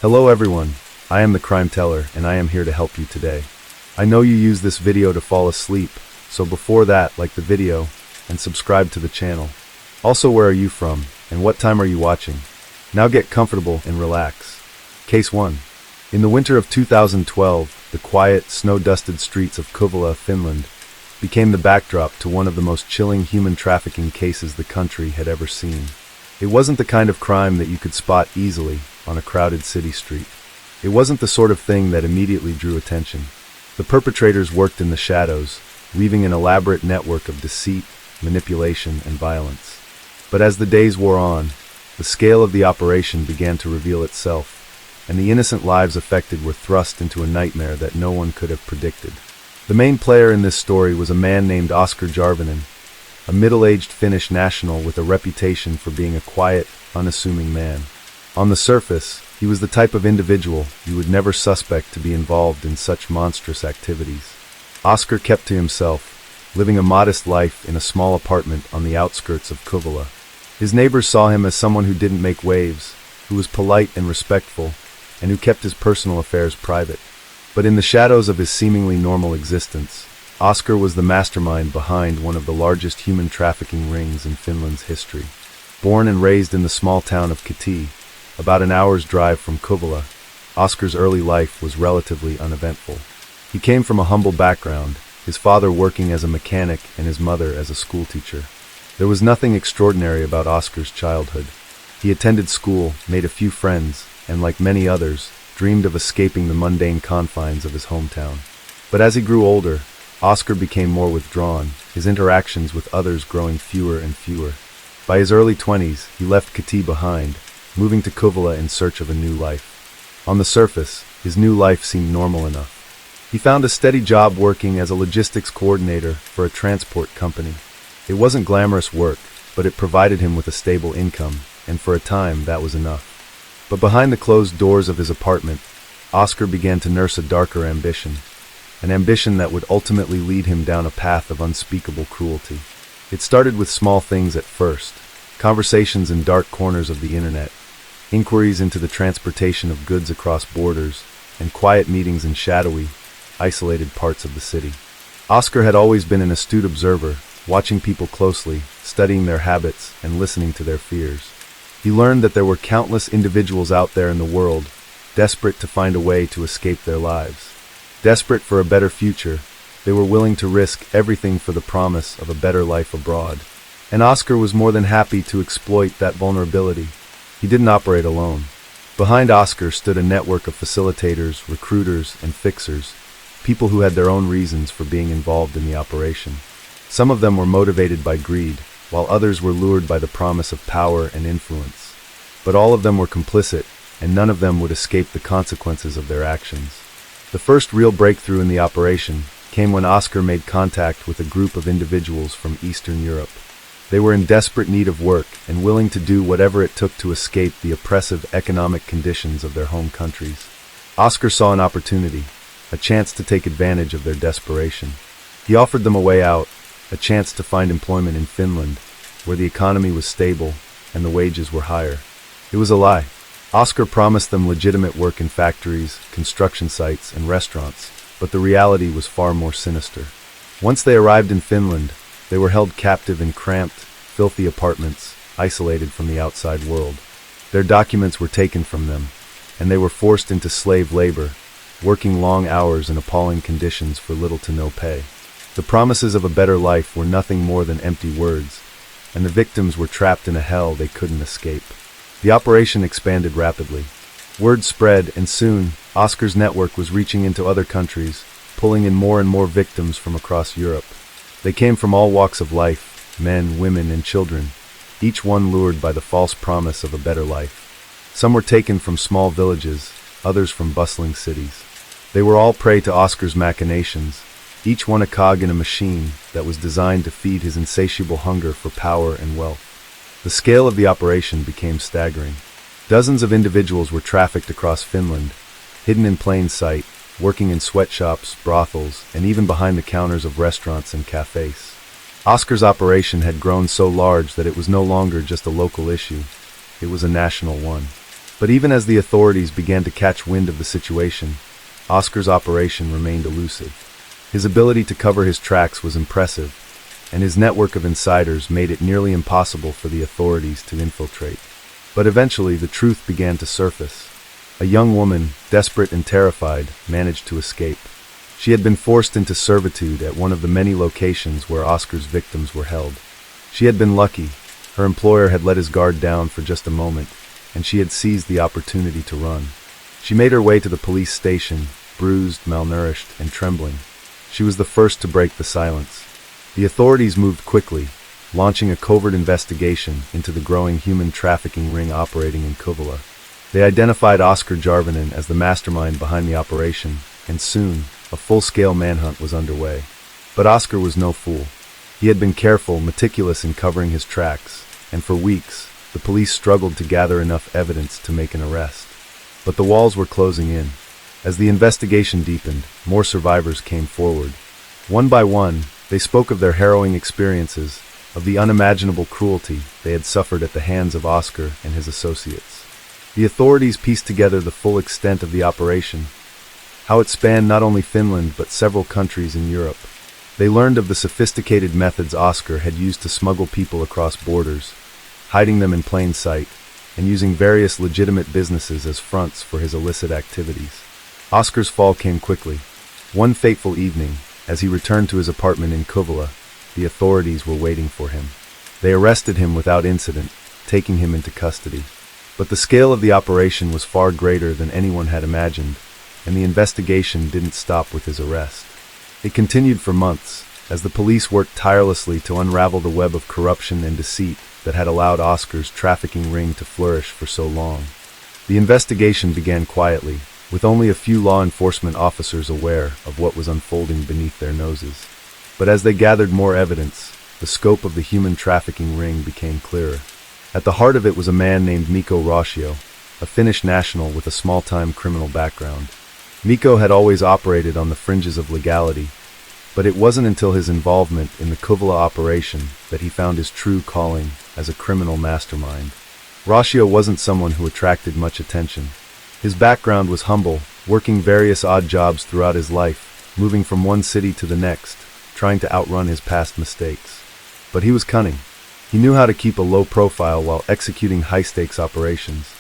Hello everyone, I am the Crime Teller and I am here to help you today. I know you use this video to fall asleep, so before that, like the video and subscribe to the channel. Also, where are you from and what time are you watching? Now get comfortable and relax. Case 1. In the winter of 2012, the quiet, snow-dusted streets of Kouvola, Finland, became the backdrop to one of the most chilling human trafficking cases the country had ever seen. It wasn't the kind of crime that you could spot easily on a crowded city street. It wasn't the sort of thing that immediately drew attention. The perpetrators worked in the shadows, weaving an elaborate network of deceit, manipulation, and violence. But as the days wore on, the scale of the operation began to reveal itself, and the innocent lives affected were thrust into a nightmare that no one could have predicted. The main player in this story was a man named Oscar Jarvinen, a middle-aged Finnish national with a reputation for being a quiet, unassuming man. On the surface, he was the type of individual you would never suspect to be involved in such monstrous activities. Oscar kept to himself, living a modest life in a small apartment on the outskirts of Kouvola. His neighbors saw him as someone who didn't make waves, who was polite and respectful, and who kept his personal affairs private. But in the shadows of his seemingly normal existence, Oscar was the mastermind behind one of the largest human trafficking rings in Finland's history. Born and raised in the small town of Kati, about an hour's drive from Kouvola, Oscar's early life was relatively uneventful. He came from a humble background, his father working as a mechanic and his mother as a schoolteacher. There was nothing extraordinary about Oscar's childhood. He attended school, made a few friends, and like many others, dreamed of escaping the mundane confines of his hometown. But as he grew older, Oscar became more withdrawn, his interactions with others growing fewer and fewer. By his early 20s, he left Kati behind, moving to Kouvola in search of a new life. On the surface, his new life seemed normal enough. He found a steady job working as a logistics coordinator for a transport company. It wasn't glamorous work, but it provided him with a stable income, and for a time that was enough. But behind the closed doors of his apartment, Oscar began to nurse a darker ambition, an ambition that would ultimately lead him down a path of unspeakable cruelty. It started with small things at first, conversations in dark corners of the internet, inquiries into the transportation of goods across borders, and quiet meetings in shadowy, isolated parts of the city. Oscar had always been an astute observer, watching people closely, studying their habits, and listening to their fears. He learned that there were countless individuals out there in the world, desperate to find a way to escape their lives. Desperate for a better future, they were willing to risk everything for the promise of a better life abroad. And Oscar was more than happy to exploit that vulnerability. He didn't operate alone. Behind Oscar stood a network of facilitators, recruiters, and fixers, people who had their own reasons for being involved in the operation. Some of them were motivated by greed, while others were lured by the promise of power and influence. But all of them were complicit, and none of them would escape the consequences of their actions. The first real breakthrough in the operation came when Oscar made contact with a group of individuals from Eastern Europe. They were in desperate need of work and willing to do whatever it took to escape the oppressive economic conditions of their home countries. Oscar saw an opportunity, a chance to take advantage of their desperation. He offered them a way out, a chance to find employment in Finland, where the economy was stable and the wages were higher. It was a lie. Oscar promised them legitimate work in factories, construction sites, and restaurants, but the reality was far more sinister. Once they arrived in Finland, they were held captive in cramped, filthy apartments, isolated from the outside world. Their documents were taken from them, and they were forced into slave labor, working long hours in appalling conditions for little to no pay. The promises of a better life were nothing more than empty words, and the victims were trapped in a hell they couldn't escape. The operation expanded rapidly. Word spread, and soon, Oscar's network was reaching into other countries, pulling in more and more victims from across Europe. They came from all walks of life, men, women, and children, each one lured by the false promise of a better life. Some were taken from small villages, others from bustling cities. They were all prey to Oscar's machinations, each one a cog in a machine that was designed to feed his insatiable hunger for power and wealth. The scale of the operation became staggering. Dozens of individuals were trafficked across Finland, hidden in plain sight, working in sweatshops, brothels, and even behind the counters of restaurants and cafes. Oscar's operation had grown so large that it was no longer just a local issue. It was a national one. But even as the authorities began to catch wind of the situation, Oscar's operation remained elusive. His ability to cover his tracks was impressive, and his network of insiders made it nearly impossible for the authorities to infiltrate. But eventually, the truth began to surface. A young woman, desperate and terrified, managed to escape. She had been forced into servitude at one of the many locations where Oscar's victims were held. She had been lucky. Her employer had let his guard down for just a moment, and she had seized the opportunity to run. She made her way to the police station, bruised, malnourished, and trembling. She was the first to break the silence. The authorities moved quickly, launching a covert investigation into the growing human trafficking ring operating in Kuvula. They identified Oscar Jarvinen as the mastermind behind the operation, and soon, a full-scale manhunt was underway. But Oscar was no fool. He had been careful, meticulous in covering his tracks, and for weeks, the police struggled to gather enough evidence to make an arrest. But the walls were closing in. As the investigation deepened, more survivors came forward. One by one, they spoke of their harrowing experiences, of the unimaginable cruelty they had suffered at the hands of Oscar and his associates. The authorities pieced together the full extent of the operation, how it spanned not only Finland but several countries in Europe. They learned of the sophisticated methods Oscar had used to smuggle people across borders, hiding them in plain sight, and using various legitimate businesses as fronts for his illicit activities. Oscar's fall came quickly. One fateful evening, as he returned to his apartment in Kuvula, the authorities were waiting for him. They arrested him without incident, taking him into custody. But the scale of the operation was far greater than anyone had imagined, and the investigation didn't stop with his arrest. It continued for months, as the police worked tirelessly to unravel the web of corruption and deceit that had allowed Oscar's trafficking ring to flourish for so long. The investigation began quietly, with only a few law enforcement officers aware of what was unfolding beneath their noses. But as they gathered more evidence, the scope of the human trafficking ring became clearer. At the heart of it was a man named Mikko Rashio, a Finnish national with a small-time criminal background. Mikko had always operated on the fringes of legality, but it wasn't until his involvement in the Kuvula operation that he found his true calling as a criminal mastermind. Rashio wasn't someone who attracted much attention. His background was humble, working various odd jobs throughout his life, moving from one city to the next, trying to outrun his past mistakes. But he was cunning. He knew how to keep a low profile while executing high-stakes operations.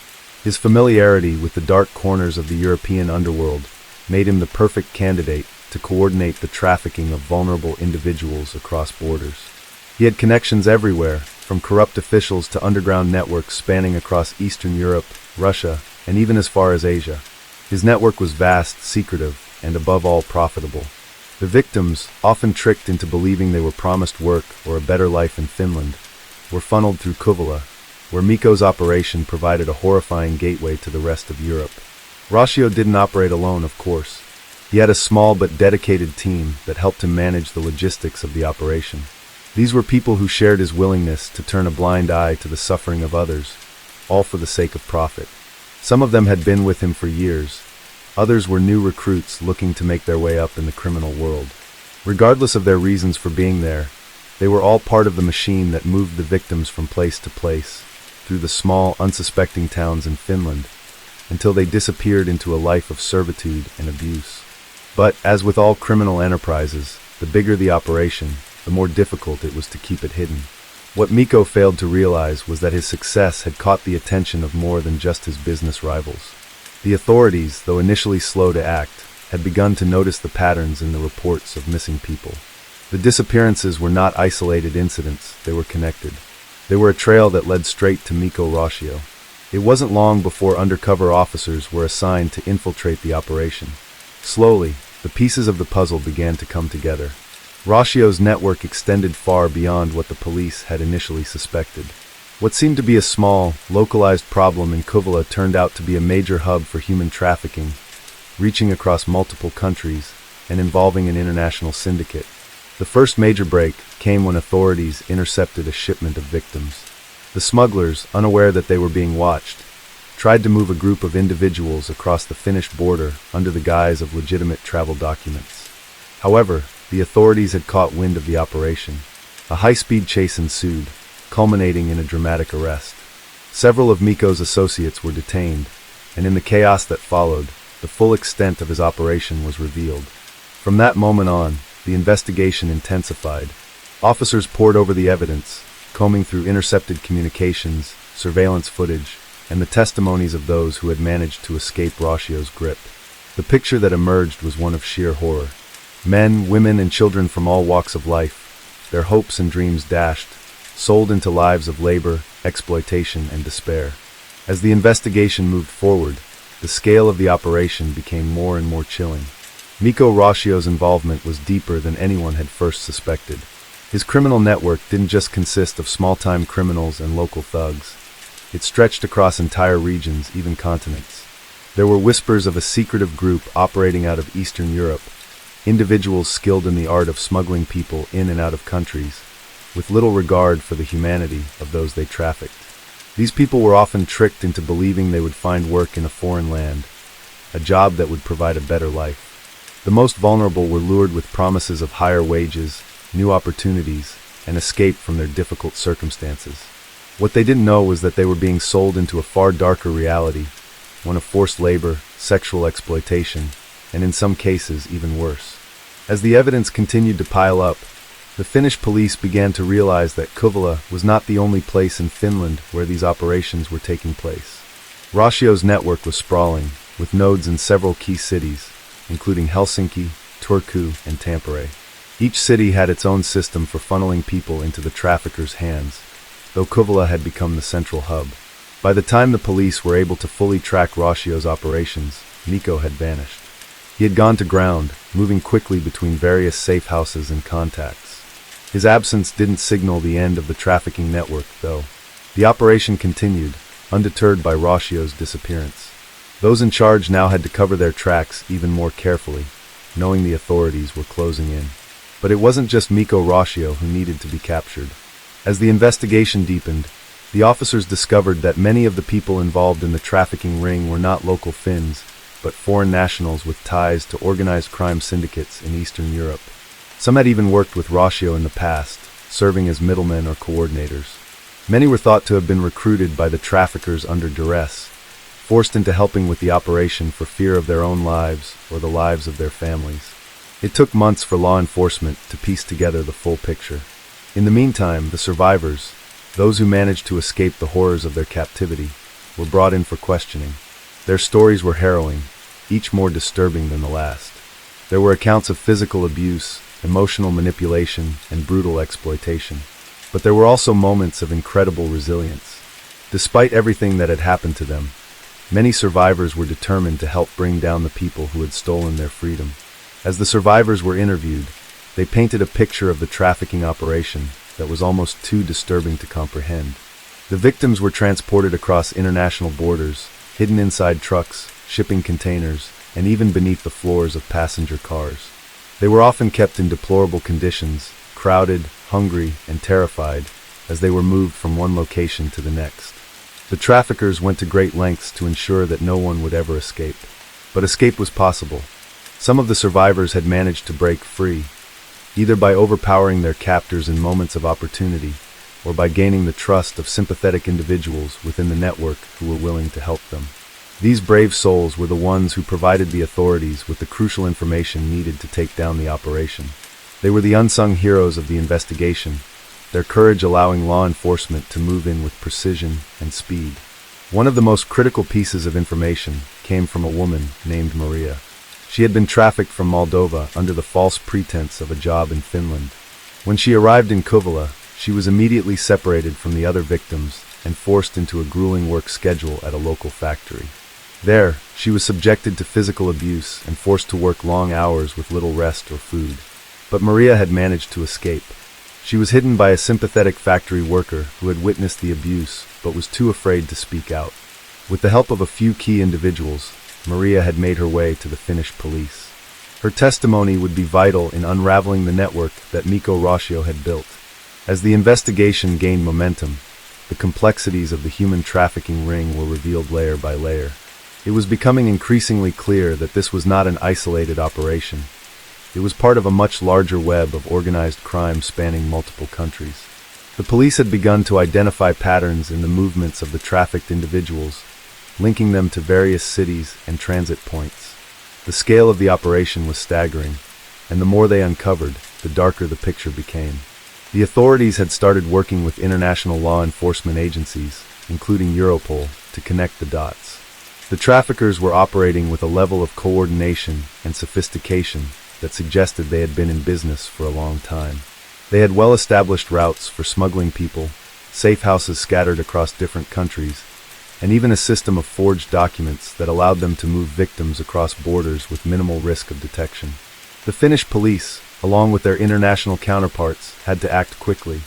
His familiarity with the dark corners of the European underworld made him the perfect candidate to coordinate the trafficking of vulnerable individuals across borders. He had connections everywhere, from corrupt officials to underground networks spanning across Eastern Europe, Russia, and even as far as Asia. His network was vast, secretive, and above all profitable. The victims, often tricked into believing they were promised work or a better life in Finland, were funneled through Kuvula, where Mikko's operation provided a horrifying gateway to the rest of Europe. Rashio didn't operate alone, of course. He had a small but dedicated team that helped him manage the logistics of the operation. These were people who shared his willingness to turn a blind eye to the suffering of others, all for the sake of profit. Some of them had been with him for years. Others were new recruits looking to make their way up in the criminal world. Regardless of their reasons for being there, they were all part of the machine that moved the victims from place to place, through the small, unsuspecting towns in Finland, until they disappeared into a life of servitude and abuse. But, as with all criminal enterprises, the bigger the operation, the more difficult it was to keep it hidden. What Mikko failed to realize was that his success had caught the attention of more than just his business rivals. The authorities, though initially slow to act, had begun to notice the patterns in the reports of missing people. The disappearances were not isolated incidents, they were connected. They were a trail that led straight to Mikko Rashio. It wasn't long before undercover officers were assigned to infiltrate the operation. Slowly, the pieces of the puzzle began to come together. Rashio's network extended far beyond what the police had initially suspected. What seemed to be a small, localized problem in Kuvula turned out to be a major hub for human trafficking, reaching across multiple countries and involving an international syndicate. The first major break came when authorities intercepted a shipment of victims. The smugglers, unaware that they were being watched, tried to move a group of individuals across the Finnish border under the guise of legitimate travel documents. However, the authorities had caught wind of the operation. A high-speed chase ensued, culminating in a dramatic arrest. Several of Mikko's associates were detained, and in the chaos that followed, the full extent of his operation was revealed. From that moment on, the investigation intensified. Officers pored over the evidence, combing through intercepted communications, surveillance footage, and the testimonies of those who had managed to escape Rashio's grip. The picture that emerged was one of sheer horror. Men, women, and children from all walks of life, their hopes and dreams dashed, sold into lives of labor, exploitation, and despair. As the investigation moved forward, the scale of the operation became more and more chilling. Mikko Rashio's involvement was deeper than anyone had first suspected. His criminal network didn't just consist of small-time criminals and local thugs. It stretched across entire regions, even continents. There were whispers of a secretive group operating out of Eastern Europe, individuals skilled in the art of smuggling people in and out of countries, with little regard for the humanity of those they trafficked. These people were often tricked into believing they would find work in a foreign land, a job that would provide a better life. The most vulnerable were lured with promises of higher wages, new opportunities, and escape from their difficult circumstances. What they didn't know was that they were being sold into a far darker reality, one of forced labor, sexual exploitation, and in some cases even worse. As the evidence continued to pile up, the Finnish police began to realize that Kouvola was not the only place in Finland where these operations were taking place. Rashio's network was sprawling, with nodes in several key cities, including Helsinki, Turku, and Tampere. Each city had its own system for funneling people into the traffickers' hands, though Kouvola had become the central hub. By the time the police were able to fully track Rashio's operations, Mikko had vanished. He had gone to ground, moving quickly between various safe houses and contacts. His absence didn't signal the end of the trafficking network, though. The operation continued, undeterred by Rashio's disappearance. Those in charge now had to cover their tracks even more carefully, knowing the authorities were closing in. But it wasn't just Mikko Rashio who needed to be captured. As the investigation deepened, the officers discovered that many of the people involved in the trafficking ring were not local Finns, but foreign nationals with ties to organized crime syndicates in Eastern Europe. Some had even worked with Rashio in the past, serving as middlemen or coordinators. Many were thought to have been recruited by the traffickers under duress, forced into helping with the operation for fear of their own lives or the lives of their families. It took months for law enforcement to piece together the full picture. In the meantime, the survivors, those who managed to escape the horrors of their captivity, were brought in for questioning. Their stories were harrowing, each more disturbing than the last. There were accounts of physical abuse, emotional manipulation, and brutal exploitation. But there were also moments of incredible resilience. Despite everything that had happened to them, many survivors were determined to help bring down the people who had stolen their freedom. As the survivors were interviewed, they painted a picture of the trafficking operation that was almost too disturbing to comprehend. The victims were transported across international borders, hidden inside trucks, shipping containers, and even beneath the floors of passenger cars. They were often kept in deplorable conditions, crowded, hungry, and terrified, as they were moved from one location to the next. The traffickers went to great lengths to ensure that no one would ever escape. But escape was possible. Some of the survivors had managed to break free, either by overpowering their captors in moments of opportunity, or by gaining the trust of sympathetic individuals within the network who were willing to help them. These brave souls were the ones who provided the authorities with the crucial information needed to take down the operation. They were the unsung heroes of the investigation, their courage allowing law enforcement to move in with precision and speed. One of the most critical pieces of information came from a woman named Maria. She had been trafficked from Moldova under the false pretense of a job in Finland. When she arrived in Kouvola, she was immediately separated from the other victims and forced into a grueling work schedule at a local factory. There, she was subjected to physical abuse and forced to work long hours with little rest or food. But Maria had managed to escape. She was hidden by a sympathetic factory worker who had witnessed the abuse but was too afraid to speak out. With the help of a few key individuals, Maria had made her way to the Finnish police. Her testimony would be vital in unraveling the network that Mikko Rashio had built. As the investigation gained momentum, the complexities of the human trafficking ring were revealed layer by layer. It was becoming increasingly clear that this was not an isolated operation. It was part of a much larger web of organized crime spanning multiple countries. The police had begun to identify patterns in the movements of the trafficked individuals, linking them to various cities and transit points. The scale of the operation was staggering, and the more they uncovered, the darker the picture became. The authorities had started working with international law enforcement agencies, including Europol, to connect the dots. The traffickers were operating with a level of coordination and sophistication that suggested they had been in business for a long time. They had well-established routes for smuggling people, safe houses scattered across different countries, and even a system of forged documents that allowed them to move victims across borders with minimal risk of detection. The Finnish police, along with their international counterparts, had to act quickly.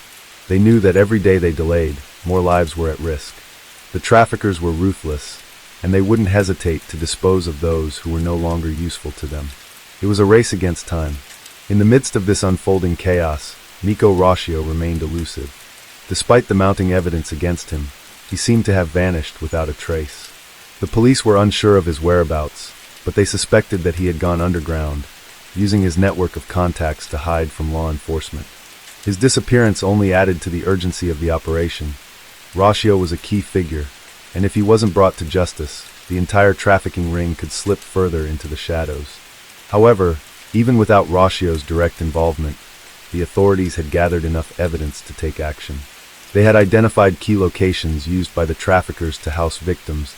They knew that every day they delayed, more lives were at risk. The traffickers were ruthless, and they wouldn't hesitate to dispose of those who were no longer useful to them. It was a race against time. In the midst of this unfolding chaos, Mikko Rashio remained elusive. Despite the mounting evidence against him, he seemed to have vanished without a trace. The police were unsure of his whereabouts, but they suspected that he had gone underground, using his network of contacts to hide from law enforcement. His disappearance only added to the urgency of the operation. Rashio was a key figure, and if he wasn't brought to justice, the entire trafficking ring could slip further into the shadows. However, even without Rashio's direct involvement, the authorities had gathered enough evidence to take action. They had identified key locations used by the traffickers to house victims,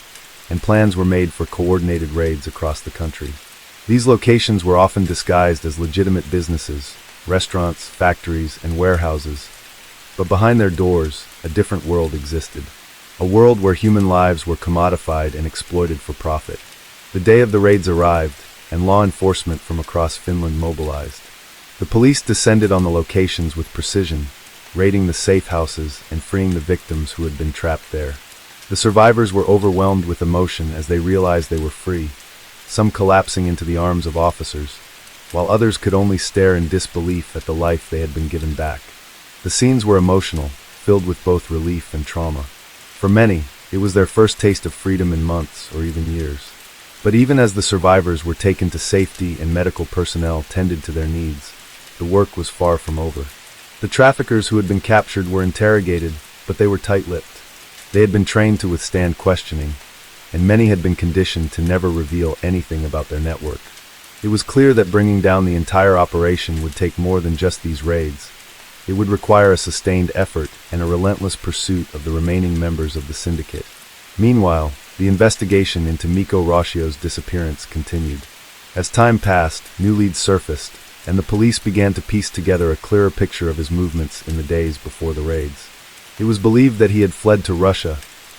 and plans were made for coordinated raids across the country. These locations were often disguised as legitimate businesses, restaurants, factories, and warehouses, but behind their doors, a different world existed. A world where human lives were commodified and exploited for profit. The day of the raids arrived, and law enforcement from across Finland mobilized. The police descended on the locations with precision, raiding the safe houses and freeing the victims who had been trapped there. The survivors were overwhelmed with emotion as they realized they were free, some collapsing into the arms of officers, while others could only stare in disbelief at the life they had been given back. The scenes were emotional, filled with both relief and trauma. For many, it was their first taste of freedom in months or even years. But even as the survivors were taken to safety and medical personnel tended to their needs, the work was far from over. The traffickers who had been captured were interrogated, but they were tight-lipped. They had been trained to withstand questioning, and many had been conditioned to never reveal anything about their network. It was clear that bringing down the entire operation would take more than just these raids. It would require a sustained effort and a relentless pursuit of the remaining members of the syndicate. Meanwhile, the investigation into Mikko Rashio's disappearance continued. As time passed, new leads surfaced, and the police began to piece together a clearer picture of his movements in the days before the raids. It was believed that he had fled to Russia,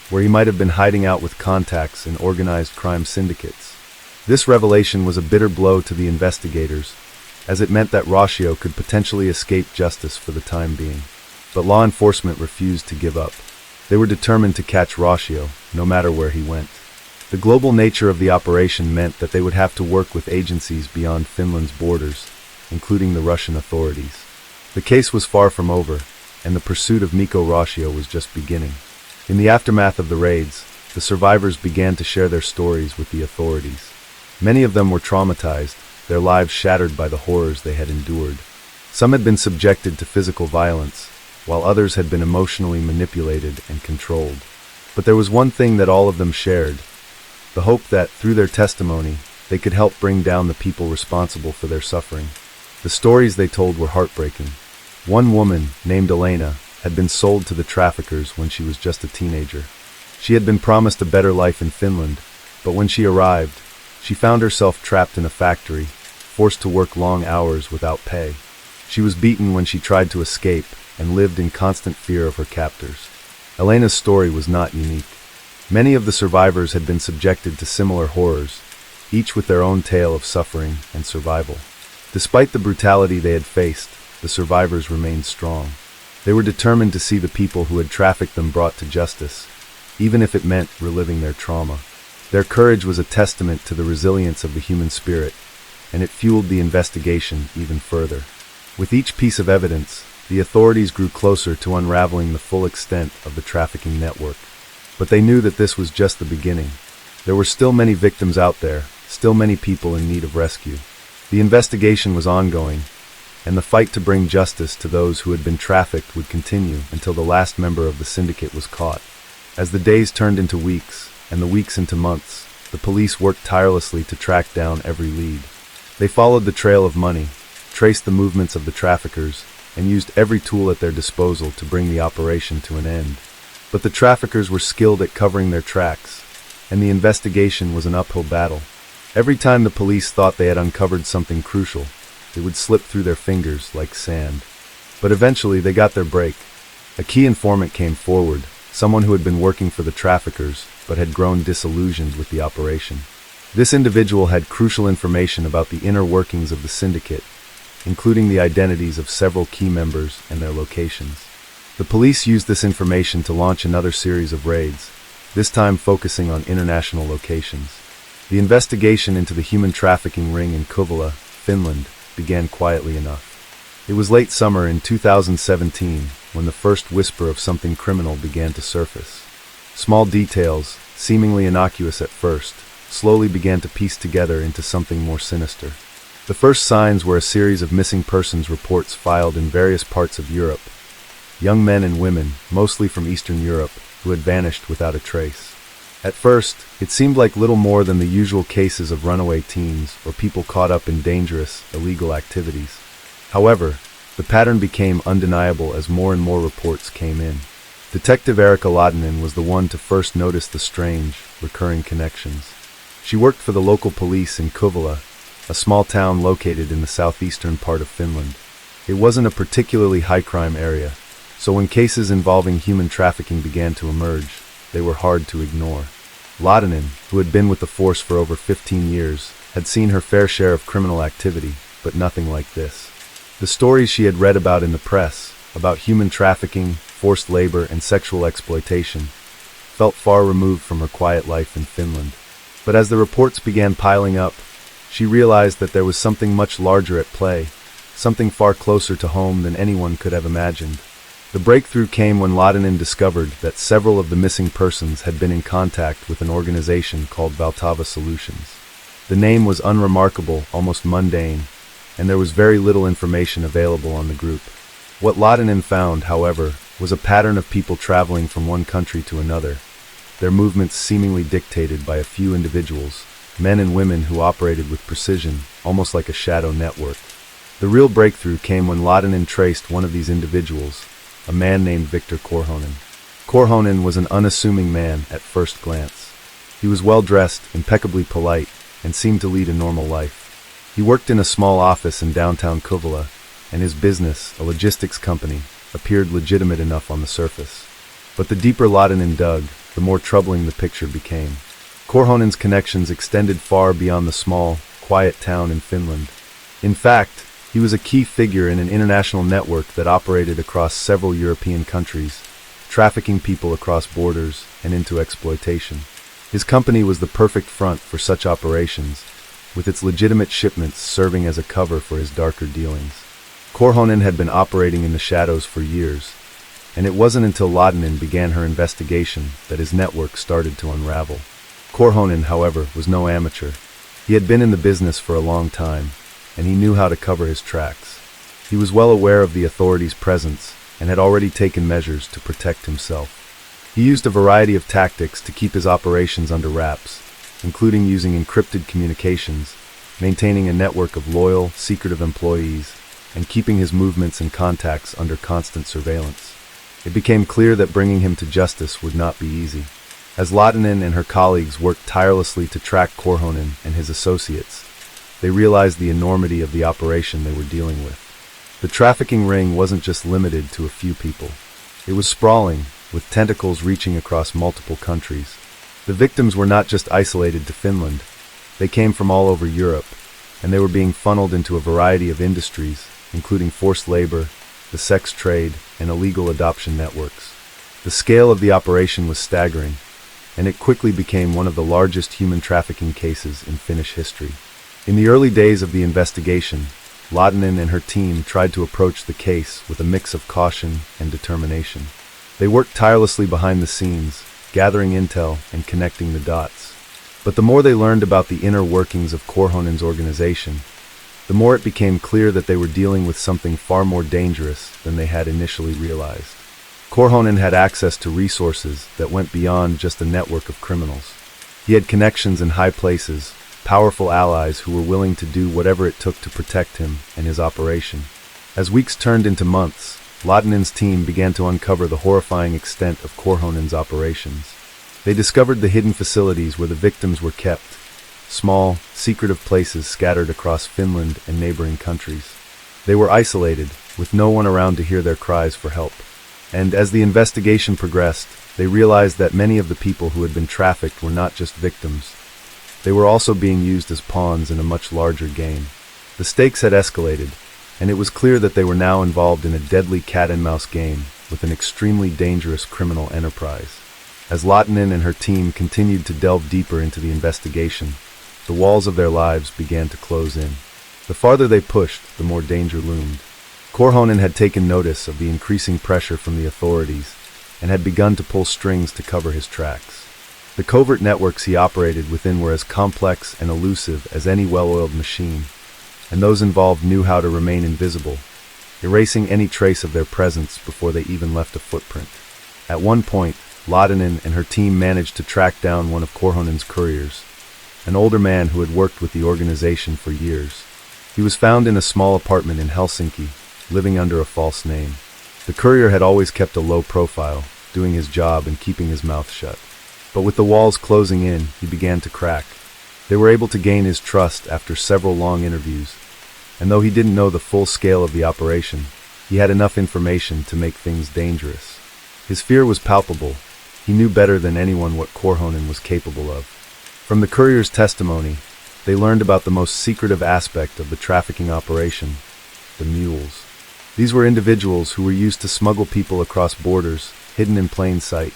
where he might have been hiding out with contacts in organized crime syndicates. This revelation was a bitter blow to the investigators, as it meant that Rashio could potentially escape justice for the time being. But law enforcement refused to give up. They were determined to catch Rashio, no matter where he went. The global nature of the operation meant that they would have to work with agencies beyond Finland's borders, including the Russian authorities. The case was far from over, and the pursuit of Mikko Rashio was just beginning. In the aftermath of the raids, the survivors began to share their stories with the authorities. Many of them were traumatized, their lives shattered by the horrors they had endured. Some had been subjected to physical violence, while others had been emotionally manipulated and controlled. But there was one thing that all of them shared: the hope that, through their testimony, they could help bring down the people responsible for their suffering. The stories they told were heartbreaking. One woman, named Elena, had been sold to the traffickers when she was just a teenager. She had been promised a better life in Finland, but when she arrived, she found herself trapped in a factory, forced to work long hours without pay. She was beaten when she tried to escape and lived in constant fear of her captors. Elena's story was not unique. Many of the survivors had been subjected to similar horrors, each with their own tale of suffering and survival. Despite the brutality they had faced, the survivors remained strong. They were determined to see the people who had trafficked them brought to justice, even if it meant reliving their trauma. Their courage was a testament to the resilience of the human spirit, and it fueled the investigation even further. With each piece of evidence, the authorities grew closer to unraveling the full extent of the trafficking network. But they knew that this was just the beginning. There were still many victims out there, still many people in need of rescue. The investigation was ongoing, and the fight to bring justice to those who had been trafficked would continue until the last member of the syndicate was caught. As the days turned into weeks, and the weeks into months, the police worked tirelessly to track down every lead. They followed the trail of money, traced the movements of the traffickers, and used every tool at their disposal to bring the operation to an end. But the traffickers were skilled at covering their tracks, and the investigation was an uphill battle. Every time the police thought they had uncovered something crucial, it would slip through their fingers like sand. But eventually they got their break. A key informant came forward, someone who had been working for the traffickers but had grown disillusioned with the operation. This individual had crucial information about the inner workings of the syndicate, including the identities of several key members and their locations. The police used this information to launch another series of raids, this time focusing on international locations. The investigation into the human trafficking ring in Kouvola, Finland, began quietly enough. It was late summer in 2017 when the first whisper of something criminal began to surface. Small details, seemingly innocuous at first, slowly began to piece together into something more sinister. The first signs were a series of missing persons reports filed in various parts of Europe. Young men and women, mostly from Eastern Europe, who had vanished without a trace. At first, it seemed like little more than the usual cases of runaway teens or people caught up in dangerous, illegal activities. However, the pattern became undeniable as more and more reports came in. Detective Erika Lahtinen was the one to first notice the strange, recurring connections. She worked for the local police in Kouvola, a small town located in the southeastern part of Finland. It wasn't a particularly high-crime area, so when cases involving human trafficking began to emerge, they were hard to ignore. Lahtinen, who had been with the force for over 15 years, had seen her fair share of criminal activity, but nothing like this. The stories she had read about in the press, about human trafficking, forced labor, and sexual exploitation, felt far removed from her quiet life in Finland. But as the reports began piling up, she realized that there was something much larger at play, something far closer to home than anyone could have imagined. The breakthrough came when Lahtinen discovered that several of the missing persons had been in contact with an organization called Valava Solutions. The name was unremarkable, almost mundane, and there was very little information available on the group. What Lahtinen found, however, was a pattern of people traveling from one country to another, their movements seemingly dictated by a few individuals, men and women who operated with precision, almost like a shadow network. The real breakthrough came when Lahtinen traced one of these individuals, a man named Victor Korhonen. Korhonen was an unassuming man at first glance. He was well-dressed, impeccably polite, and seemed to lead a normal life. He worked in a small office in downtown Kouvola, and his business, a logistics company, appeared legitimate enough on the surface. But the deeper Lahtinen dug, the more troubling the picture became. Korhonen's connections extended far beyond the small, quiet town in Finland. In fact, he was a key figure in an international network that operated across several European countries, trafficking people across borders and into exploitation. His company was the perfect front for such operations, with its legitimate shipments serving as a cover for his darker dealings. Korhonen had been operating in the shadows for years, and it wasn't until Lahtinen began her investigation that his network started to unravel. Korhonen, however, was no amateur. He had been in the business for a long time, and he knew how to cover his tracks. He was well aware of the authorities' presence and had already taken measures to protect himself. He used a variety of tactics to keep his operations under wraps, including using encrypted communications, maintaining a network of loyal, secretive employees, and keeping his movements and contacts under constant surveillance. It became clear that bringing him to justice would not be easy. As Lahtinen and her colleagues worked tirelessly to track Korhonen and his associates, they realized the enormity of the operation they were dealing with. The trafficking ring wasn't just limited to a few people. It was sprawling, with tentacles reaching across multiple countries. The victims were not just isolated to Finland. They came from all over Europe, and they were being funneled into a variety of industries, including forced labor, the sex trade, and illegal adoption networks. The scale of the operation was staggering, and it quickly became one of the largest human trafficking cases in Finnish history. In the early days of the investigation, Lahtinen and her team tried to approach the case with a mix of caution and determination. They worked tirelessly behind the scenes, gathering intel and connecting the dots. But the more they learned about the inner workings of Korhonen's organization, the more it became clear that they were dealing with something far more dangerous than they had initially realized. Korhonen had access to resources that went beyond just a network of criminals. He had connections in high places, powerful allies who were willing to do whatever it took to protect him and his operation. As weeks turned into months, Latinen's team began to uncover the horrifying extent of Korhonen's operations. They discovered the hidden facilities where the victims were kept, small, secretive places scattered across Finland and neighboring countries. They were isolated, with no one around to hear their cries for help. And as the investigation progressed, they realized that many of the people who had been trafficked were not just victims. They were also being used as pawns in a much larger game. The stakes had escalated, and it was clear that they were now involved in a deadly cat-and-mouse game with an extremely dangerous criminal enterprise. As Latinen and her team continued to delve deeper into the investigation, the walls of their lives began to close in. The farther they pushed, the more danger loomed. Korhonen had taken notice of the increasing pressure from the authorities and had begun to pull strings to cover his tracks. The covert networks he operated within were as complex and elusive as any well-oiled machine, and those involved knew how to remain invisible, erasing any trace of their presence before they even left a footprint. At one point, Latinen and her team managed to track down one of Korhonen's couriers, an older man who had worked with the organization for years. He was found in a small apartment in Helsinki, living under a false name. The courier had always kept a low profile, doing his job and keeping his mouth shut. But with the walls closing in, he began to crack. They were able to gain his trust after several long interviews, and though he didn't know the full scale of the operation, he had enough information to make things dangerous. His fear was palpable. He knew better than anyone what Korhonen was capable of. From the courier's testimony, they learned about the most secretive aspect of the trafficking operation, the mules. These were individuals who were used to smuggle people across borders, hidden in plain sight.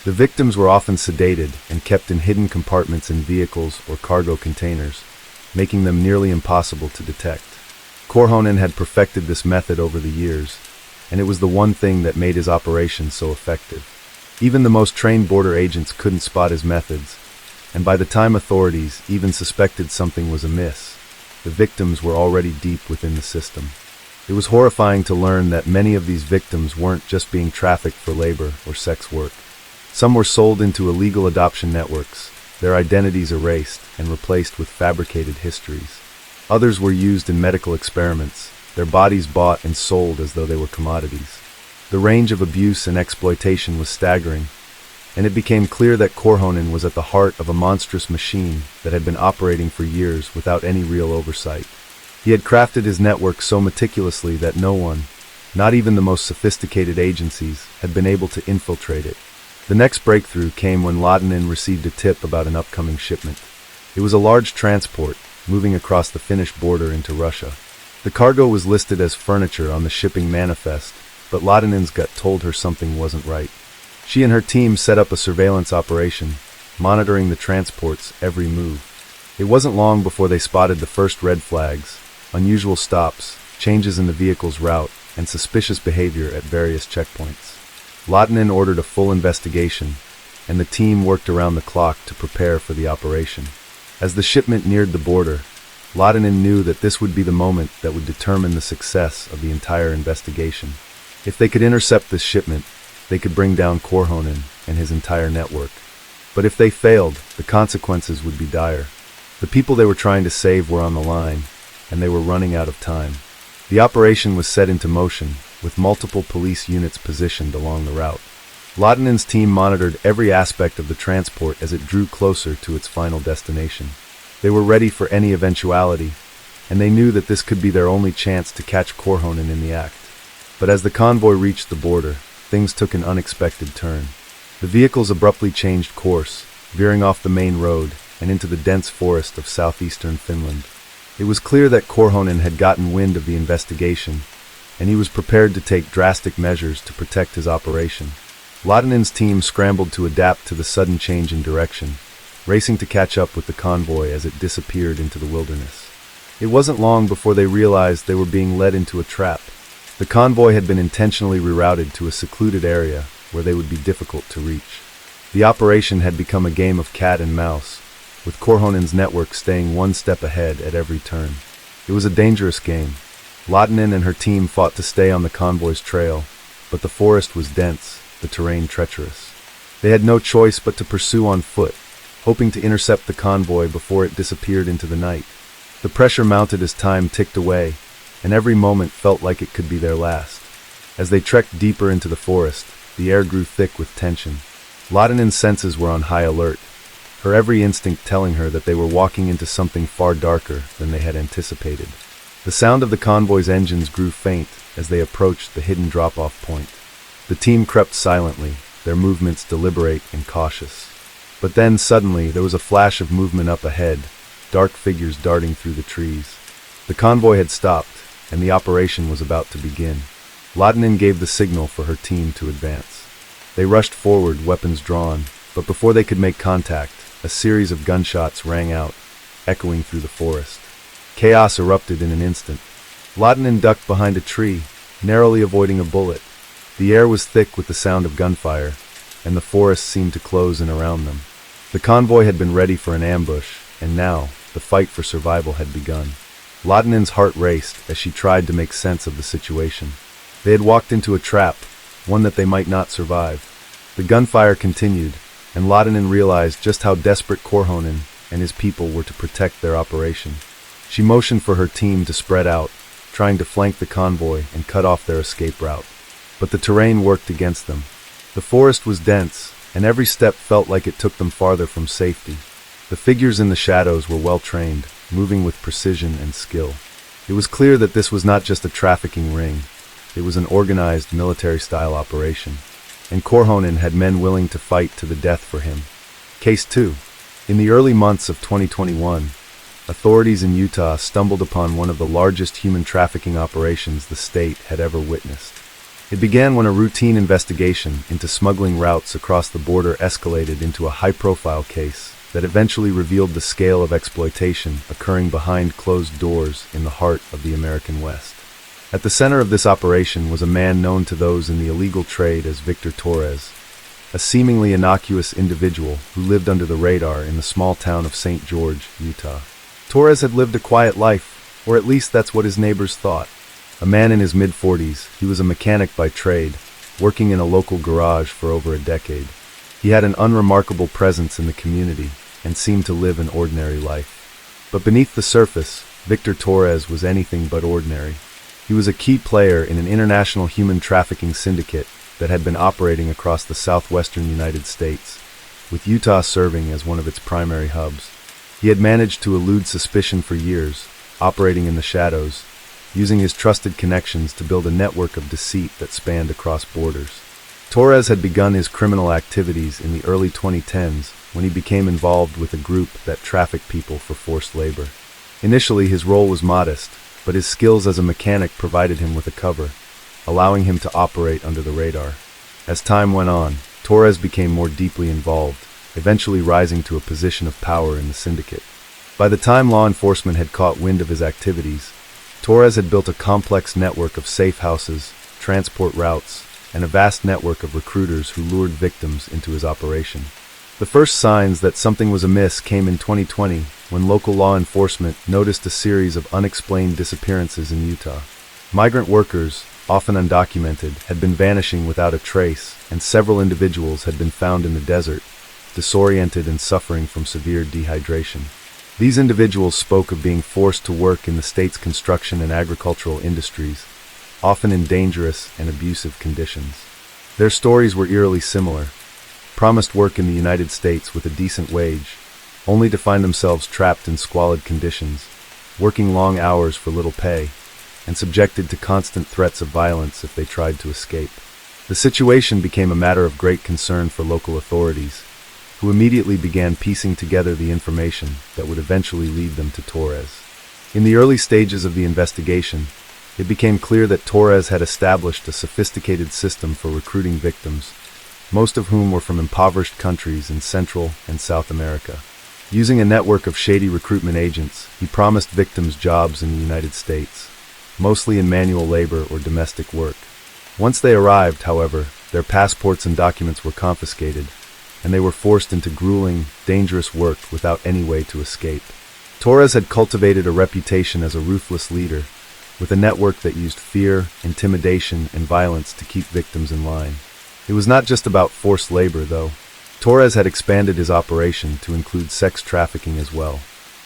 The victims were often sedated and kept in hidden compartments in vehicles or cargo containers, making them nearly impossible to detect. Korhonen had perfected this method over the years, and it was the one thing that made his operation so effective. Even the most trained border agents couldn't spot his methods, and by the time authorities even suspected something was amiss, the victims were already deep within the system. It was horrifying to learn that many of these victims weren't just being trafficked for labor or sex work. Some were sold into illegal adoption networks, their identities erased and replaced with fabricated histories. Others were used in medical experiments, their bodies bought and sold as though they were commodities. The range of abuse and exploitation was staggering, and it became clear that Korhonen was at the heart of a monstrous machine that had been operating for years without any real oversight. He had crafted his network so meticulously that no one, not even the most sophisticated agencies, had been able to infiltrate it. The next breakthrough came when Latinen received a tip about an upcoming shipment. It was a large transport, moving across the Finnish border into Russia. The cargo was listed as furniture on the shipping manifest, but Latinen's gut told her something wasn't right. She and her team set up a surveillance operation, monitoring the transport's every move. It wasn't long before they spotted the first red flags, unusual stops, changes in the vehicle's route, and suspicious behavior at various checkpoints. Latinen ordered a full investigation, and the team worked around the clock to prepare for the operation. As the shipment neared the border, Latinen knew that this would be the moment that would determine the success of the entire investigation. If they could intercept this shipment, they could bring down Korhonen and his entire network. But if they failed, the consequences would be dire. The people they were trying to save were on the line, and they were running out of time. The operation was set into motion, with multiple police units positioned along the route. Latinen's team monitored every aspect of the transport as it drew closer to its final destination. They were ready for any eventuality, and they knew that this could be their only chance to catch Korhonen in the act. But as the convoy reached the border, things took an unexpected turn. The vehicles abruptly changed course, veering off the main road and into the dense forest of southeastern Finland. It was clear that Korhonen had gotten wind of the investigation, and he was prepared to take drastic measures to protect his operation. Latinen's team scrambled to adapt to the sudden change in direction, racing to catch up with the convoy as it disappeared into the wilderness. It wasn't long before they realized they were being led into a trap. The convoy had been intentionally rerouted to a secluded area where they would be difficult to reach. The operation had become a game of cat and mouse, with Korhonen's network staying one step ahead at every turn. It was a dangerous game. Latanen and her team fought to stay on the convoy's trail, but the forest was dense, the terrain treacherous. They had no choice but to pursue on foot, hoping to intercept the convoy before it disappeared into the night. The pressure mounted as time ticked away, and every moment felt like it could be their last. As they trekked deeper into the forest, the air grew thick with tension. Latanen's senses were on high alert, her every instinct telling her that they were walking into something far darker than they had anticipated. The sound of the convoy's engines grew faint as they approached the hidden drop-off point. The team crept silently, their movements deliberate and cautious. But then, suddenly, there was a flash of movement up ahead, dark figures darting through the trees. The convoy had stopped, and the operation was about to begin. Latanen gave the signal for her team to advance. They rushed forward, weapons drawn, but before they could make contact, a series of gunshots rang out, echoing through the forest. Chaos erupted in an instant. Latanen ducked behind a tree, narrowly avoiding a bullet. The air was thick with the sound of gunfire, and the forest seemed to close in around them. The convoy had been ready for an ambush, and now, the fight for survival had begun. Latanen's heart raced as she tried to make sense of the situation. They had walked into a trap, one that they might not survive. The gunfire continued, and Latanen realized just how desperate Korhonen and his people were to protect their operation. She motioned for her team to spread out, trying to flank the convoy and cut off their escape route. But the terrain worked against them. The forest was dense, and every step felt like it took them farther from safety. The figures in the shadows were well trained, moving with precision and skill. It was clear that this was not just a trafficking ring. It was an organized military-style operation, and Korhonen had men willing to fight to the death for him. Case 2. In the early months of 2021, authorities in Utah stumbled upon one of the largest human trafficking operations the state had ever witnessed. It began when a routine investigation into smuggling routes across the border escalated into a high-profile case that eventually revealed the scale of exploitation occurring behind closed doors in the heart of the American West. At the center of this operation was a man known to those in the illegal trade as Victor Torres, a seemingly innocuous individual who lived under the radar in the small town of St. George, Utah. Torres had lived a quiet life, or at least that's what his neighbors thought. A man in his mid-40s, he was a mechanic by trade, working in a local garage for over a decade. He had an unremarkable presence in the community and seemed to live an ordinary life. But beneath the surface, Victor Torres was anything but ordinary. He was a key player in an international human trafficking syndicate that had been operating across the southwestern United States, with Utah serving as one of its primary hubs. He had managed to elude suspicion for years, operating in the shadows, using his trusted connections to build a network of deceit that spanned across borders. Torres had begun his criminal activities in the early 2010s when he became involved with a group that trafficked people for forced labor. Initially, his role was modest, but his skills as a mechanic provided him with a cover, allowing him to operate under the radar. As time went on, Torres became more deeply involved, eventually rising to a position of power in the syndicate. By the time law enforcement had caught wind of his activities, Torres had built a complex network of safe houses, transport routes, and a vast network of recruiters who lured victims into his operation. The first signs that something was amiss came in 2020 when local law enforcement noticed a series of unexplained disappearances in Utah. Migrant workers, often undocumented, had been vanishing without a trace, and several individuals had been found in the desert, disoriented and suffering from severe dehydration. These individuals spoke of being forced to work in the state's construction and agricultural industries, often in dangerous and abusive conditions. Their stories were eerily similar. Promised work in the United States with a decent wage, only to find themselves trapped in squalid conditions, working long hours for little pay, and subjected to constant threats of violence if they tried to escape. The situation became a matter of great concern for local authorities, who immediately began piecing together the information that would eventually lead them to Torres. In the early stages of the investigation, it became clear that Torres had established a sophisticated system for recruiting victims, most of whom were from impoverished countries in Central and South America. Using a network of shady recruitment agents, he promised victims jobs in the United States, mostly in manual labor or domestic work. Once they arrived, however, their passports and documents were confiscated, and they were forced into grueling, dangerous work without any way to escape. Torres had cultivated a reputation as a ruthless leader, with a network that used fear, intimidation, and violence to keep victims in line. It was not just about forced labor, though. Torres had expanded his operation to include sex trafficking as well.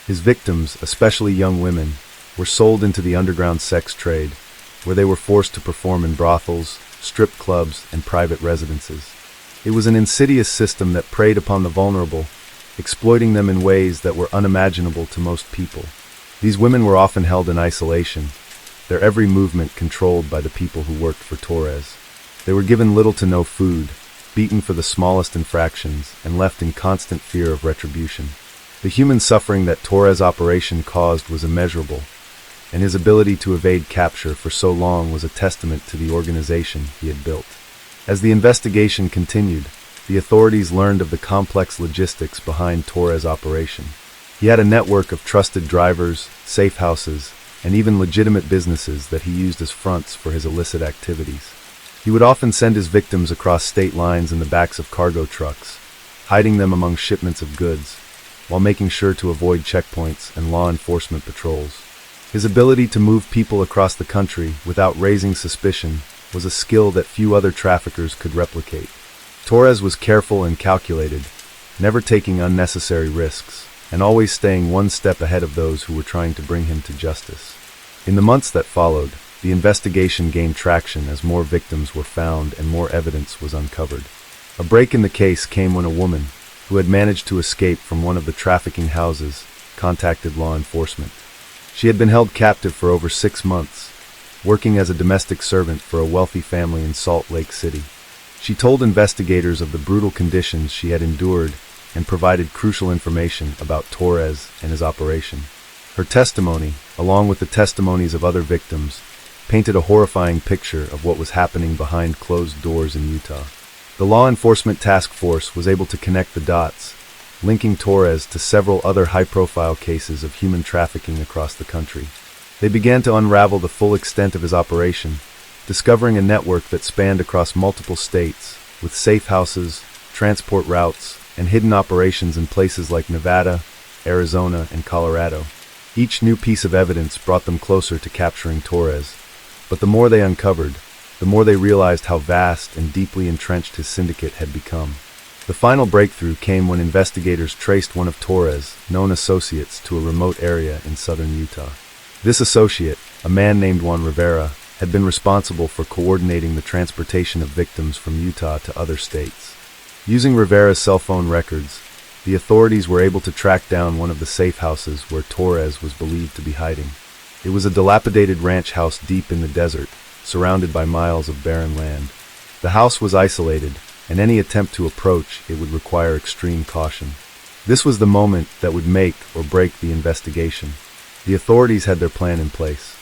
His victims, especially young women, were sold into the underground sex trade, where they were forced to perform in brothels, strip clubs, and private residences. It was an insidious system that preyed upon the vulnerable, exploiting them in ways that were unimaginable to most people. These women were often held in isolation, their every movement controlled by the people who worked for Torres. They were given little to no food, beaten for the smallest infractions, and left in constant fear of retribution. The human suffering that Torres' operation caused was immeasurable, and his ability to evade capture for so long was a testament to the organization he had built. As the investigation continued, the authorities learned of the complex logistics behind Torres' operation. He had a network of trusted drivers, safe houses, and even legitimate businesses that he used as fronts for his illicit activities. He would often send his victims across state lines in the backs of cargo trucks, hiding them among shipments of goods, while making sure to avoid checkpoints and law enforcement patrols. His ability to move people across the country without raising suspicion was a skill that few other traffickers could replicate. Torres was careful and calculated, never taking unnecessary risks, and always staying one step ahead of those who were trying to bring him to justice. In the months that followed, the investigation gained traction as more victims were found and more evidence was uncovered. A break in the case came when a woman, who had managed to escape from one of the trafficking houses, contacted law enforcement. She had been held captive for over 6 months, working as a domestic servant for a wealthy family in Salt Lake City. She told investigators of the brutal conditions she had endured and provided crucial information about Torres and his operation. Her testimony, along with the testimonies of other victims, painted a horrifying picture of what was happening behind closed doors in Utah. The law enforcement task force was able to connect the dots, linking Torres to several other high-profile cases of human trafficking across the country. They began to unravel the full extent of his operation, discovering a network that spanned across multiple states, with safe houses, transport routes, and hidden operations in places like Nevada, Arizona, and Colorado. Each new piece of evidence brought them closer to capturing Torres, but the more they uncovered, the more they realized how vast and deeply entrenched his syndicate had become. The final breakthrough came when investigators traced one of Torres' known associates to a remote area in southern Utah. This associate, a man named Juan Rivera, had been responsible for coordinating the transportation of victims from Utah to other states. Using Rivera's cell phone records, the authorities were able to track down one of the safe houses where Torres was believed to be hiding. It was a dilapidated ranch house deep in the desert, surrounded by miles of barren land. The house was isolated, and any attempt to approach it would require extreme caution. This was the moment that would make or break the investigation. The authorities had their plan in place.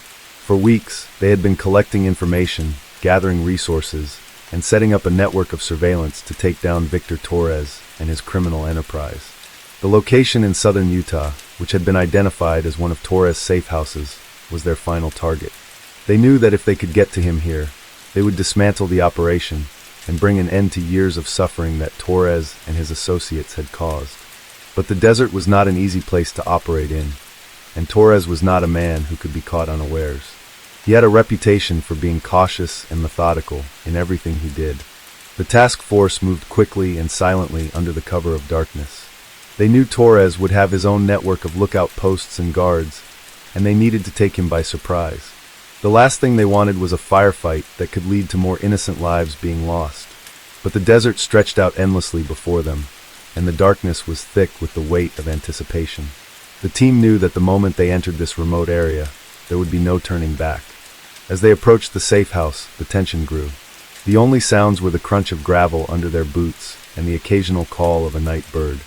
For weeks, they had been collecting information, gathering resources, and setting up a network of surveillance to take down Victor Torres and his criminal enterprise. The location in southern Utah, which had been identified as one of Torres' safe houses, was their final target. They knew that if they could get to him here, they would dismantle the operation and bring an end to years of suffering that Torres and his associates had caused. But the desert was not an easy place to operate in, and Torres was not a man who could be caught unawares. He had a reputation for being cautious and methodical in everything he did. The task force moved quickly and silently under the cover of darkness. They knew Torres would have his own network of lookout posts and guards, and they needed to take him by surprise. The last thing they wanted was a firefight that could lead to more innocent lives being lost. But the desert stretched out endlessly before them, and the darkness was thick with the weight of anticipation. The team knew that the moment they entered this remote area, there would be no turning back. As they approached the safe house, the tension grew. The only sounds were the crunch of gravel under their boots and the occasional call of a night bird.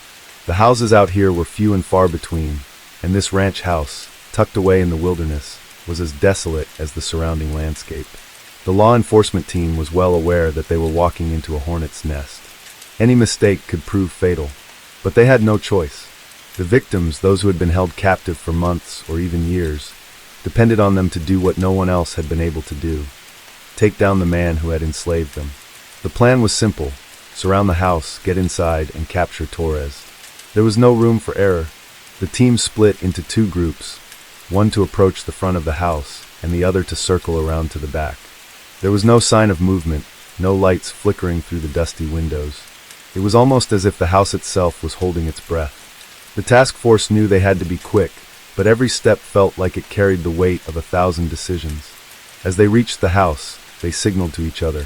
The houses out here were few and far between, and this ranch house, tucked away in the wilderness, was as desolate as the surrounding landscape. The law enforcement team was well aware that they were walking into a hornet's nest. Any mistake could prove fatal, but they had no choice. The victims, those who had been held captive for months or even years, depended on them to do what no one else had been able to do: take down the man who had enslaved them. The plan was simple: surround the house, get inside, and capture Torres. There was no room for error. The team split into two groups, one to approach the front of the house and the other to circle around to the back. There was no sign of movement, no lights flickering through the dusty windows. It was almost as if the house itself was holding its breath. The task force knew they had to be quick, but every step felt like it carried the weight of 1,000 decisions. As they reached the house, they signaled to each other.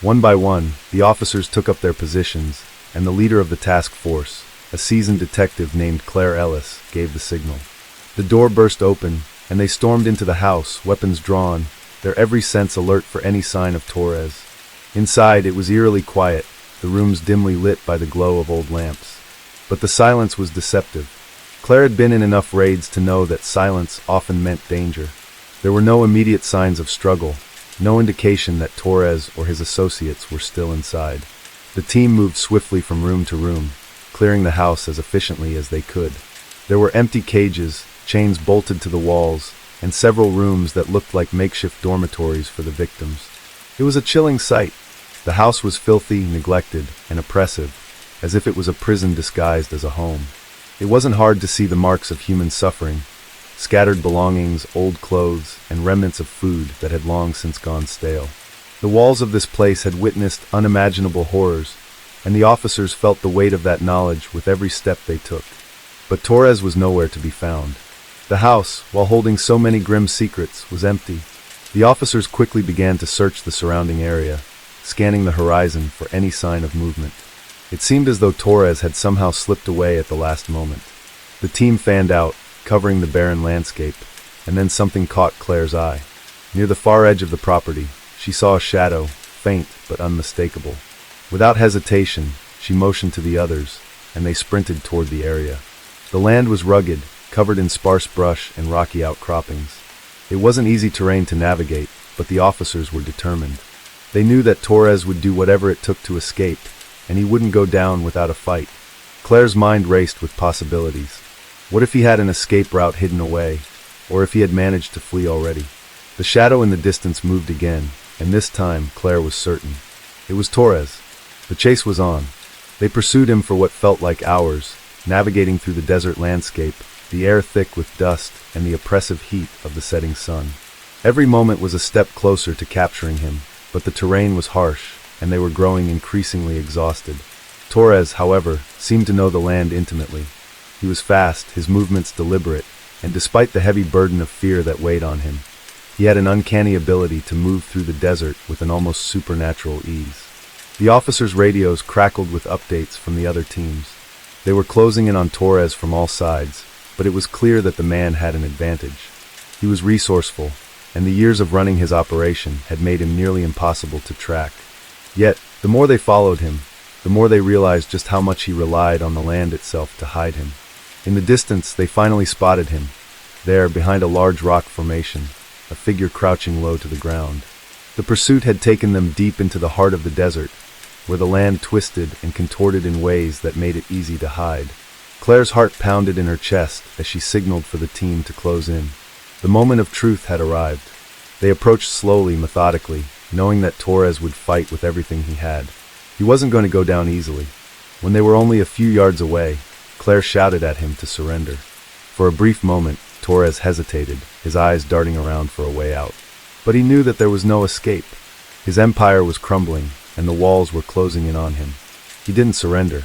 One by one, the officers took up their positions, and the leader of the task force, a seasoned detective named Claire Ellis, gave the signal. The door burst open, and they stormed into the house, weapons drawn, their every sense alert for any sign of Torres. Inside, it was eerily quiet, the rooms dimly lit by the glow of old lamps. But the silence was deceptive. Claire had been in enough raids to know that silence often meant danger. There were no immediate signs of struggle, no indication that Torres or his associates were still inside. The team moved swiftly from room to room, clearing the house as efficiently as they could. There were empty cages, chains bolted to the walls, and several rooms that looked like makeshift dormitories for the victims. It was a chilling sight. The house was filthy, neglected, and oppressive, as if it was a prison disguised as a home. It wasn't hard to see the marks of human suffering, scattered belongings, old clothes, and remnants of food that had long since gone stale. The walls of this place had witnessed unimaginable horrors, and the officers felt the weight of that knowledge with every step they took. But Torres was nowhere to be found. The house, while holding so many grim secrets, was empty. The officers quickly began to search the surrounding area, scanning the horizon for any sign of movement. It seemed as though Torres had somehow slipped away at the last moment. The team fanned out, covering the barren landscape, and then something caught Claire's eye. Near the far edge of the property, she saw a shadow, faint but unmistakable. Without hesitation, she motioned to the others, and they sprinted toward the area. The land was rugged, covered in sparse brush and rocky outcroppings. It wasn't easy terrain to navigate, but the officers were determined. They knew that Torres would do whatever it took to escape, and he wouldn't go down without a fight. Claire's mind raced with possibilities. What if he had an escape route hidden away, or if he had managed to flee already? The shadow in the distance moved again, and this time Claire was certain. It was Torres. The chase was on. They pursued him for what felt like hours, navigating through the desert landscape, the air thick with dust and the oppressive heat of the setting sun. Every moment was a step closer to capturing him, but the terrain was harsh, and they were growing increasingly exhausted. Torres, however, seemed to know the land intimately. He was fast, his movements deliberate, and despite the heavy burden of fear that weighed on him, he had an uncanny ability to move through the desert with an almost supernatural ease. The officers' radios crackled with updates from the other teams. They were closing in on Torres from all sides, but it was clear that the man had an advantage. He was resourceful, and the years of running his operation had made him nearly impossible to track. Yet, the more they followed him, the more they realized just how much he relied on the land itself to hide him. In the distance, they finally spotted him, there behind a large rock formation, a figure crouching low to the ground. The pursuit had taken them deep into the heart of the desert, where the land twisted and contorted in ways that made it easy to hide. Claire's heart pounded in her chest as she signaled for the team to close in. The moment of truth had arrived. They approached slowly, methodically, knowing that Torres would fight with everything he had. He wasn't going to go down easily. When they were only a few yards away, Claire shouted at him to surrender. For a brief moment, Torres hesitated, his eyes darting around for a way out. But he knew that there was no escape. His empire was crumbling, and the walls were closing in on him. He didn't surrender.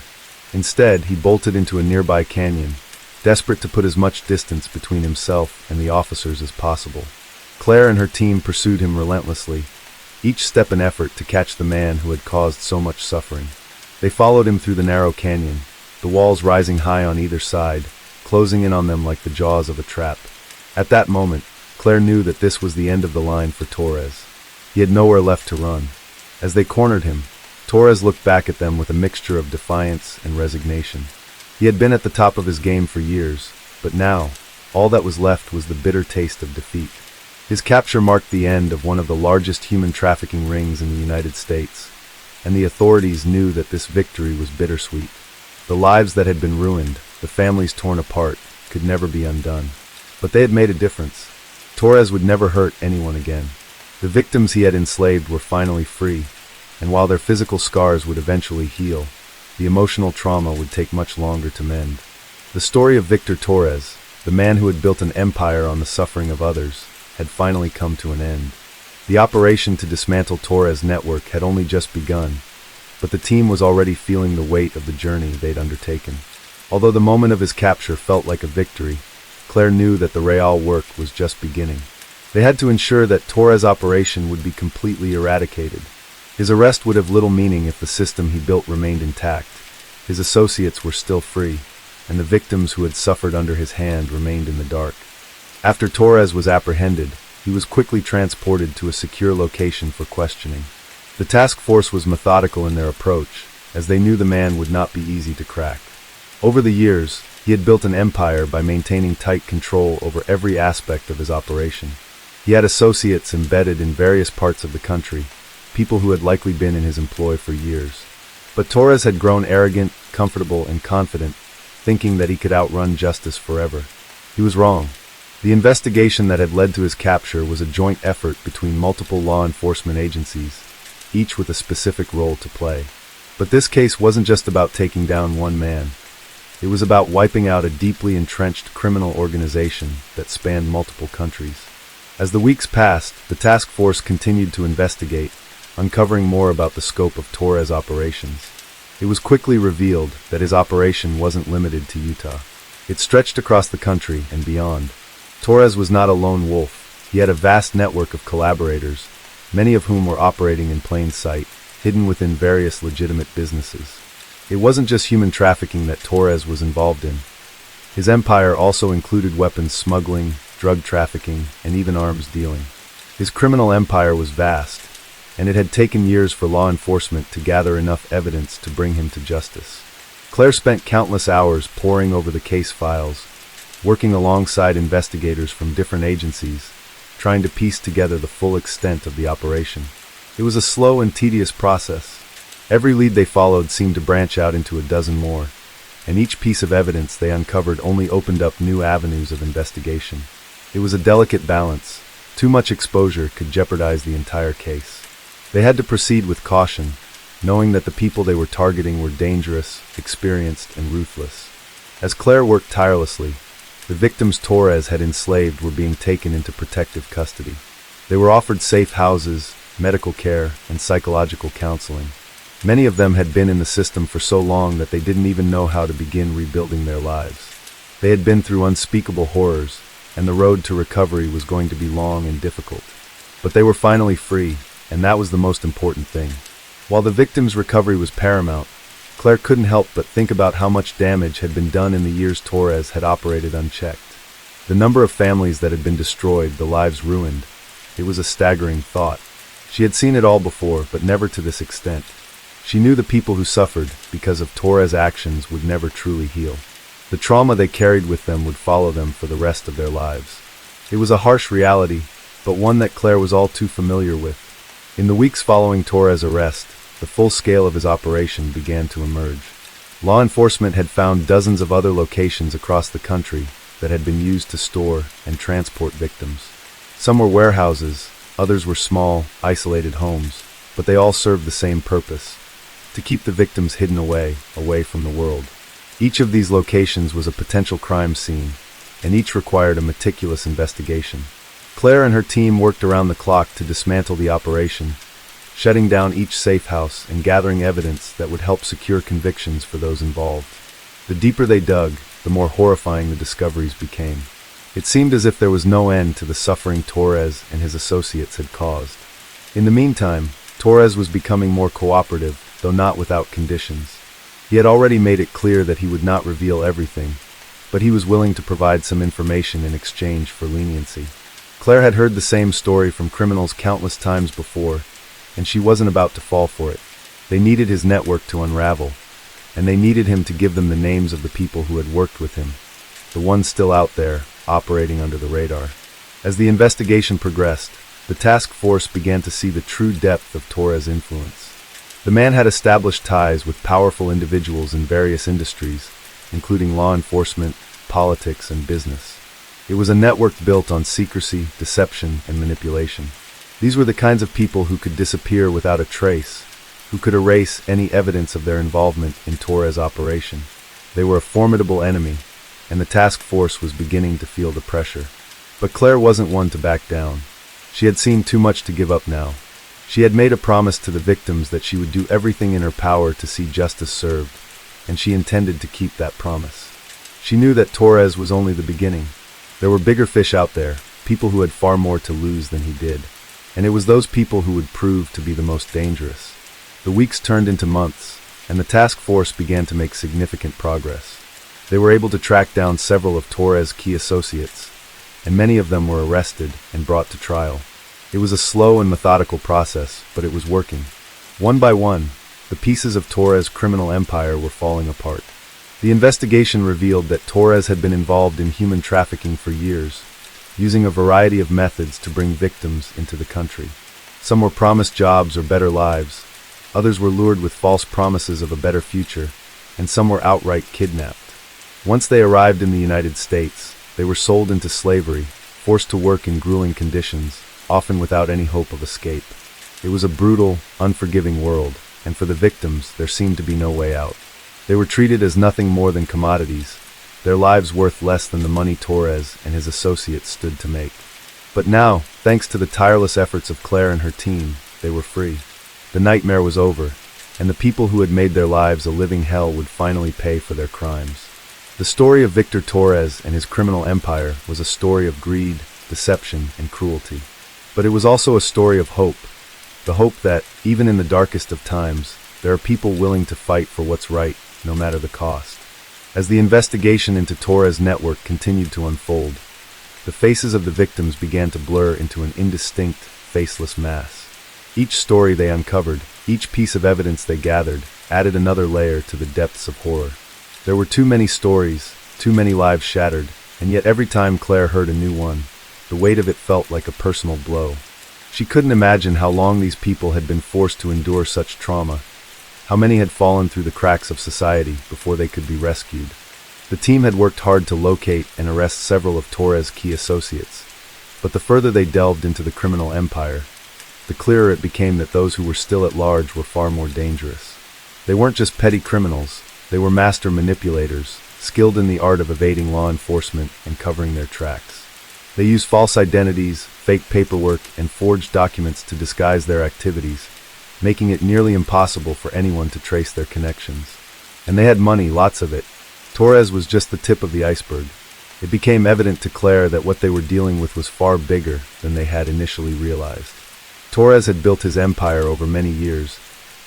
Instead, he bolted into a nearby canyon, desperate to put as much distance between himself and the officers as possible. Claire and her team pursued him relentlessly, each step an effort to catch the man who had caused so much suffering. They followed him through the narrow canyon, the walls rising high on either side, closing in on them like the jaws of a trap. At that moment, Claire knew that this was the end of the line for Torres. He had nowhere left to run. As they cornered him, Torres looked back at them with a mixture of defiance and resignation. He had been at the top of his game for years, but now, all that was left was the bitter taste of defeat. His capture marked the end of one of the largest human trafficking rings in the United States, and the authorities knew that this victory was bittersweet. The lives that had been ruined, the families torn apart, could never be undone. But they had made a difference. Torres would never hurt anyone again. The victims he had enslaved were finally free, and while their physical scars would eventually heal, the emotional trauma would take much longer to mend. The story of Victor Torres, the man who had built an empire on the suffering of others, had finally come to an end. The operation to dismantle Torres' network had only just begun, but the team was already feeling the weight of the journey they'd undertaken. Although the moment of his capture felt like a victory, Claire knew that the real work was just beginning. They had to ensure that Torres' operation would be completely eradicated. His arrest would have little meaning if the system he built remained intact. His associates were still free, and the victims who had suffered under his hand remained in the dark. After Torres was apprehended, he was quickly transported to a secure location for questioning. The task force was methodical in their approach, as they knew the man would not be easy to crack. Over the years, he had built an empire by maintaining tight control over every aspect of his operation. He had associates embedded in various parts of the country, people who had likely been in his employ for years. But Torres had grown arrogant, comfortable, and confident, thinking that he could outrun justice forever. He was wrong. The investigation that had led to his capture was a joint effort between multiple law enforcement agencies, each with a specific role to play. But this case wasn't just about taking down one man. It was about wiping out a deeply entrenched criminal organization that spanned multiple countries. As the weeks passed, the task force continued to investigate, uncovering more about the scope of Torres' operations. It was quickly revealed that his operation wasn't limited to Utah. It stretched across the country and beyond. Torres was not a lone wolf. He had a vast network of collaborators, many of whom were operating in plain sight, hidden within various legitimate businesses. It wasn't just human trafficking that Torres was involved in. His empire also included weapons smuggling, drug trafficking, and even arms dealing. His criminal empire was vast, and it had taken years for law enforcement to gather enough evidence to bring him to justice. Claire spent countless hours poring over the case files, working alongside investigators from different agencies, trying to piece together the full extent of the operation. It was a slow and tedious process. Every lead they followed seemed to branch out into a dozen more, and each piece of evidence they uncovered only opened up new avenues of investigation. It was a delicate balance. Too much exposure could jeopardize the entire case. They had to proceed with caution, knowing that the people they were targeting were dangerous, experienced, and ruthless. As Claire worked tirelessly, the victims Torres had enslaved were being taken into protective custody. They were offered safe houses, medical care, and psychological counseling. Many of them had been in the system for so long that they didn't even know how to begin rebuilding their lives. They had been through unspeakable horrors, and the road to recovery was going to be long and difficult. But they were finally free, and that was the most important thing. While the victims' recovery was paramount, Claire couldn't help but think about how much damage had been done in the years Torres had operated unchecked. The number of families that had been destroyed, the lives ruined. It was a staggering thought. She had seen it all before, but never to this extent. She knew the people who suffered because of Torres' actions would never truly heal. The trauma they carried with them would follow them for the rest of their lives. It was a harsh reality, but one that Claire was all too familiar with. In the weeks following Torres' arrest, the full scale of his operation began to emerge. Law enforcement had found dozens of other locations across the country that had been used to store and transport victims. Some were warehouses, others were small, isolated homes, but they all served the same purpose: to keep the victims hidden away from the world. Each of these locations was a potential crime scene, and each required a meticulous investigation. Claire and her team worked around the clock to dismantle the operation, shutting down each safe house and gathering evidence that would help secure convictions for those involved. The deeper they dug, the more horrifying the discoveries became. It seemed as if there was no end to the suffering Torres and his associates had caused. In the meantime, Torres was becoming more cooperative, though not without conditions. He had already made it clear that he would not reveal everything, but he was willing to provide some information in exchange for leniency. Claire had heard the same story from criminals countless times before, and she wasn't about to fall for it. They needed his network to unravel, and they needed him to give them the names of the people who had worked with him, the ones still out there, operating under the radar. As the investigation progressed, the task force began to see the true depth of Torres' influence. The man had established ties with powerful individuals in various industries, including law enforcement, politics, and business. It was a network built on secrecy, deception, and manipulation. These were the kinds of people who could disappear without a trace, who could erase any evidence of their involvement in Torres' operation. They were a formidable enemy, and the task force was beginning to feel the pressure. But Claire wasn't one to back down. She had seen too much to give up now. She had made a promise to the victims that she would do everything in her power to see justice served, and she intended to keep that promise. She knew that Torres was only the beginning. There were bigger fish out there, people who had far more to lose than he did, and it was those people who would prove to be the most dangerous. The weeks turned into months, and the task force began to make significant progress. They were able to track down several of Torres' key associates, and many of them were arrested and brought to trial. It was a slow and methodical process, but it was working. One by one, the pieces of Torres' criminal empire were falling apart. The investigation revealed that Torres had been involved in human trafficking for years, using a variety of methods to bring victims into the country. Some were promised jobs or better lives, others were lured with false promises of a better future, and some were outright kidnapped. Once they arrived in the United States, they were sold into slavery, forced to work in grueling conditions, often without any hope of escape. It was a brutal, unforgiving world, and for the victims, there seemed to be no way out. They were treated as nothing more than commodities, their lives worth less than the money Torres and his associates stood to make. But now, thanks to the tireless efforts of Claire and her team, they were free. The nightmare was over, and the people who had made their lives a living hell would finally pay for their crimes. The story of Victor Torres and his criminal empire was a story of greed, deception, and cruelty. But it was also a story of hope. The hope that, even in the darkest of times, there are people willing to fight for what's right, no matter the cost. As the investigation into Torres' network continued to unfold, the faces of the victims began to blur into an indistinct, faceless mass. Each story they uncovered, each piece of evidence they gathered, added another layer to the depths of horror. There were too many stories, too many lives shattered, and yet every time Claire heard a new one, the weight of it felt like a personal blow. She couldn't imagine how long these people had been forced to endure such trauma, how many had fallen through the cracks of society before they could be rescued. The team had worked hard to locate and arrest several of Torres' key associates, but the further they delved into the criminal empire, the clearer it became that those who were still at large were far more dangerous. They weren't just petty criminals, they were master manipulators, skilled in the art of evading law enforcement and covering their tracks. They used false identities, fake paperwork, and forged documents to disguise their activities, making it nearly impossible for anyone to trace their connections. And they had money, lots of it. Torres was just the tip of the iceberg. It became evident to Claire that what they were dealing with was far bigger than they had initially realized. Torres had built his empire over many years,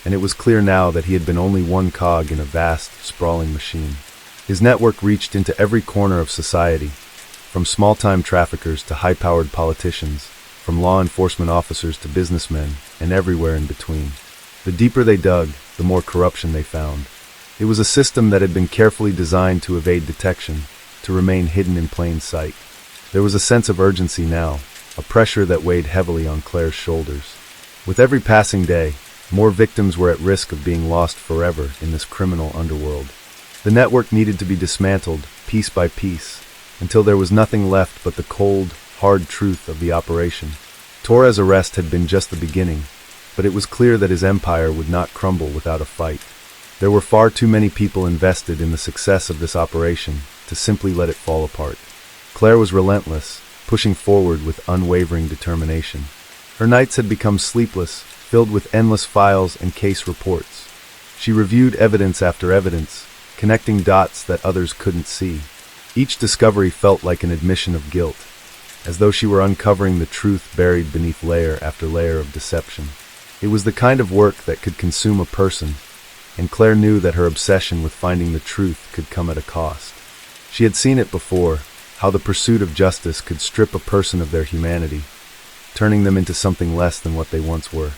and it was clear now that he had been only one cog in a vast, sprawling machine. His network reached into every corner of society, from small-time traffickers to high-powered politicians, from law enforcement officers to businessmen, and everywhere in between. The deeper they dug, the more corruption they found. It was a system that had been carefully designed to evade detection, to remain hidden in plain sight. There was a sense of urgency now, a pressure that weighed heavily on Claire's shoulders. With every passing day, more victims were at risk of being lost forever in this criminal underworld. The network needed to be dismantled, piece by piece, until there was nothing left but the cold, hard truth of the operation. Torres' arrest had been just the beginning, but it was clear that his empire would not crumble without a fight. There were far too many people invested in the success of this operation to simply let it fall apart. Claire was relentless, pushing forward with unwavering determination. Her nights had become sleepless, filled with endless files and case reports. She reviewed evidence after evidence, connecting dots that others couldn't see. Each discovery felt like an admission of guilt, as though she were uncovering the truth buried beneath layer after layer of deception. It was the kind of work that could consume a person, and Claire knew that her obsession with finding the truth could come at a cost. She had seen it before, how the pursuit of justice could strip a person of their humanity, turning them into something less than what they once were.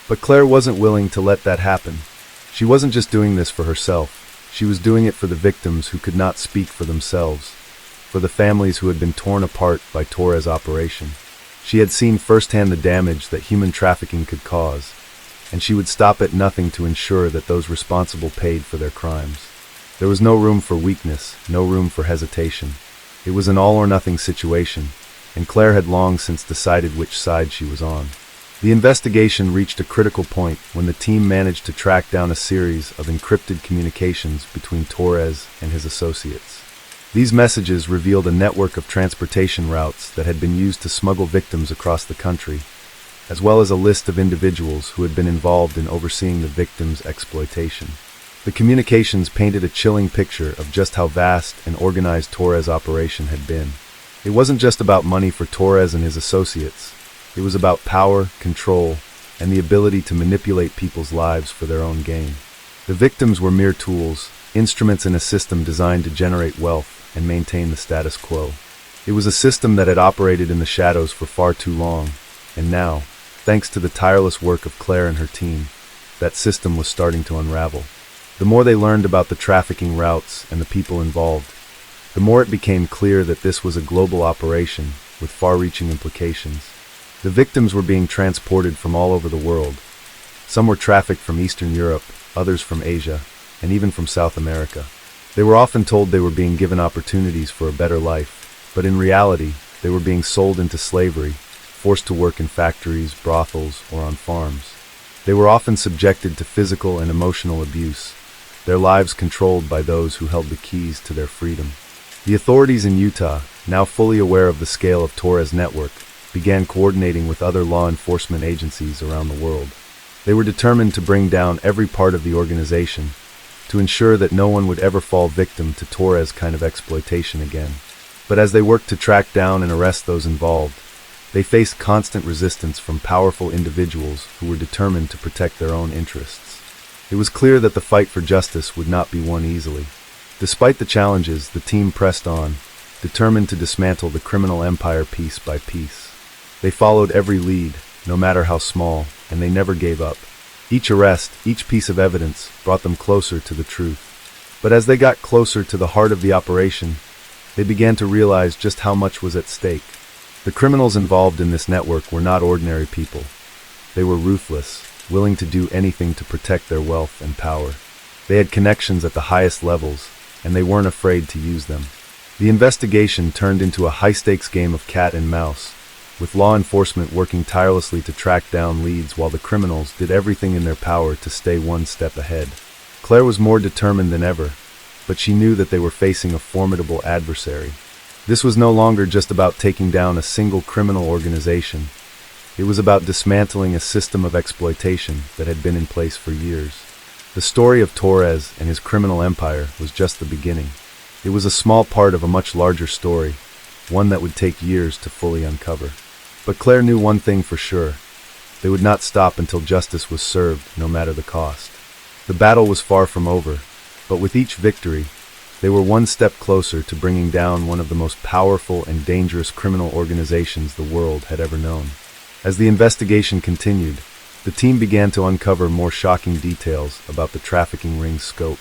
But Claire wasn't willing to let that happen. She wasn't just doing this for herself. She was doing it for the victims who could not speak for themselves, for the families who had been torn apart by Torres' operation. She had seen firsthand the damage that human trafficking could cause, and she would stop at nothing to ensure that those responsible paid for their crimes. There was no room for weakness, no room for hesitation. It was an all-or-nothing situation, and Claire had long since decided which side she was on. The investigation reached a critical point when the team managed to track down a series of encrypted communications between Torres and his associates. These messages revealed a network of transportation routes that had been used to smuggle victims across the country, as well as a list of individuals who had been involved in overseeing the victims' exploitation. The communications painted a chilling picture of just how vast and organized Torres' operation had been. It wasn't just about money for Torres and his associates. It was about power, control, and the ability to manipulate people's lives for their own gain. The victims were mere tools, instruments in a system designed to generate wealth and maintain the status quo. It was a system that had operated in the shadows for far too long, and now, thanks to the tireless work of Claire and her team, that system was starting to unravel. The more they learned about the trafficking routes and the people involved, the more it became clear that this was a global operation with far-reaching implications. The victims were being transported from all over the world. Some were trafficked from Eastern Europe, others from Asia, and even from South America. They were often told they were being given opportunities for a better life, but in reality, they were being sold into slavery, forced to work in factories, brothels, or on farms. They were often subjected to physical and emotional abuse, their lives controlled by those who held the keys to their freedom. The authorities in Utah, now fully aware of the scale of Torres' network, began coordinating with other law enforcement agencies around the world. They were determined to bring down every part of the organization, to ensure that no one would ever fall victim to Torres' kind of exploitation again. But as they worked to track down and arrest those involved, they faced constant resistance from powerful individuals who were determined to protect their own interests. It was clear that the fight for justice would not be won easily. Despite the challenges, the team pressed on, determined to dismantle the criminal empire piece by piece. They followed every lead, no matter how small, and they never gave up. Each arrest, each piece of evidence, brought them closer to the truth. But as they got closer to the heart of the operation, they began to realize just how much was at stake. The criminals involved in this network were not ordinary people. They were ruthless, willing to do anything to protect their wealth and power. They had connections at the highest levels, and they weren't afraid to use them. The investigation turned into a high-stakes game of cat and mouse, with law enforcement working tirelessly to track down leads while the criminals did everything in their power to stay one step ahead. Claire was more determined than ever, but she knew that they were facing a formidable adversary. This was no longer just about taking down a single criminal organization. It was about dismantling a system of exploitation that had been in place for years. The story of Torres and his criminal empire was just the beginning. It was a small part of a much larger story, one that would take years to fully uncover. But Claire knew one thing for sure. They would not stop until justice was served, no matter the cost. The battle was far from over, but with each victory, they were one step closer to bringing down one of the most powerful and dangerous criminal organizations the world had ever known. As the investigation continued, the team began to uncover more shocking details about the trafficking ring's scope.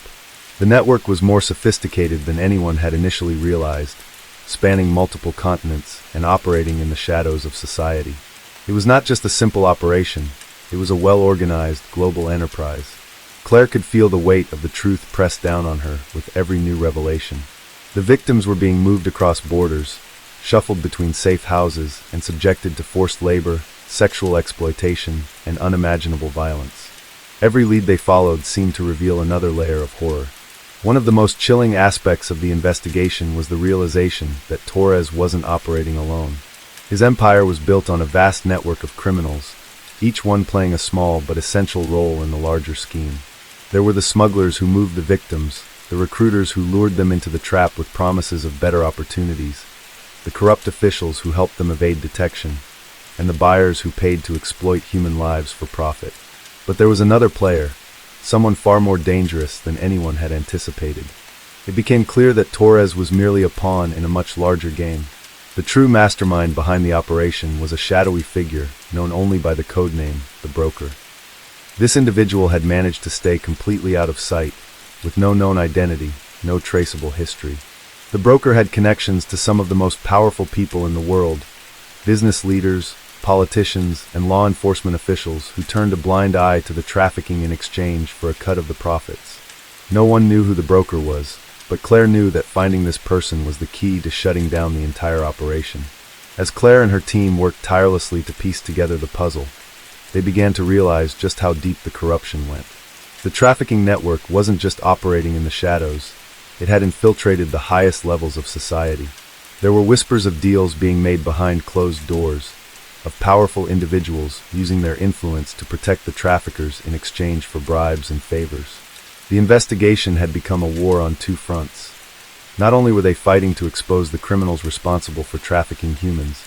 The network was more sophisticated than anyone had initially realized, spanning multiple continents and operating in the shadows of society. It was not just a simple operation, it was a well-organized global enterprise. Claire could feel the weight of the truth pressed down on her with every new revelation. The victims were being moved across borders, shuffled between safe houses, and subjected to forced labor, sexual exploitation, and unimaginable violence. Every lead they followed seemed to reveal another layer of horror. One of the most chilling aspects of the investigation was the realization that Torres wasn't operating alone. His empire was built on a vast network of criminals, each one playing a small but essential role in the larger scheme. There were the smugglers who moved the victims, the recruiters who lured them into the trap with promises of better opportunities, the corrupt officials who helped them evade detection, and the buyers who paid to exploit human lives for profit. But there was another player, someone far more dangerous than anyone had anticipated. It became clear that Torres was merely a pawn in a much larger game. The true mastermind behind the operation was a shadowy figure known only by the codename, the Broker. This individual had managed to stay completely out of sight, with no known identity, no traceable history. The Broker had connections to some of the most powerful people in the world, business leaders, politicians, and law enforcement officials who turned a blind eye to the trafficking in exchange for a cut of the profits. No one knew who the Broker was, but Claire knew that finding this person was the key to shutting down the entire operation. As Claire and her team worked tirelessly to piece together the puzzle, they began to realize just how deep the corruption went. The trafficking network wasn't just operating in the shadows, it had infiltrated the highest levels of society. There were whispers of deals being made behind closed doors, of powerful individuals using their influence to protect the traffickers in exchange for bribes and favors. The investigation had become a war on two fronts. Not only were they fighting to expose the criminals responsible for trafficking humans,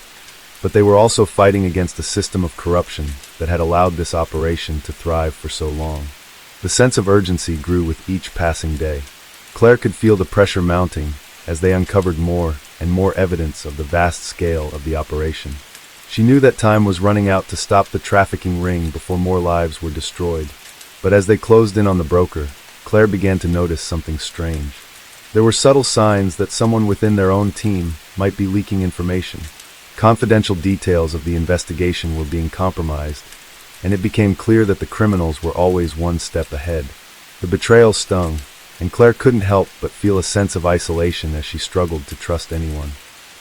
but they were also fighting against a system of corruption that had allowed this operation to thrive for so long. The sense of urgency grew with each passing day. Claire could feel the pressure mounting as they uncovered more and more evidence of the vast scale of the operation. She knew that time was running out to stop the trafficking ring before more lives were destroyed. But as they closed in on the broker, Claire began to notice something strange. There were subtle signs that someone within their own team might be leaking information. Confidential details of the investigation were being compromised, and it became clear that the criminals were always one step ahead. The betrayal stung, and Claire couldn't help but feel a sense of isolation as she struggled to trust anyone.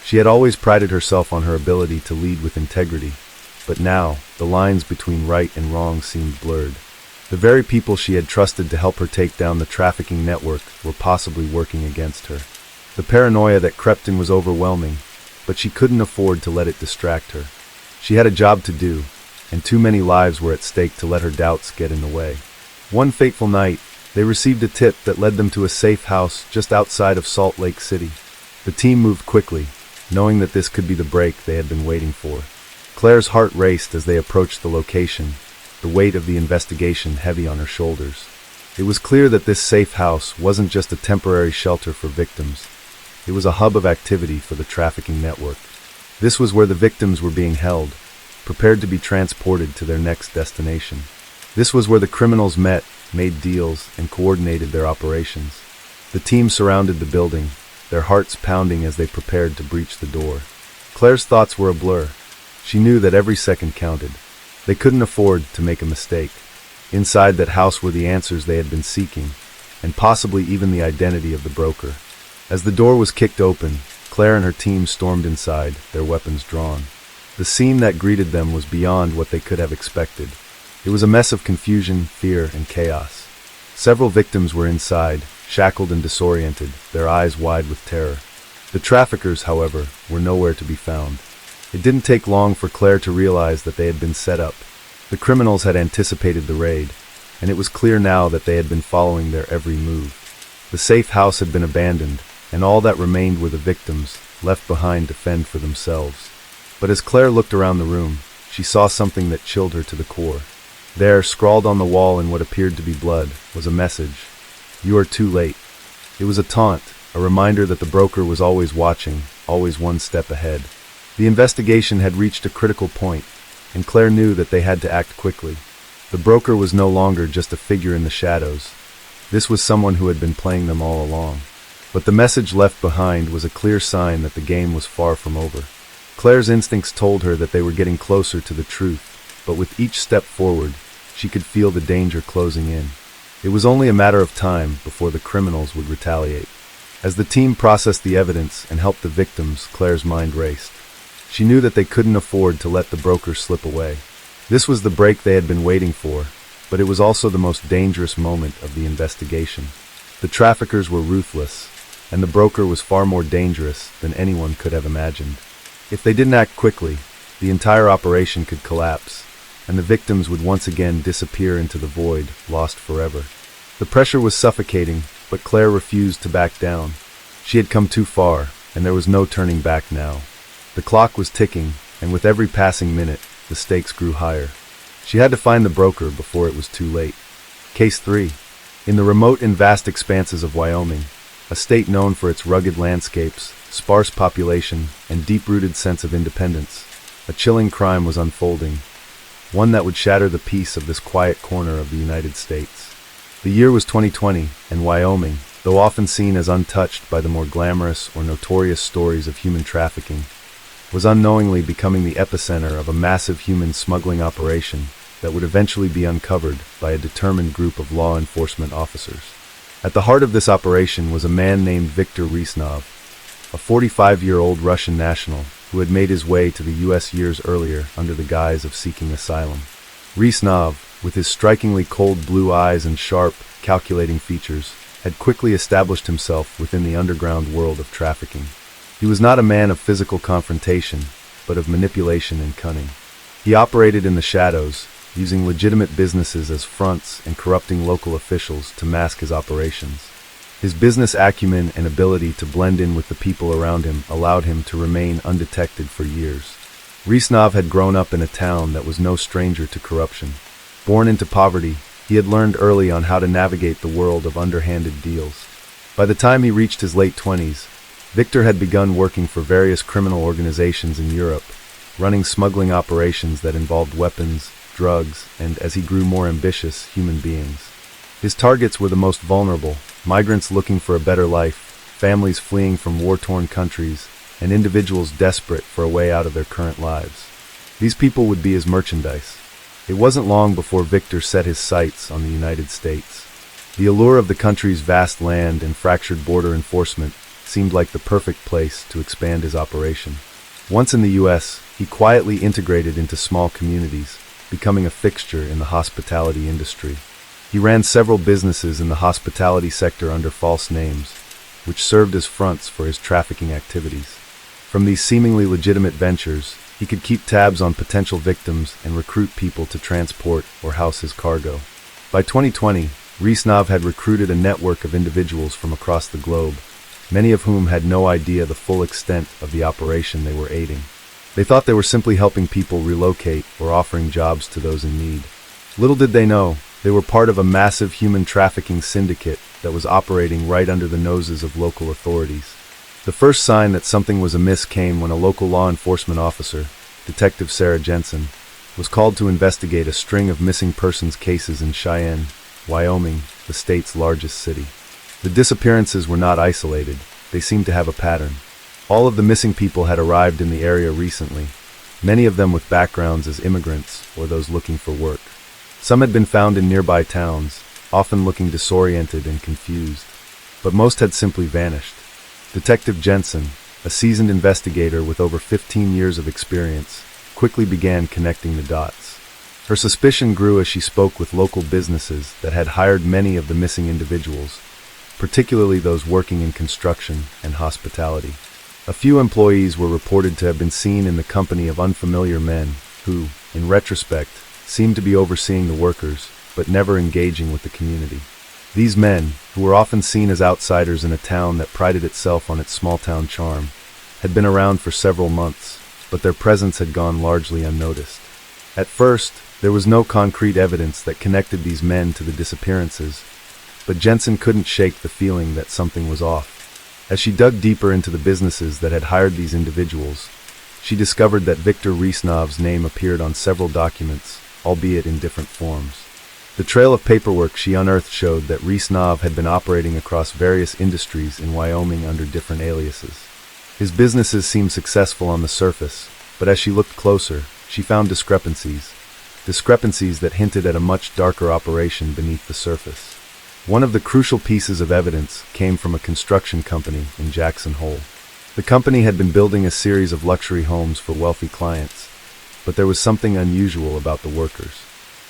She had always prided herself on her ability to lead with integrity, but now the lines between right and wrong seemed blurred. The very people she had trusted to help her take down the trafficking network were possibly working against her. The paranoia that crept in was overwhelming, but she couldn't afford to let it distract her. She had a job to do, and too many lives were at stake to let her doubts get in the way. One fateful night, they received a tip that led them to a safe house just outside of Salt Lake City. The team moved quickly, knowing that this could be the break they had been waiting for. Claire's heart raced as they approached the location, the weight of the investigation heavy on her shoulders. It was clear that this safe house wasn't just a temporary shelter for victims. It was a hub of activity for the trafficking network. This was where the victims were being held, prepared to be transported to their next destination. This was where the criminals met, made deals, and coordinated their operations. The team surrounded the building, their hearts pounding as they prepared to breach the door. Claire's thoughts were a blur. She knew that every second counted. They couldn't afford to make a mistake. Inside that house were the answers they had been seeking, and possibly even the identity of the broker. As the door was kicked open, Claire and her team stormed inside, their weapons drawn. The scene that greeted them was beyond what they could have expected. It was a mess of confusion, fear, and chaos. Several victims were inside, shackled and disoriented, their eyes wide with terror. The traffickers, however, were nowhere to be found. It didn't take long for Claire to realize that they had been set up. The criminals had anticipated the raid, and it was clear now that they had been following their every move. The safe house had been abandoned, and all that remained were the victims, left behind to fend for themselves. But as Claire looked around the room, she saw something that chilled her to the core. There, scrawled on the wall in what appeared to be blood, was a message. "You are too late." It was a taunt, a reminder that the broker was always watching, always one step ahead. The investigation had reached a critical point, and Claire knew that they had to act quickly. The broker was no longer just a figure in the shadows. This was someone who had been playing them all along. But the message left behind was a clear sign that the game was far from over. Claire's instincts told her that they were getting closer to the truth, but with each step forward, she could feel the danger closing in. It was only a matter of time before the criminals would retaliate. As the team processed the evidence and helped the victims, Claire's mind raced. She knew that they couldn't afford to let the broker slip away. This was the break they had been waiting for, but it was also the most dangerous moment of the investigation. The traffickers were ruthless, and the broker was far more dangerous than anyone could have imagined. If they didn't act quickly, the entire operation could collapse, and the victims would once again disappear into the void, lost forever. The pressure was suffocating, but Claire refused to back down. She had come too far, and there was no turning back now. The clock was ticking, and with every passing minute, the stakes grew higher. She had to find the broker before it was too late. Case 3. In the remote and vast expanses of Wyoming, a state known for its rugged landscapes, sparse population, and deep-rooted sense of independence, a chilling crime was unfolding, one that would shatter the peace of this quiet corner of the United States. The year was 2020, and Wyoming, though often seen as untouched by the more glamorous or notorious stories of human trafficking, was unknowingly becoming the epicenter of a massive human smuggling operation that would eventually be uncovered by a determined group of law enforcement officers. At the heart of this operation was a man named Viktor Rnav, a 45-year-old Russian national who had made his way to the U.S. years earlier under the guise of seeking asylum. Rnav, with his strikingly cold blue eyes and sharp, calculating features, had quickly established himself within the underground world of trafficking. He was not a man of physical confrontation, but of manipulation and cunning. He operated in the shadows, using legitimate businesses as fronts and corrupting local officials to mask his operations. His business acumen and ability to blend in with the people around him allowed him to remain undetected for years. Rnav had grown up in a town that was no stranger to corruption. Born into poverty, he had learned early on how to navigate the world of underhanded deals. By the time he reached his late 20s, Victor had begun working for various criminal organizations in Europe, running smuggling operations that involved weapons, drugs, and, as he grew more ambitious, human beings. His targets were the most vulnerable: migrants looking for a better life, families fleeing from war-torn countries, and individuals desperate for a way out of their current lives. These people would be his merchandise. It wasn't long before Victor set his sights on the United States. The allure of the country's vast land and fractured border enforcement seemed like the perfect place to expand his operation. Once in the U.S., he quietly integrated into small communities, becoming a fixture in the hospitality industry. He ran several businesses in the hospitality sector under false names, which served as fronts for his trafficking activities. From these seemingly legitimate ventures, he could keep tabs on potential victims and recruit people to transport or house his cargo. By 2020, Rnav had recruited a network of individuals from across the globe, many of whom had no idea the full extent of the operation they were aiding. They thought they were simply helping people relocate or offering jobs to those in need. Little did they know, they were part of a massive human trafficking syndicate that was operating right under the noses of local authorities. The first sign that something was amiss came when a local law enforcement officer, Detective Sarah Jensen, was called to investigate a string of missing persons cases in Cheyenne, Wyoming, the state's largest city. The disappearances were not isolated, they seemed to have a pattern. All of the missing people had arrived in the area recently, many of them with backgrounds as immigrants or those looking for work. Some had been found in nearby towns, often looking disoriented and confused, but most had simply vanished. Detective Jensen, a seasoned investigator with over 15 years of experience, quickly began connecting the dots. Her suspicion grew as she spoke with local businesses that had hired many of the missing individuals, particularly those working in construction and hospitality. A few employees were reported to have been seen in the company of unfamiliar men who, in retrospect, seemed to be overseeing the workers, but never engaging with the community. These men, who were often seen as outsiders in a town that prided itself on its small-town charm, had been around for several months, but their presence had gone largely unnoticed. At first, there was no concrete evidence that connected these men to the disappearances, but Jensen couldn't shake the feeling that something was off. As she dug deeper into the businesses that had hired these individuals, she discovered that Victor Rnav's name appeared on several documents, albeit in different forms. The trail of paperwork she unearthed showed that Rnav had been operating across various industries in Wyoming under different aliases. His businesses seemed successful on the surface, but as she looked closer, she found discrepancies that hinted at a much darker operation beneath the surface. One of the crucial pieces of evidence came from a construction company in Jackson Hole. The company had been building a series of luxury homes for wealthy clients, but there was something unusual about the workers.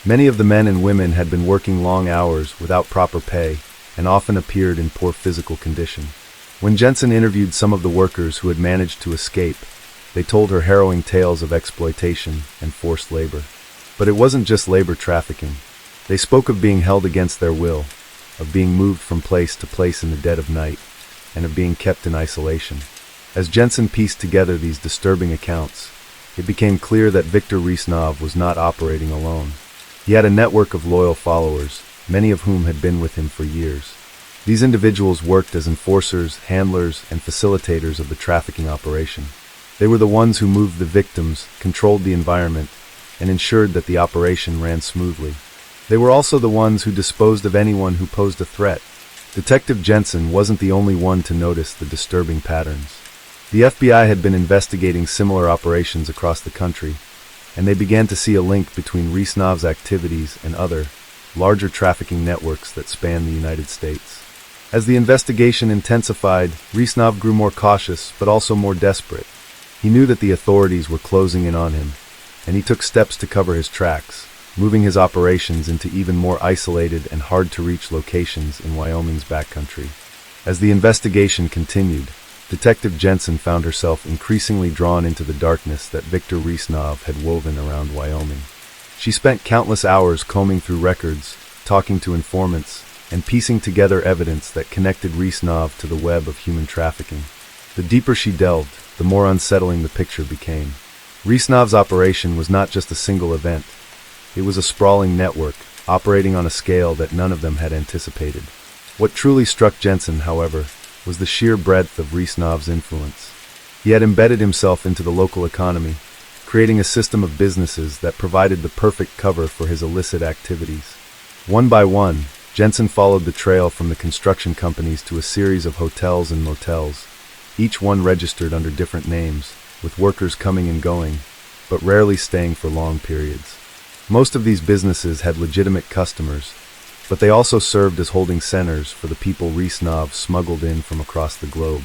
Many of the men and women had been working long hours without proper pay and often appeared in poor physical condition. When Jensen interviewed some of the workers who had managed to escape, they told her harrowing tales of exploitation and forced labor. But it wasn't just labor trafficking. They spoke of being held against their will, of being moved from place to place in the dead of night, and of being kept in isolation. As Jensen pieced together these disturbing accounts, it became clear that Victor Rnav was not operating alone. He had a network of loyal followers, many of whom had been with him for years. These individuals worked as enforcers, handlers, and facilitators of the trafficking operation. They were the ones who moved the victims, controlled the environment, and ensured that the operation ran smoothly. They were also the ones who disposed of anyone who posed a threat. Detective Jensen wasn't the only one to notice the disturbing patterns. The FBI had been investigating similar operations across the country, and they began to see a link between Rnav's activities and other, larger trafficking networks that span the United States. As the investigation intensified, Rnav grew more cautious but also more desperate. He knew that the authorities were closing in on him, and he took steps to cover his tracks, moving his operations into even more isolated and hard-to-reach locations in Wyoming's backcountry. As the investigation continued, Detective Jensen found herself increasingly drawn into the darkness that Viktor Rnav had woven around Wyoming. She spent countless hours combing through records, talking to informants, and piecing together evidence that connected Rnav to the web of human trafficking. The deeper she delved, the more unsettling the picture became. Rnav's operation was not just a single event. It was a sprawling network, operating on a scale that none of them had anticipated. What truly struck Jensen, however, was the sheer breadth of Rnav's influence. He had embedded himself into the local economy, creating a system of businesses that provided the perfect cover for his illicit activities. One by one, Jensen followed the trail from the construction companies to a series of hotels and motels, each one registered under different names, with workers coming and going, but rarely staying for long periods. Most of these businesses had legitimate customers, but they also served as holding centers for the people Rnav smuggled in from across the globe.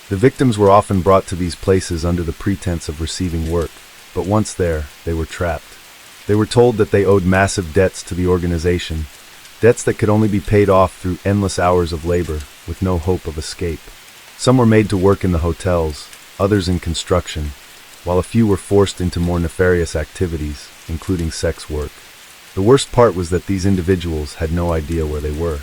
The victims were often brought to these places under the pretense of receiving work, but once there, they were trapped. They were told that they owed massive debts to the organization, debts that could only be paid off through endless hours of labor, with no hope of escape. Some were made to work in the hotels, others in construction, while a few were forced into more nefarious activities, including sex work. The worst part was that these individuals had no idea where they were.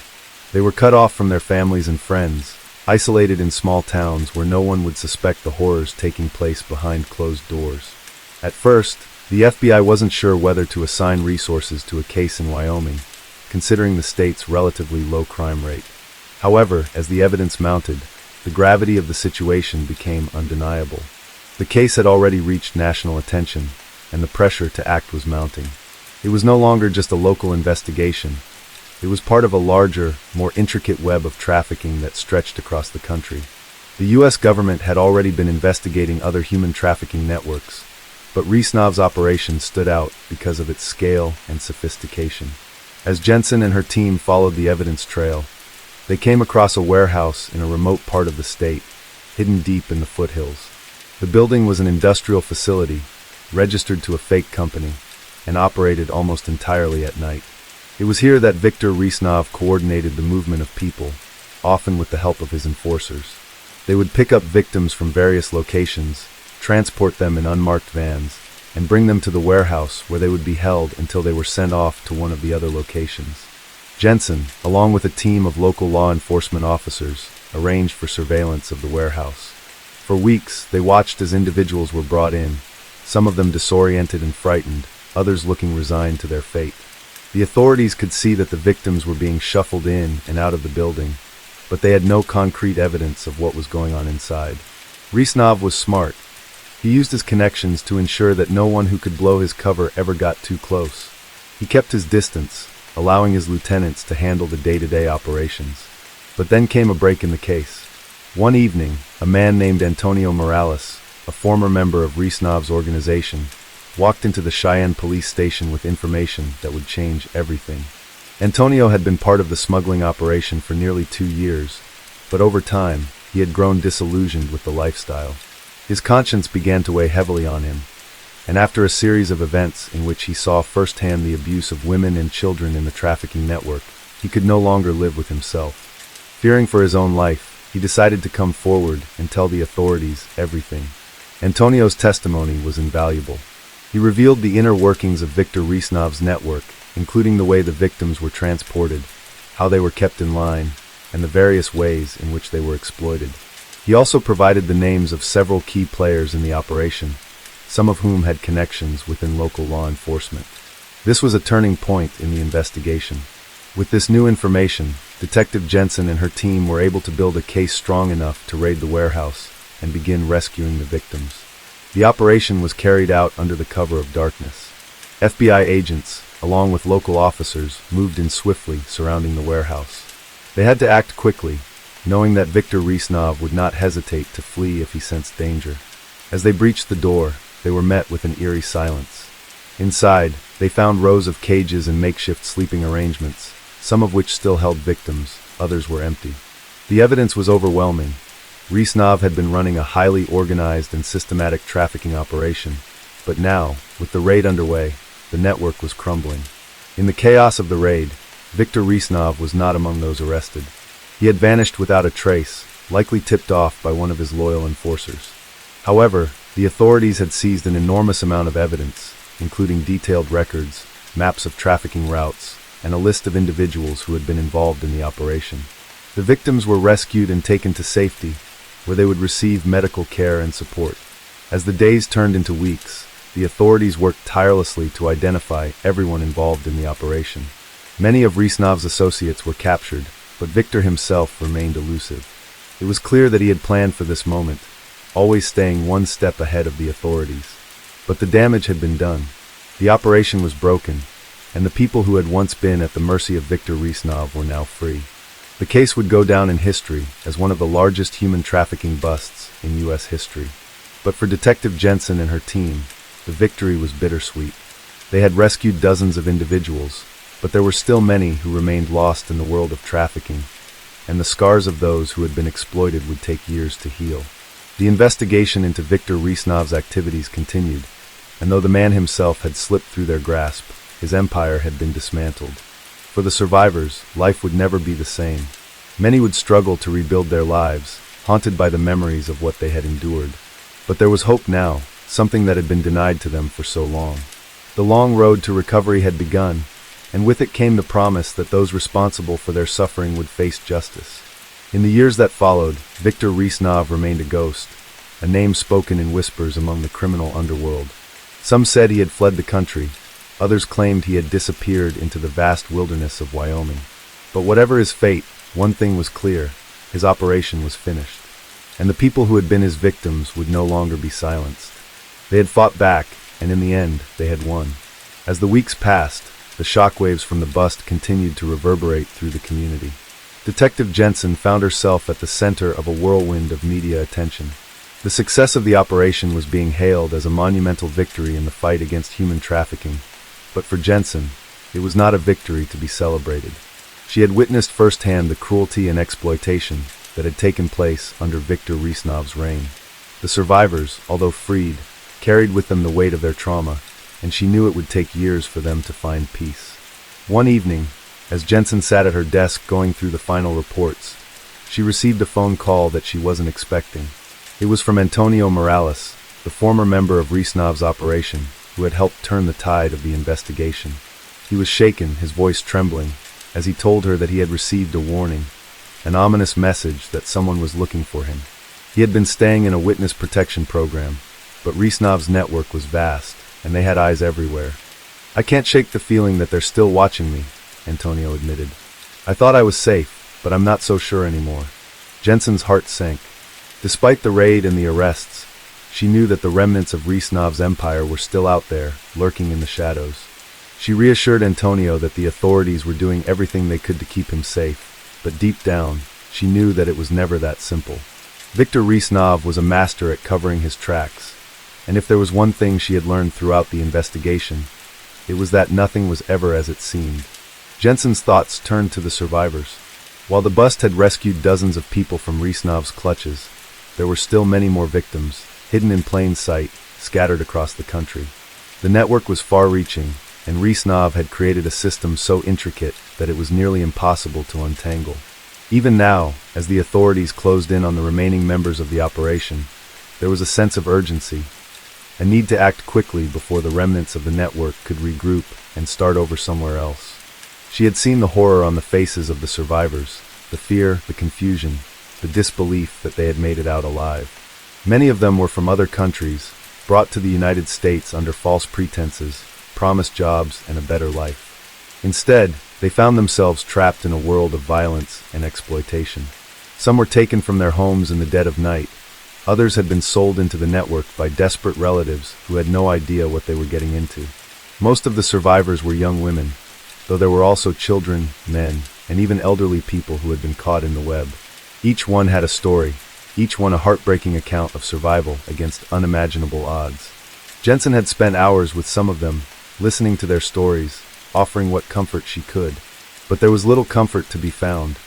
They were cut off from their families and friends, isolated in small towns where no one would suspect the horrors taking place behind closed doors. At first, the FBI wasn't sure whether to assign resources to a case in Wyoming, considering the state's relatively low crime rate. However, as the evidence mounted, the gravity of the situation became undeniable. The case had already reached national attention, and the pressure to act was mounting. It was no longer just a local investigation. It was part of a larger, more intricate web of trafficking that stretched across the country. The U.S. government had already been investigating other human trafficking networks, but Rnav's operation stood out because of its scale and sophistication. As Jensen and her team followed the evidence trail, they came across a warehouse in a remote part of the state, hidden deep in the foothills. The building was an industrial facility, registered to a fake company, and operated almost entirely at night. It was here that Viktor Rnav coordinated the movement of people, often with the help of his enforcers. They would pick up victims from various locations, transport them in unmarked vans, and bring them to the warehouse where they would be held until they were sent off to one of the other locations. Jensen, along with a team of local law enforcement officers, arranged for surveillance of the warehouse. For weeks, they watched as individuals were brought in, some of them disoriented and frightened, others looking resigned to their fate. The authorities could see that the victims were being shuffled in and out of the building, but they had no concrete evidence of what was going on inside. Rnav was smart. He used his connections to ensure that no one who could blow his cover ever got too close. He kept his distance, allowing his lieutenants to handle the day-to-day operations. But then came a break in the case. One evening, a man named Antonio Morales, a former member of Rnav's organization, walked into the Cheyenne police station with information that would change everything. Antonio had been part of the smuggling operation for nearly 2 years, but over time, he had grown disillusioned with the lifestyle. His conscience began to weigh heavily on him, and after a series of events in which he saw firsthand the abuse of women and children in the trafficking network, he could no longer live with himself. Fearing for his own life, he decided to come forward and tell the authorities everything. Antonio's testimony was invaluable. He revealed the inner workings of Viktor Rnav's network, including the way the victims were transported, how they were kept in line, and the various ways in which they were exploited. He also provided the names of several key players in the operation, some of whom had connections within local law enforcement. This was a turning point in the investigation. With this new information, Detective Jensen and her team were able to build a case strong enough to raid the warehouse and begin rescuing the victims. The operation was carried out under the cover of darkness. FBI agents, along with local officers, moved in swiftly surrounding the warehouse. They had to act quickly, knowing that Viktor Rnav would not hesitate to flee if he sensed danger. As they breached the door, they were met with an eerie silence. Inside, they found rows of cages and makeshift sleeping arrangements, some of which still held victims, others were empty. The evidence was overwhelming. Rnav had been running a highly organized and systematic trafficking operation, but now, with the raid underway, the network was crumbling. In the chaos of the raid, Viktor Rnav was not among those arrested. He had vanished without a trace, likely tipped off by one of his loyal enforcers. However, the authorities had seized an enormous amount of evidence, including detailed records, maps of trafficking routes, and a list of individuals who had been involved in the operation. The victims were rescued and taken to safety, where they would receive medical care and support. As the days turned into weeks, the authorities worked tirelessly to identify everyone involved in the operation. Many of Rnav's associates were captured, but Viktor himself remained elusive. It was clear that he had planned for this moment, always staying one step ahead of the authorities. But the damage had been done. The operation was broken, and the people who had once been at the mercy of Viktor Rnav were now free. The case would go down in history as one of the largest human trafficking busts in U.S. history. But for Detective Jensen and her team, the victory was bittersweet. They had rescued dozens of individuals, but there were still many who remained lost in the world of trafficking, and the scars of those who had been exploited would take years to heal. The investigation into Viktor Rnav's activities continued, and though the man himself had slipped through their grasp, his empire had been dismantled. For the survivors, life would never be the same. Many would struggle to rebuild their lives, haunted by the memories of what they had endured. But there was hope now, something that had been denied to them for so long. The long road to recovery had begun, and with it came the promise that those responsible for their suffering would face justice. In the years that followed, Viktor Rnav remained a ghost, a name spoken in whispers among the criminal underworld. Some said he had fled the country, others claimed he had disappeared into the vast wilderness of Wyoming. But whatever his fate, one thing was clear: his operation was finished, and the people who had been his victims would no longer be silenced. They had fought back, and in the end, they had won. As the weeks passed, the shockwaves from the bust continued to reverberate through the community. Detective Jensen found herself at the center of a whirlwind of media attention. The success of the operation was being hailed as a monumental victory in the fight against human trafficking. But for Jensen, it was not a victory to be celebrated. She had witnessed firsthand the cruelty and exploitation that had taken place under Viktor Rnav's reign. The survivors, although freed, carried with them the weight of their trauma, and she knew it would take years for them to find peace. One evening, as Jensen sat at her desk going through the final reports, she received a phone call that she wasn't expecting. It was from Antonio Morales, the former member of Rnav's operation, who had helped turn the tide of the investigation. He was shaken, his voice trembling, as he told her that he had received a warning, an ominous message that someone was looking for him. He had been staying in a witness protection program, but Rnav's network was vast, and they had eyes everywhere. "I can't shake the feeling that they're still watching me," Antonio admitted. "I thought I was safe, but I'm not so sure anymore." Jensen's heart sank. Despite the raid and the arrests, she knew that the remnants of Rnav's empire were still out there, lurking in the shadows. She reassured Antonio that the authorities were doing everything they could to keep him safe, but deep down, she knew that it was never that simple. Viktor Rnav was a master at covering his tracks, and if there was one thing she had learned throughout the investigation, it was that nothing was ever as it seemed. Jensen's thoughts turned to the survivors. While the bust had rescued dozens of people from Rnav's clutches, there were still many more victims, hidden in plain sight, scattered across the country. The network was far-reaching, and Rnav had created a system so intricate that it was nearly impossible to untangle. Even now, as the authorities closed in on the remaining members of the operation, there was a sense of urgency, a need to act quickly before the remnants of the network could regroup and start over somewhere else. She had seen the horror on the faces of the survivors, the fear, the confusion, the disbelief that they had made it out alive. Many of them were from other countries, brought to the United States under false pretenses, promised jobs and a better life. Instead, they found themselves trapped in a world of violence and exploitation. Some were taken from their homes in the dead of night. Others had been sold into the network by desperate relatives who had no idea what they were getting into. Most of the survivors were young women, though there were also children, men, and even elderly people who had been caught in the web. Each one had a story, each one a heartbreaking account of survival against unimaginable odds. Jensen had spent hours with some of them, listening to their stories, offering what comfort she could. But there was little comfort to be found.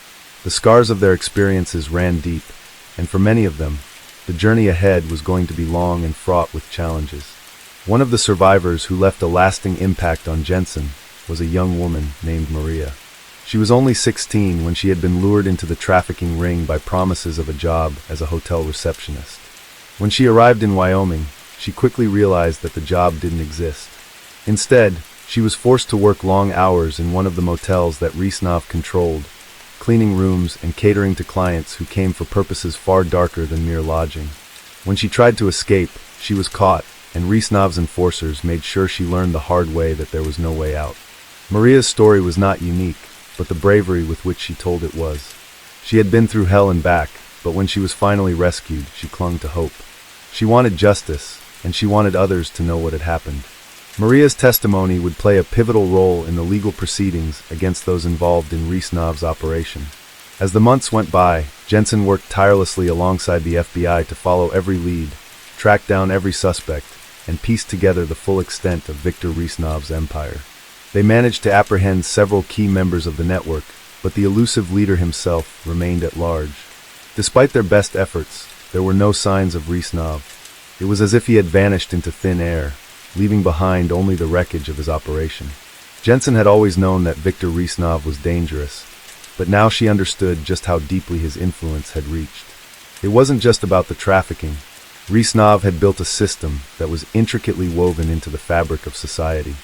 The scars of their experiences ran deep, and for many of them, the journey ahead was going to be long and fraught with challenges. One of the survivors who left a lasting impact on Jensen was a young woman named Maria. She was only 16 when she had been lured into the trafficking ring by promises of a job as a hotel receptionist. When she arrived in Wyoming, she quickly realized that the job didn't exist. Instead, she was forced to work long hours in one of the motels that Rnav controlled, cleaning rooms and catering to clients who came for purposes far darker than mere lodging. When she tried to escape, she was caught, and Rnav's enforcers made sure she learned the hard way that there was no way out. Maria's story was not unique, but the bravery with which she told it was. She had been through hell and back, but when she was finally rescued, she clung to hope. She wanted justice, and she wanted others to know what had happened. Maria's testimony would play a pivotal role in the legal proceedings against those involved in Rnav's operation. As the months went by, Jensen worked tirelessly alongside the FBI to follow every lead, track down every suspect, and piece together the full extent of Viktor Rnav's empire. They managed to apprehend several key members of the network, but the elusive leader himself remained at large. Despite their best efforts, there were no signs of Rnav. It was as if he had vanished into thin air, leaving behind only the wreckage of his operation. Jensen had always known that Viktor Rnav was dangerous, but now she understood just how deeply his influence had reached. It wasn't just about the trafficking. Rnav had built a system that was intricately woven into the fabric of society.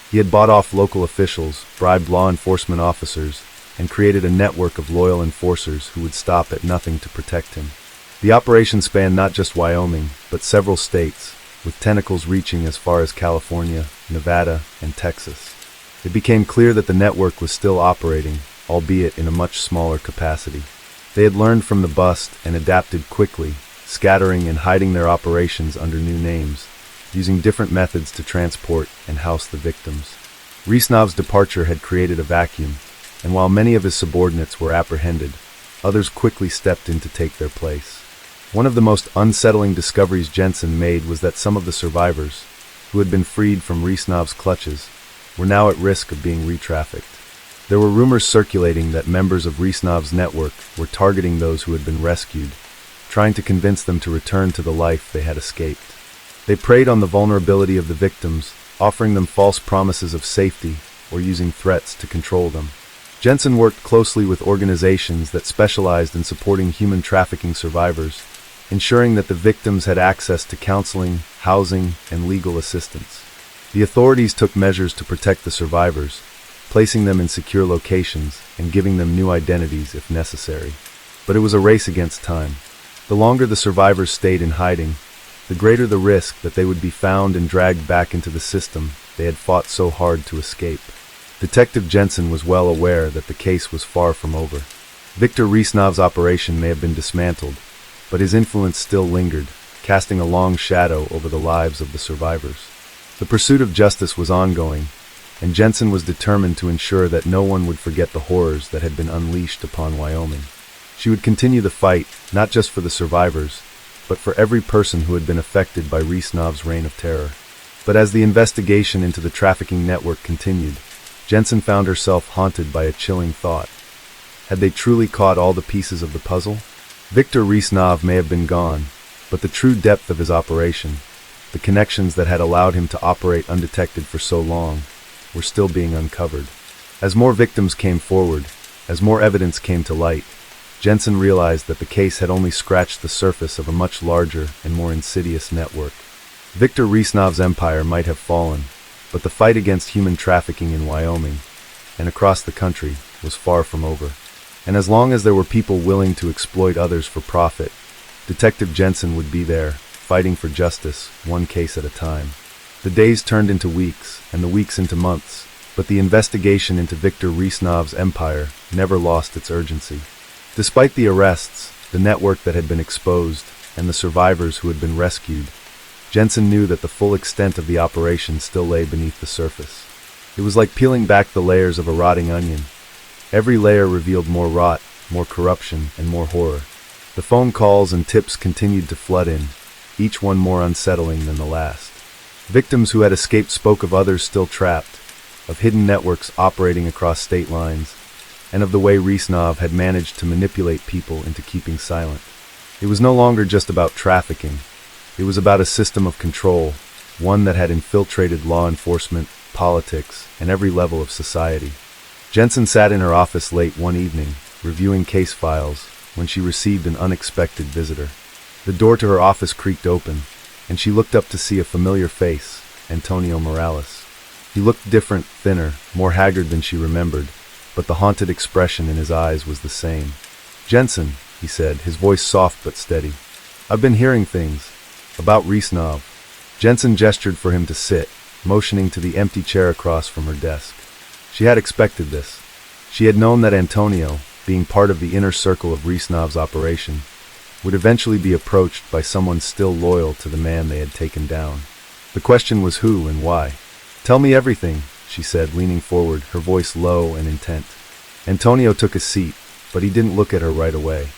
He had bought off local officials, bribed law enforcement officers, and created a network of loyal enforcers who would stop at nothing to protect him. The operation spanned not just Wyoming, but several states, with tentacles reaching as far as California, Nevada, and Texas. It became clear that the network was still operating, albeit in a much smaller capacity. They had learned from the bust and adapted quickly, scattering and hiding their operations under new names, using different methods to transport and house the victims. Rnav's departure had created a vacuum, and while many of his subordinates were apprehended, others quickly stepped in to take their place. One of the most unsettling discoveries Jensen made was that some of the survivors, who had been freed from Rnav's clutches, were now at risk of being re-trafficked. There were rumors circulating that members of Rnav's network were targeting those who had been rescued, trying to convince them to return to the life they had escaped. They preyed on the vulnerability of the victims, offering them false promises of safety or using threats to control them. Jensen worked closely with organizations that specialized in supporting human trafficking survivors, ensuring that the victims had access to counseling, housing, and legal assistance. The authorities took measures to protect the survivors, placing them in secure locations and giving them new identities if necessary. But it was a race against time. The longer the survivors stayed in hiding, the greater the risk that they would be found and dragged back into the system they had fought so hard to escape. Detective Jensen was well aware that the case was far from over. Viktor Rnav's operation may have been dismantled, but his influence still lingered, casting a long shadow over the lives of the survivors. The pursuit of justice was ongoing, and Jensen was determined to ensure that no one would forget the horrors that had been unleashed upon Wyoming. She would continue the fight, not just for the survivors, but for every person who had been affected by Rnav's reign of terror. But as the investigation into the trafficking network continued, Jensen found herself haunted by a chilling thought. Had they truly caught all the pieces of the puzzle? Viktor Rnav may have been gone, but the true depth of his operation, the connections that had allowed him to operate undetected for so long, were still being uncovered. As more victims came forward, as more evidence came to light, Jensen realized that the case had only scratched the surface of a much larger and more insidious network. Viktor Rnav's empire might have fallen, but the fight against human trafficking in Wyoming, and across the country, was far from over. And as long as there were people willing to exploit others for profit, Detective Jensen would be there, fighting for justice, one case at a time. The days turned into weeks, and the weeks into months, but the investigation into Viktor Rnav's empire never lost its urgency. Despite the arrests, the network that had been exposed, and the survivors who had been rescued, Jensen knew that the full extent of the operation still lay beneath the surface. It was like peeling back the layers of a rotting onion. Every layer revealed more rot, more corruption, and more horror. The phone calls and tips continued to flood in, each one more unsettling than the last. Victims who had escaped spoke of others still trapped, of hidden networks operating across state lines, and of the way Rnav had managed to manipulate people into keeping silent. It was no longer just about trafficking. It was about a system of control, one that had infiltrated law enforcement, politics, and every level of society. Jensen sat in her office late one evening, reviewing case files, when she received an unexpected visitor. The door to her office creaked open, and she looked up to see a familiar face, Antonio Morales. He looked different, thinner, more haggard than she remembered, but the haunted expression in his eyes was the same. "Jensen," he said, his voice soft but steady. "I've been hearing things. About Rnav." Jensen gestured for him to sit, motioning to the empty chair across from her desk. She had expected this. She had known that Antonio, being part of the inner circle of Rnav's operation, would eventually be approached by someone still loyal to the man they had taken down. The question was who and why. "Tell me everything," she said, leaning forward, her voice low and intent. Antonio took a seat, but he didn't look at her right away.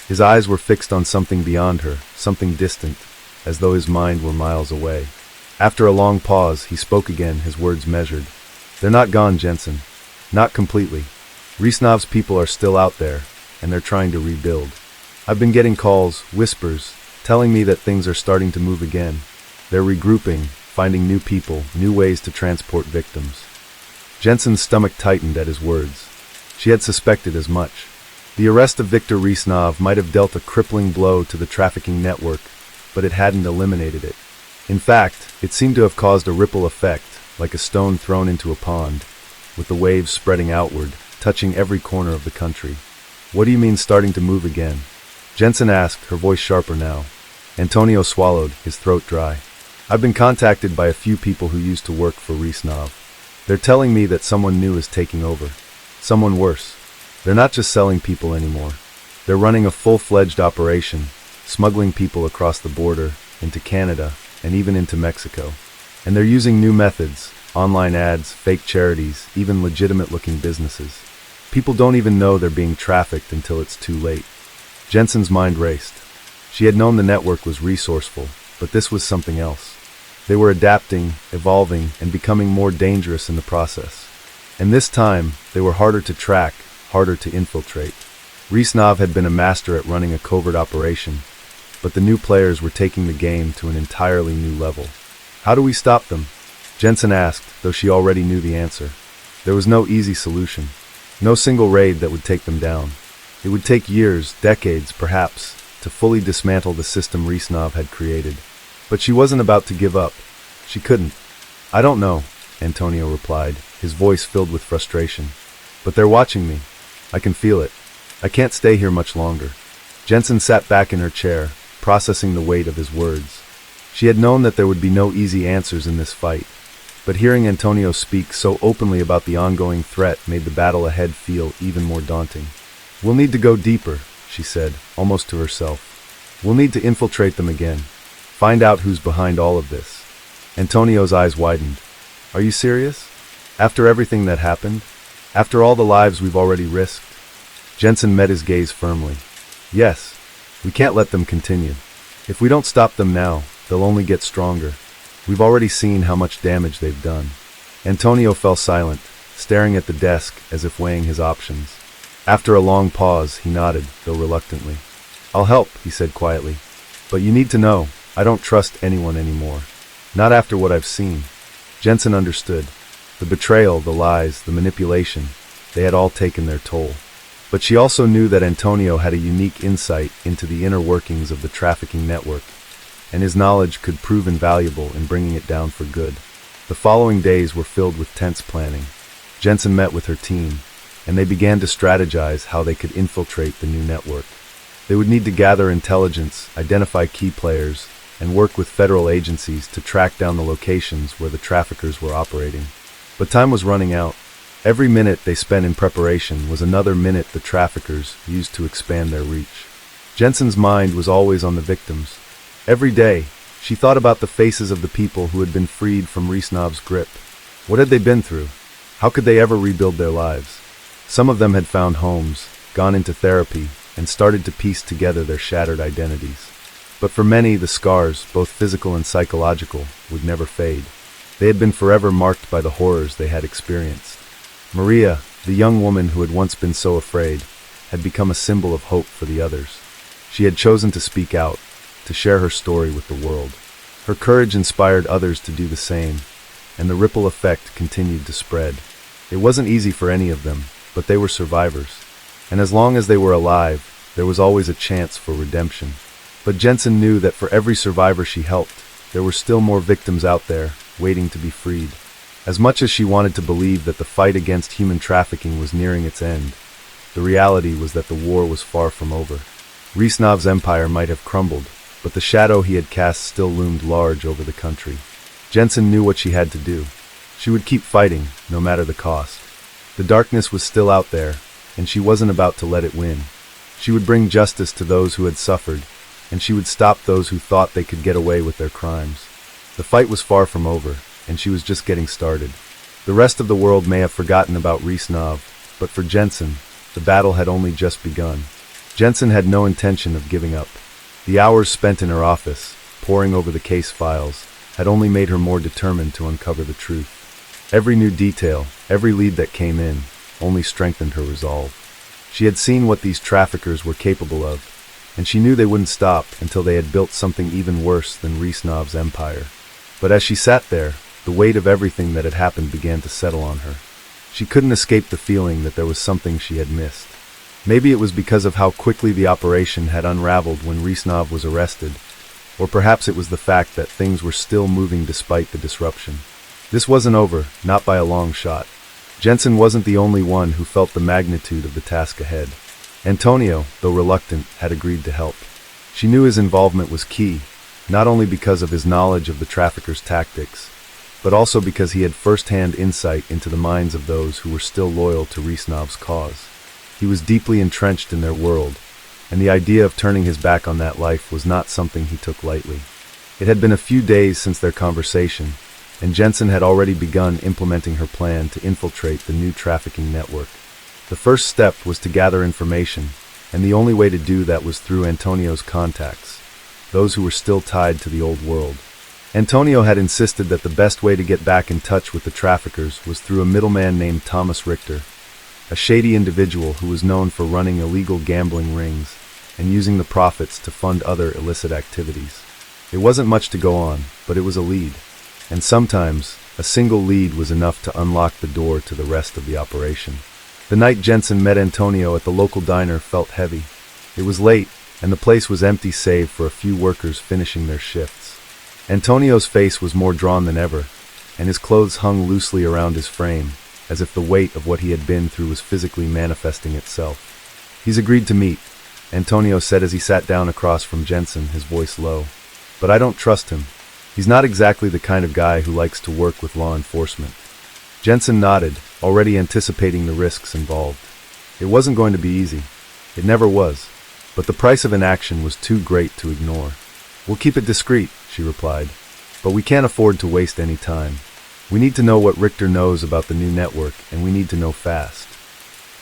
His eyes were fixed on something beyond her, something distant, as though his mind were miles away. After a long pause, he spoke again, his words measured. "They're not gone, Jensen. Not completely. Rnav's people are still out there, and they're trying to rebuild. I've been getting calls, whispers, telling me that things are starting to move again. They're regrouping, finding new people, new ways to transport victims." Jensen's stomach tightened at his words. She had suspected as much. The arrest of Victor Rnav might have dealt a crippling blow to the trafficking network, but it hadn't eliminated it. In fact, it seemed to have caused a ripple effect, like a stone thrown into a pond, with the waves spreading outward, touching every corner of the country. "What do you mean starting to move again?" Jensen asked, her voice sharper now. Antonio swallowed, his throat dry. "I've been contacted by a few people who used to work for Rnav. They're telling me that someone new is taking over. Someone worse. They're not just selling people anymore. They're running a full-fledged operation, smuggling people across the border, into Canada, and even into Mexico. And they're using new methods, online ads, fake charities, even legitimate-looking businesses. People don't even know they're being trafficked until it's too late." Jensen's mind raced. She had known the network was resourceful, but this was something else. They were adapting, evolving, and becoming more dangerous in the process. And this time, they were harder to track, harder to infiltrate. Rnav had been a master at running a covert operation, but the new players were taking the game to an entirely new level. "How do we stop them?" Jensen asked, though she already knew the answer. There was no easy solution. No single raid that would take them down. It would take years, decades, perhaps, to fully dismantle the system Rnav had created. But she wasn't about to give up. She couldn't. "I don't know," Antonio replied, his voice filled with frustration. "But they're watching me. I can feel it. I can't stay here much longer." Jensen sat back in her chair, processing the weight of his words. She had known that there would be no easy answers in this fight, but hearing Antonio speak so openly about the ongoing threat made the battle ahead feel even more daunting. "We'll need to go deeper," she said, almost to herself. "We'll need to infiltrate them again. Find out who's behind all of this." Antonio's eyes widened. "Are you serious? After everything that happened? After all the lives we've already risked?" Jensen met his gaze firmly. "Yes. We can't let them continue. If we don't stop them now, they'll only get stronger. We've already seen how much damage they've done." Antonio fell silent, staring at the desk as if weighing his options. After a long pause, he nodded, though reluctantly. "I'll help," he said quietly. "But you need to know, I don't trust anyone anymore. Not after what I've seen." Jensen understood. The betrayal, the lies, the manipulation, they had all taken their toll. But she also knew that Antonio had a unique insight into the inner workings of the trafficking network, and his knowledge could prove invaluable in bringing it down for good. The following days were filled with tense planning. Jensen met with her team, and they began to strategize how they could infiltrate the new network. They would need to gather intelligence, identify key players, and work with federal agencies to track down the locations where the traffickers were operating. But time was running out. Every minute they spent in preparation was another minute the traffickers used to expand their reach. Jensen's mind was always on the victims. Every day, she thought about the faces of the people who had been freed from Rnav's grip. What had they been through? How could they ever rebuild their lives? Some of them had found homes, gone into therapy, and started to piece together their shattered identities. But for many, the scars, both physical and psychological, would never fade. They had been forever marked by the horrors they had experienced. Maria, the young woman who had once been so afraid, had become a symbol of hope for the others. She had chosen to speak out, to share her story with the world. Her courage inspired others to do the same, and the ripple effect continued to spread. It wasn't easy for any of them, but they were survivors. And as long as they were alive, there was always a chance for redemption. But Jensen knew that for every survivor she helped, there were still more victims out there, waiting to be freed. As much as she wanted to believe that the fight against human trafficking was nearing its end, the reality was that the war was far from over. Rnav's empire might have crumbled, but the shadow he had cast still loomed large over the country. Jensen knew what she had to do. She would keep fighting, no matter the cost. The darkness was still out there, and she wasn't about to let it win. She would bring justice to those who had suffered, and she would stop those who thought they could get away with their crimes. The fight was far from over, and she was just getting started. The rest of the world may have forgotten about Rnav, but for Jensen, the battle had only just begun. Jensen had no intention of giving up. The hours spent in her office, poring over the case files, had only made her more determined to uncover the truth. Every new detail, every lead that came in, only strengthened her resolve. She had seen what these traffickers were capable of, and she knew they wouldn't stop until they had built something even worse than Rnav's empire. But as she sat there, the weight of everything that had happened began to settle on her. She couldn't escape the feeling that there was something she had missed. Maybe it was because of how quickly the operation had unraveled when Rnav was arrested, or perhaps it was the fact that things were still moving despite the disruption. This wasn't over, not by a long shot. Jensen wasn't the only one who felt the magnitude of the task ahead. Antonio, though reluctant, had agreed to help. She knew his involvement was key, not only because of his knowledge of the traffickers' tactics, but also because he had first-hand insight into the minds of those who were still loyal to Rnav's cause. He was deeply entrenched in their world, and the idea of turning his back on that life was not something he took lightly. It had been a few days since their conversation, and Jensen had already begun implementing her plan to infiltrate the new trafficking network. The first step was to gather information, and the only way to do that was through Antonio's contacts, those who were still tied to the old world. Antonio had insisted that the best way to get back in touch with the traffickers was through a middleman named Thomas Richter, a shady individual who was known for running illegal gambling rings and using the profits to fund other illicit activities. It wasn't much to go on, but it was a lead, and sometimes a single lead was enough to unlock the door to the rest of the operation. The night Jensen met Antonio at the local diner felt heavy. It was late, and the place was empty save for a few workers finishing their shifts. Antonio's face was more drawn than ever, and his clothes hung loosely around his frame, as if the weight of what he had been through was physically manifesting itself. "He's agreed to meet," Antonio said as he sat down across from Jensen, his voice low. "But I don't trust him. He's not exactly the kind of guy who likes to work with law enforcement." Jensen nodded, already anticipating the risks involved. It wasn't going to be easy. It never was. But the price of inaction was too great to ignore. "We'll keep it discreet," she replied. "But we can't afford to waste any time. We need to know what Richter knows about the new network, and we need to know fast."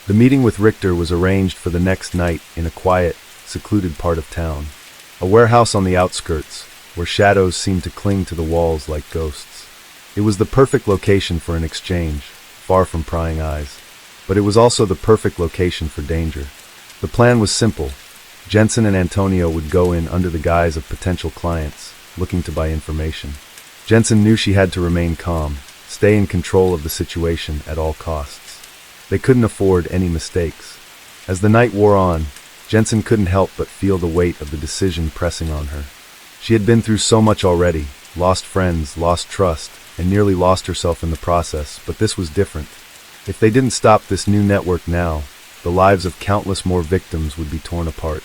The meeting with Richter was arranged for the next night in a quiet, secluded part of town. A warehouse on the outskirts, where shadows seemed to cling to the walls like ghosts. It was the perfect location for an exchange, far from prying eyes. But it was also the perfect location for danger. The plan was simple. Jensen and Antonio would go in under the guise of potential clients, looking to buy information. Jensen knew she had to remain calm, stay in control of the situation at all costs. They couldn't afford any mistakes. As the night wore on, Jensen couldn't help but feel the weight of the decision pressing on her. She had been through so much already, lost friends, lost trust, and nearly lost herself in the process, but this was different. If they didn't stop this new network now, the lives of countless more victims would be torn apart.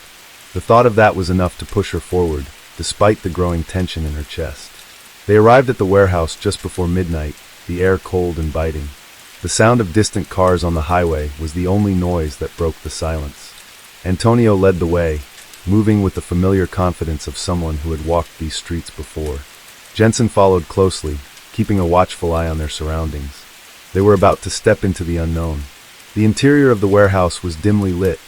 The thought of that was enough to push her forward, despite the growing tension in her chest. They arrived at the warehouse just before midnight, the air cold and biting. The sound of distant cars on the highway was the only noise that broke the silence. Antonio led the way, moving with the familiar confidence of someone who had walked these streets before. Jensen followed closely, keeping a watchful eye on their surroundings. They were about to step into the unknown. The interior of the warehouse was dimly lit,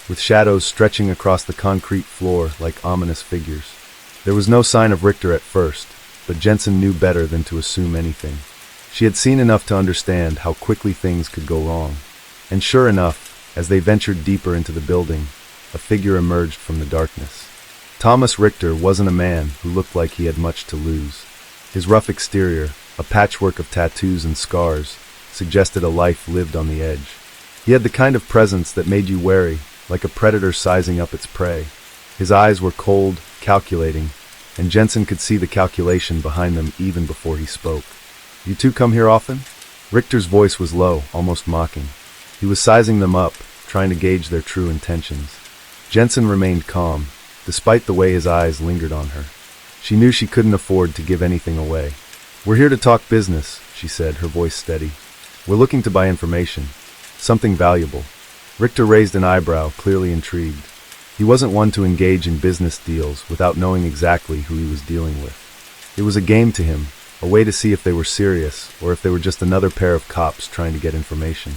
with shadows stretching across the concrete floor like ominous figures. There was no sign of Richter at first, but Jensen knew better than to assume anything. She had seen enough to understand how quickly things could go wrong. And sure enough, as they ventured deeper into the building, a figure emerged from the darkness. Thomas Richter wasn't a man who looked like he had much to lose. His rough exterior, a patchwork of tattoos and scars, suggested a life lived on the edge. He had the kind of presence that made you wary, like a predator sizing up its prey. His eyes were cold, calculating, and Jensen could see the calculation behind them even before he spoke. "You two come here often?" Richter's voice was low, almost mocking. He was sizing them up, trying to gauge their true intentions. Jensen remained calm, despite the way his eyes lingered on her. She knew she couldn't afford to give anything away. "We're here to talk business," she said, her voice steady. "We're looking to buy information. Something valuable." Richter raised an eyebrow, clearly intrigued. He wasn't one to engage in business deals without knowing exactly who he was dealing with. It was a game to him, a way to see if they were serious or if they were just another pair of cops trying to get information.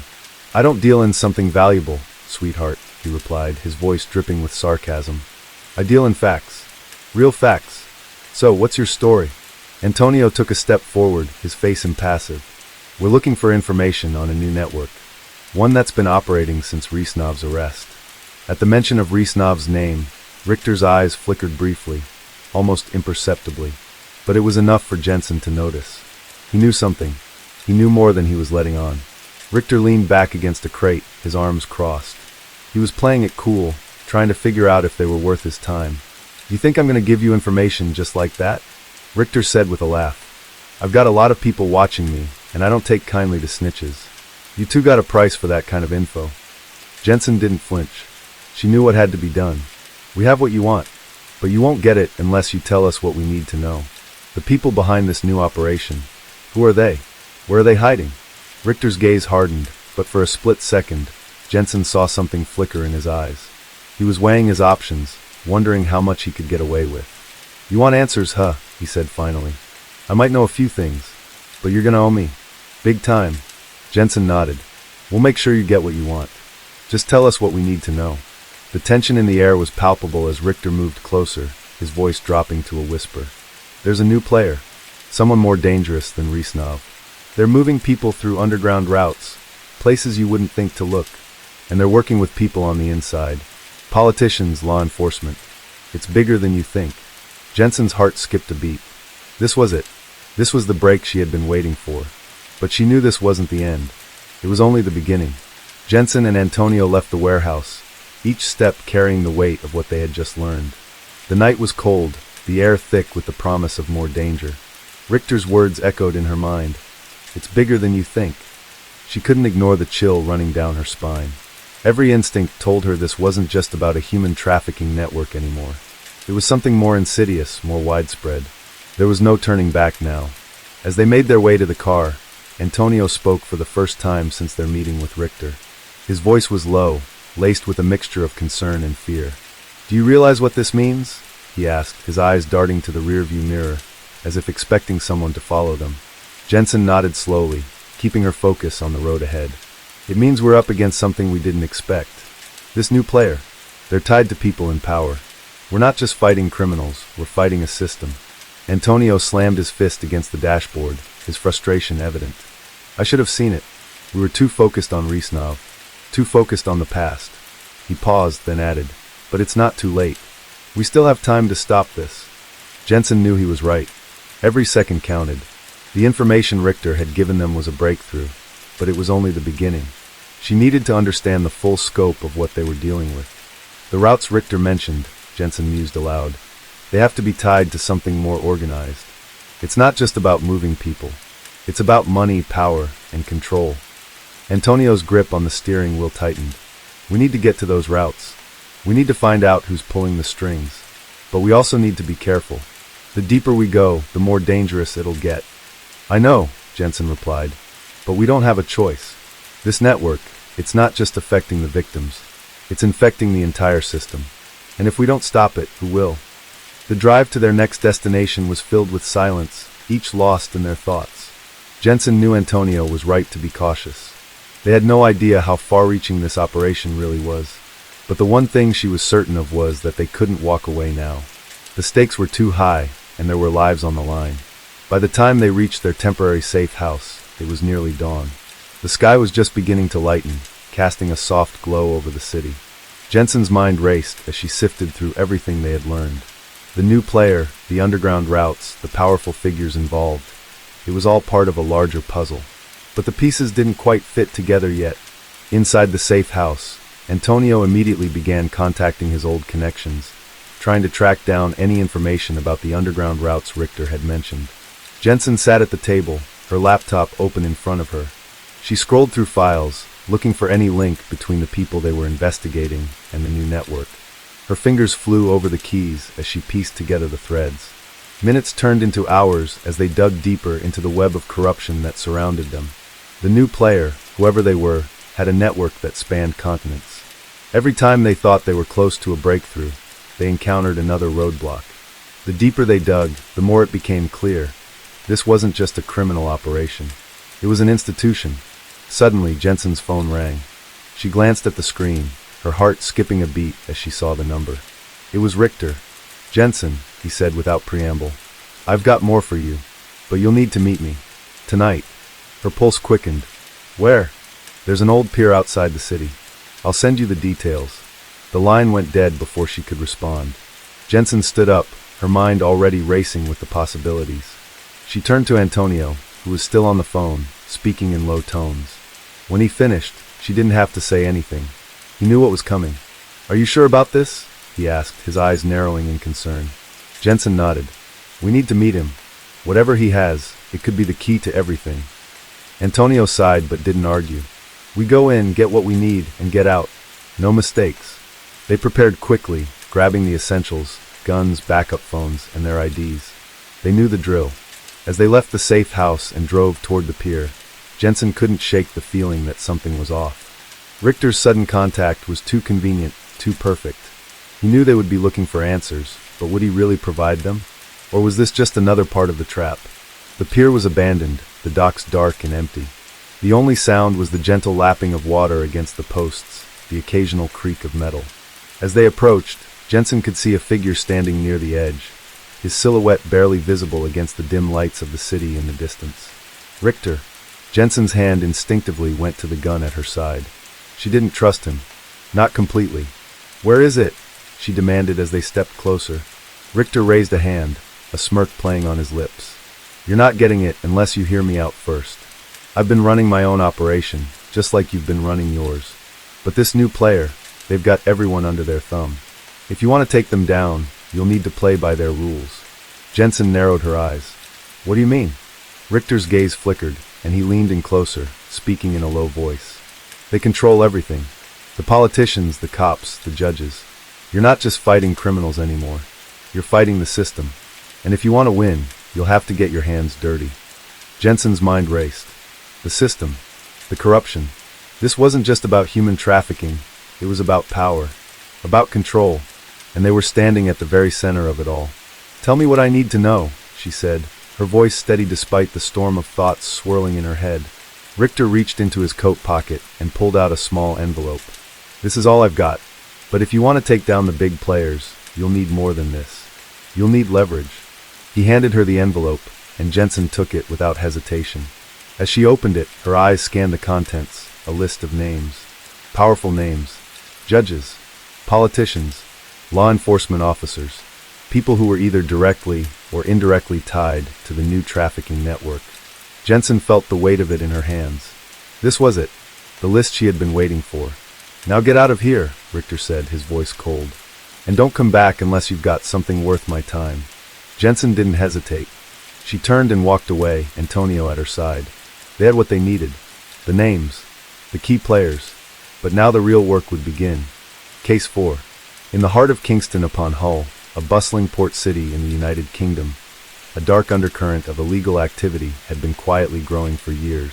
"I don't deal in something valuable, sweetheart," he replied, his voice dripping with sarcasm. "I deal in facts. Real facts. So, what's your story?" Antonio took a step forward, his face impassive. "We're looking for information on a new network. One that's been operating since Rnav's arrest." At the mention of Rnav's name, Richter's eyes flickered briefly, almost imperceptibly. But it was enough for Jensen to notice. He knew something. He knew more than he was letting on. Richter leaned back against a crate, his arms crossed. He was playing it cool, trying to figure out if they were worth his time. "You think I'm going to give you information just like that?" Richter said with a laugh. "I've got a lot of people watching me, and I don't take kindly to snitches. You two got a price for that kind of info." Jensen didn't flinch. She knew what had to be done. "We have what you want, but you won't get it unless you tell us what we need to know. The people behind this new operation. Who are they? Where are they hiding?" Richter's gaze hardened, but for a split second, Jensen saw something flicker in his eyes. He was weighing his options, wondering how much he could get away with. "You want answers, huh?" he said finally. "I might know a few things, but you're gonna owe me. Big time." Jensen nodded. "We'll make sure you get what you want. Just tell us what we need to know." The tension in the air was palpable as Richter moved closer, his voice dropping to a whisper. "There's a new player. Someone more dangerous than Rnav. They're moving people through underground routes, places you wouldn't think to look. And they're working with people on the inside. Politicians, law enforcement. It's bigger than you think." Jensen's heart skipped a beat. This was it. This was the break she had been waiting for. But she knew this wasn't the end. It was only the beginning. Jensen and Antonio left the warehouse, each step carrying the weight of what they had just learned. The night was cold, the air thick with the promise of more danger. Richter's words echoed in her mind. "It's bigger than you think." She couldn't ignore the chill running down her spine. Every instinct told her this wasn't just about a human trafficking network anymore. It was something more insidious, more widespread. There was no turning back now. As they made their way to the car, Antonio spoke for the first time since their meeting with Richter. His voice was low, laced with a mixture of concern and fear. "Do you realize what this means?" he asked, his eyes darting to the rearview mirror, as if expecting someone to follow them. Jensen nodded slowly, keeping her focus on the road ahead. "It means we're up against something we didn't expect. This new player. They're tied to people in power. We're not just fighting criminals, we're fighting a system." Antonio slammed his fist against the dashboard, his frustration evident. "I should have seen it. We were too focused on Rnav. Too focused on the past." He paused, then added, "But it's not too late. We still have time to stop this." Jensen knew he was right. Every second counted. The information Richter had given them was a breakthrough, but it was only the beginning. She needed to understand the full scope of what they were dealing with. "The routes Richter mentioned," Jensen mused aloud, "they have to be tied to something more organized. It's not just about moving people. It's about money, power, and control." Antonio's grip on the steering wheel tightened. "We need to get to those routes. We need to find out who's pulling the strings. But we also need to be careful. The deeper we go, the more dangerous it'll get." "I know," Jensen replied, "but we don't have a choice. This network, it's not just affecting the victims. It's infecting the entire system. And if we don't stop it, who will?" The drive to their next destination was filled with silence, each lost in their thoughts. Jensen knew Antonio was right to be cautious. They had no idea how far-reaching this operation really was. But the one thing she was certain of was that they couldn't walk away now. The stakes were too high, and there were lives on the line. By the time they reached their temporary safe house, it was nearly dawn. The sky was just beginning to lighten, casting a soft glow over the city. Jensen's mind raced as she sifted through everything they had learned. The new player, the underground routes, the powerful figures involved. It was all part of a larger puzzle. But the pieces didn't quite fit together yet. Inside the safe house, Antonio immediately began contacting his old connections, trying to track down any information about the underground routes Richter had mentioned. Jensen sat at the table, her laptop open in front of her. She scrolled through files, looking for any link between the people they were investigating and the new network. Her fingers flew over the keys as she pieced together the threads. Minutes turned into hours as they dug deeper into the web of corruption that surrounded them. The new player, whoever they were, had a network that spanned continents. Every time they thought they were close to a breakthrough, they encountered another roadblock. The deeper they dug, the more it became clear. This wasn't just a criminal operation. It was an institution. Suddenly, Jensen's phone rang. She glanced at the screen, her heart skipping a beat as she saw the number. It was Richter. "Jensen," he said without preamble, "I've got more for you, but you'll need to meet me. Tonight." Her pulse quickened. "Where?" "There's an old pier outside the city. I'll send you the details." The line went dead before she could respond. Jensen stood up, her mind already racing with the possibilities. She turned to Antonio, who was still on the phone, speaking in low tones. When he finished, she didn't have to say anything. He knew what was coming. "Are you sure about this?" he asked, his eyes narrowing in concern. Jensen nodded. "We need to meet him. Whatever he has, it could be the key to everything." Antonio sighed but didn't argue. "We go in, get what we need, and get out. No mistakes." They prepared quickly, grabbing the essentials, guns, backup phones, and their IDs. They knew the drill. As they left the safe house and drove toward the pier, Jensen couldn't shake the feeling that something was off. Richter's sudden contact was too convenient, too perfect. He knew they would be looking for answers, but would he really provide them? Or was this just another part of the trap? The pier was abandoned, the docks dark and empty. The only sound was the gentle lapping of water against the posts, the occasional creak of metal. As they approached, Jensen could see a figure standing near the edge, his silhouette barely visible against the dim lights of the city in the distance. "Richter." Jensen's hand instinctively went to the gun at her side. She didn't trust him. Not completely. "Where is it?" she demanded as they stepped closer. Richter raised a hand, a smirk playing on his lips. "You're not getting it unless you hear me out first. I've been running my own operation, just like you've been running yours. But this new player, they've got everyone under their thumb. If you want to take them down, you'll need to play by their rules." Jensen narrowed her eyes. "What do you mean?" Richter's gaze flickered, and he leaned in closer, speaking in a low voice. "They control everything. The politicians, the cops, the judges. You're not just fighting criminals anymore. You're fighting the system. And if you want to win, you'll have to get your hands dirty." Jensen's mind raced. The system. The corruption. This wasn't just about human trafficking. It was about power. About control. And they were standing at the very center of it all. "Tell me what I need to know," she said, her voice steady despite the storm of thoughts swirling in her head. Richter reached into his coat pocket and pulled out a small envelope. "This is all I've got. But if you want to take down the big players, you'll need more than this. You'll need leverage." He handed her the envelope, and Jensen took it without hesitation. As she opened it, her eyes scanned the contents, a list of names. Powerful names. Judges. Politicians. Law enforcement officers. People who were either directly or indirectly tied to the new trafficking network. Jensen felt the weight of it in her hands. This was it. The list she had been waiting for. "Now get out of here," Richter said, his voice cold. "And don't come back unless you've got something worth my time." Jensen didn't hesitate. She turned and walked away, Antonio at her side. They had what they needed. The names. The key players. But now the real work would begin. Case 4. In the heart of Kingston upon Hull, a bustling port city in the United Kingdom, a dark undercurrent of illegal activity had been quietly growing for years.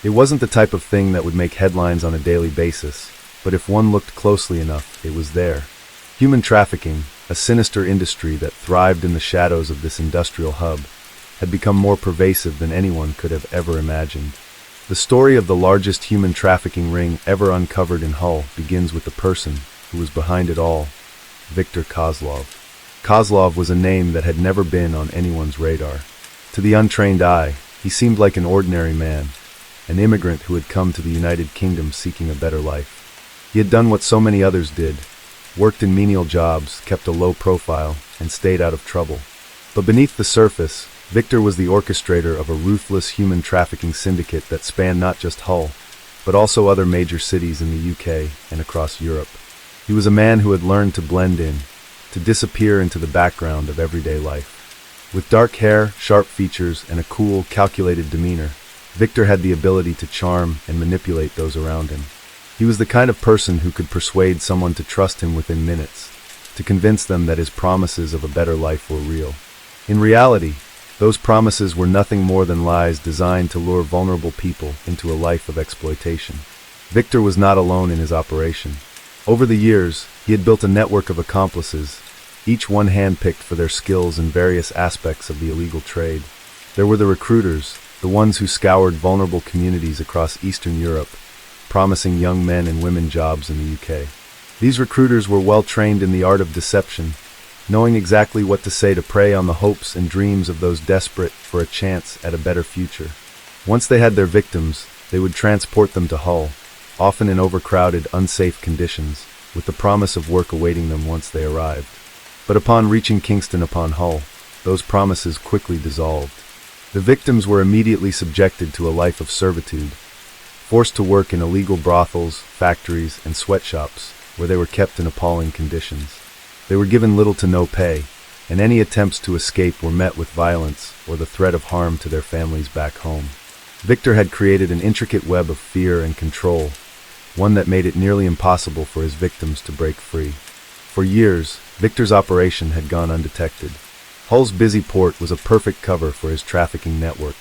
It wasn't the type of thing that would make headlines on a daily basis, but if one looked closely enough, it was there. Human trafficking, a sinister industry that thrived in the shadows of this industrial hub, had become more pervasive than anyone could have ever imagined. The story of the largest human trafficking ring ever uncovered in Hull begins with the person who was behind it all, Viktor Kozlov. Kozlov was a name that had never been on anyone's radar. To the untrained eye, he seemed like an ordinary man, an immigrant who had come to the United Kingdom seeking a better life. He had done what so many others did, worked in menial jobs, kept a low profile, and stayed out of trouble. But beneath the surface, Victor was the orchestrator of a ruthless human trafficking syndicate that spanned not just Hull, but also other major cities in the UK and across Europe. He was a man who had learned to blend in, to disappear into the background of everyday life. With dark hair, sharp features, and a cool, calculated demeanor, Victor had the ability to charm and manipulate those around him. He was the kind of person who could persuade someone to trust him within minutes, to convince them that his promises of a better life were real. In reality, those promises were nothing more than lies designed to lure vulnerable people into a life of exploitation. Victor was not alone in his operation. Over the years, he had built a network of accomplices, each one handpicked for their skills in various aspects of the illegal trade. There were the recruiters, the ones who scoured vulnerable communities across Eastern Europe, promising young men and women jobs in the UK. These recruiters were well trained in the art of deception, knowing exactly what to say to prey on the hopes and dreams of those desperate for a chance at a better future. Once they had their victims, they would transport them to Hull, often in overcrowded, unsafe conditions, with the promise of work awaiting them once they arrived. But upon reaching Kingston upon Hull, those promises quickly dissolved. The victims were immediately subjected to a life of servitude, forced to work in illegal brothels, factories, and sweatshops, where they were kept in appalling conditions. They were given little to no pay, and any attempts to escape were met with violence or the threat of harm to their families back home. Victor had created an intricate web of fear and control, one that made it nearly impossible for his victims to break free. For years, Victor's operation had gone undetected. Hull's busy port was a perfect cover for his trafficking network.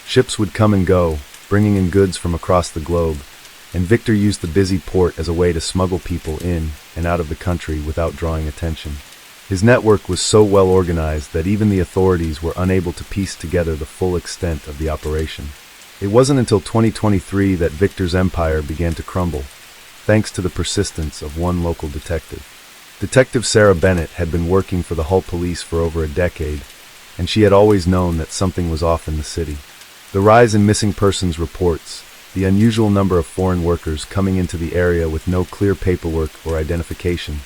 Ships would come and go, bringing in goods from across the globe, and Victor used the busy port as a way to smuggle people in and out of the country without drawing attention. His network was so well organized that even the authorities were unable to piece together the full extent of the operation. It wasn't until 2023 that Victor's empire began to crumble, thanks to the persistence of one local detective. Detective Sarah Bennett had been working for the Hull police for over a decade, and she had always known that something was off in the city. The rise in missing persons reports, the unusual number of foreign workers coming into the area with no clear paperwork or identification,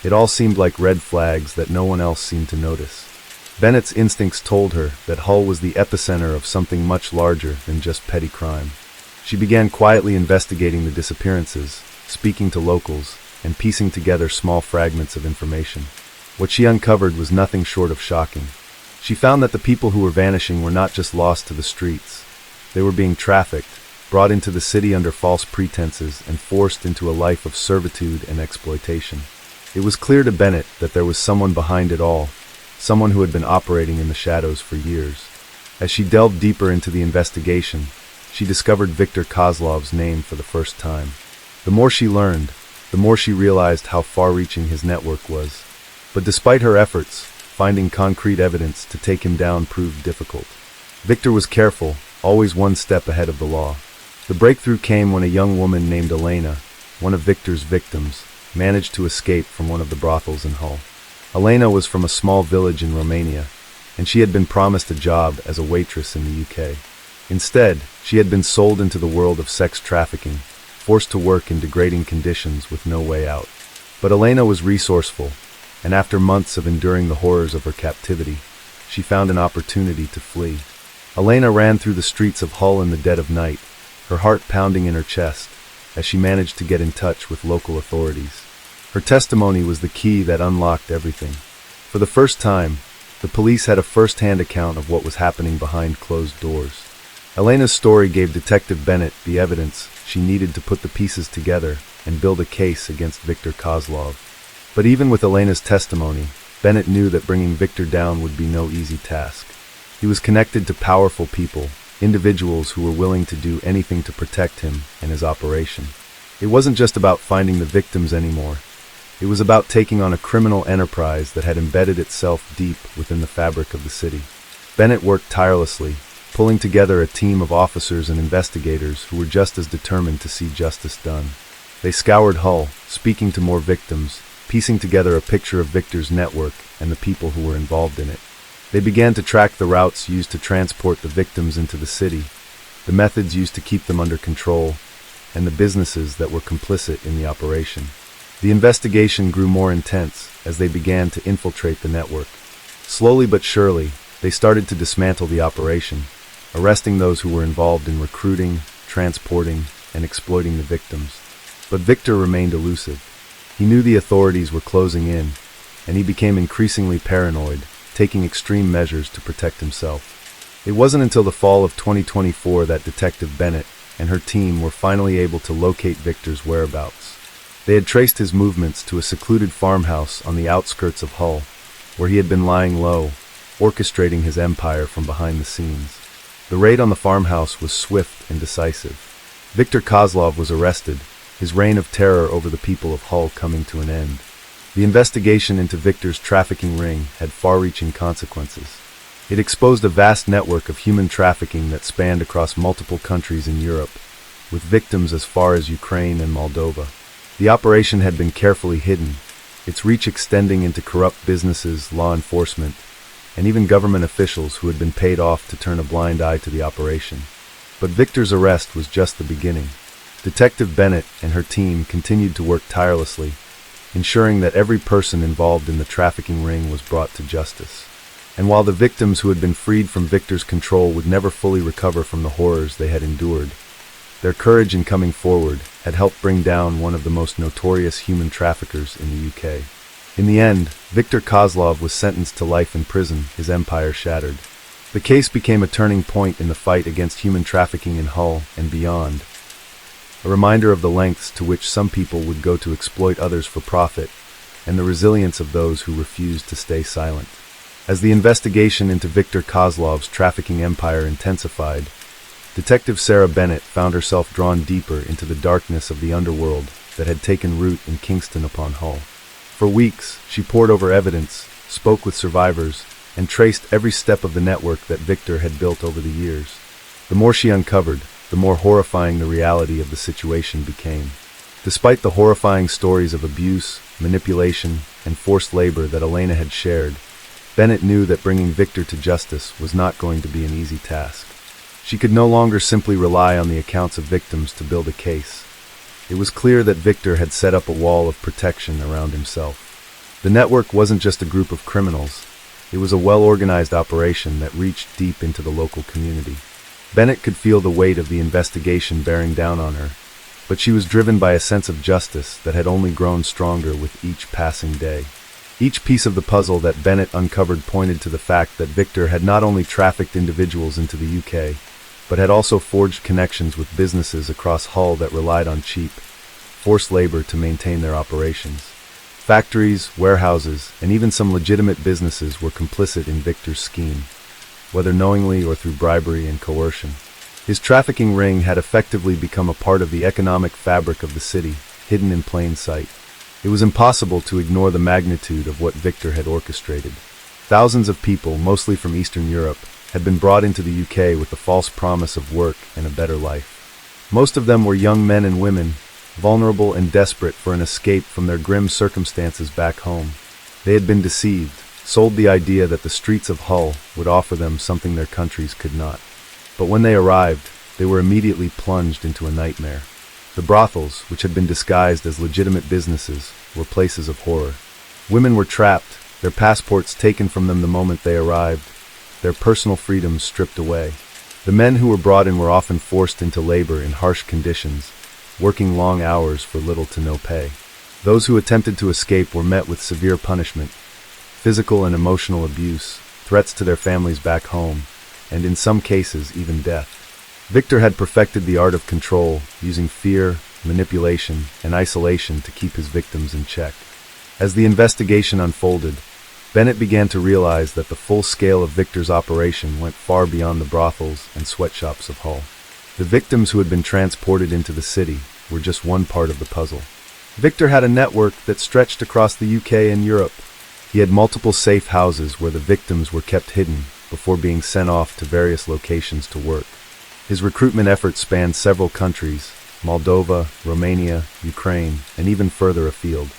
it all seemed like red flags that no one else seemed to notice. Bennett's instincts told her that Hull was the epicenter of something much larger than just petty crime. She began quietly investigating the disappearances, speaking to locals, and piecing together small fragments of information. What she uncovered was nothing short of shocking. She found that the people who were vanishing were not just lost to the streets. They were being trafficked, brought into the city under false pretenses, and forced into a life of servitude and exploitation. It was clear to Bennett that there was someone behind it all, someone who had been operating in the shadows for years. As she delved deeper into the investigation, she discovered Viktor Kozlov's name for the first time. The more she learned, the more she realized how far-reaching his network was. But despite her efforts, finding concrete evidence to take him down proved difficult. Victor was careful, always one step ahead of the law. The breakthrough came when a young woman named Elena, one of Victor's victims, managed to escape from one of the brothels in Hull. Elena was from a small village in Romania, and she had been promised a job as a waitress in the UK. Instead, she had been sold into the world of sex trafficking, forced to work in degrading conditions with no way out. But Elena was resourceful, and after months of enduring the horrors of her captivity, she found an opportunity to flee. Elena ran through the streets of Hull in the dead of night, her heart pounding in her chest, as she managed to get in touch with local authorities. Her testimony was the key that unlocked everything. For the first time, the police had a first-hand account of what was happening behind closed doors. Elena's story gave Detective Bennett the evidence she needed to put the pieces together and build a case against Viktor Kozlov. But even with Elena's testimony, Bennett knew that bringing Viktor down would be no easy task. He was connected to powerful people, individuals who were willing to do anything to protect him and his operation. It wasn't just about finding the victims anymore. It was about taking on a criminal enterprise that had embedded itself deep within the fabric of the city. Bennett worked tirelessly, pulling together a team of officers and investigators who were just as determined to see justice done. They scoured Hull, speaking to more victims, piecing together a picture of Viktor's network and the people who were involved in it. They began to track the routes used to transport the victims into the city, the methods used to keep them under control, and the businesses that were complicit in the operation. The investigation grew more intense as they began to infiltrate the network. Slowly but surely, they started to dismantle the operation, arresting those who were involved in recruiting, transporting, and exploiting the victims. But Victor remained elusive. He knew the authorities were closing in, and he became increasingly paranoid, taking extreme measures to protect himself. It wasn't until the fall of 2024 that Detective Bennett and her team were finally able to locate Victor's whereabouts. They had traced his movements to a secluded farmhouse on the outskirts of Hull, where he had been lying low, orchestrating his empire from behind the scenes. The raid on the farmhouse was swift and decisive. Viktor Kozlov was arrested, his reign of terror over the people of Hull coming to an end. The investigation into Victor's trafficking ring had far-reaching consequences. It exposed a vast network of human trafficking that spanned across multiple countries in Europe, with victims as far as Ukraine and Moldova. The operation had been carefully hidden, its reach extending into corrupt businesses, law enforcement, and even government officials who had been paid off to turn a blind eye to the operation. But Victor's arrest was just the beginning. Detective Bennett and her team continued to work tirelessly, ensuring that every person involved in the trafficking ring was brought to justice. And while the victims who had been freed from Victor's control would never fully recover from the horrors they had endured, their courage in coming forward had helped bring down one of the most notorious human traffickers in the UK. In the end, Viktor Kozlov was sentenced to life in prison, his empire shattered. The case became a turning point in the fight against human trafficking in Hull and beyond, a reminder of the lengths to which some people would go to exploit others for profit, and the resilience of those who refused to stay silent. As the investigation into Viktor Kozlov's trafficking empire intensified, Detective Sarah Bennett found herself drawn deeper into the darkness of the underworld that had taken root in Kingston upon Hull. For weeks, she pored over evidence, spoke with survivors, and traced every step of the network that Victor had built over the years. The more she uncovered, the more horrifying the reality of the situation became. Despite the horrifying stories of abuse, manipulation, and forced labor that Elena had shared, Bennett knew that bringing Victor to justice was not going to be an easy task. She could no longer simply rely on the accounts of victims to build a case. It was clear that Victor had set up a wall of protection around himself. The network wasn't just a group of criminals. It was a well-organized operation that reached deep into the local community. Bennett could feel the weight of the investigation bearing down on her, but she was driven by a sense of justice that had only grown stronger with each passing day. Each piece of the puzzle that Bennett uncovered pointed to the fact that Victor had not only trafficked individuals into the UK, but had also forged connections with businesses across Hull that relied on cheap, forced labor to maintain their operations. Factories, warehouses, and even some legitimate businesses were complicit in Victor's scheme, whether knowingly or through bribery and coercion. His trafficking ring had effectively become a part of the economic fabric of the city, hidden in plain sight. It was impossible to ignore the magnitude of what Victor had orchestrated. Thousands of people, mostly from Eastern Europe, had been brought into the UK with the false promise of work and a better life. Most of them were young men and women, vulnerable and desperate for an escape from their grim circumstances back home. They had been deceived, sold the idea that the streets of Hull would offer them something their countries could not. But when they arrived, they were immediately plunged into a nightmare. The brothels, which had been disguised as legitimate businesses, were places of horror. Women were trapped, their passports taken from them the moment they arrived, their personal freedoms stripped away. The men who were brought in were often forced into labor in harsh conditions, working long hours for little to no pay. Those who attempted to escape were met with severe punishment, physical and emotional abuse, threats to their families back home, and in some cases even death. Victor had perfected the art of control, using fear, manipulation, and isolation to keep his victims in check. As the investigation unfolded, Bennett began to realize that the full scale of Victor's operation went far beyond the brothels and sweatshops of Hull. The victims who had been transported into the city were just one part of the puzzle. Victor had a network that stretched across the UK and Europe. He had multiple safe houses where the victims were kept hidden before being sent off to various locations to work. His recruitment efforts spanned several countries: Moldova, Romania, Ukraine, and even further afield.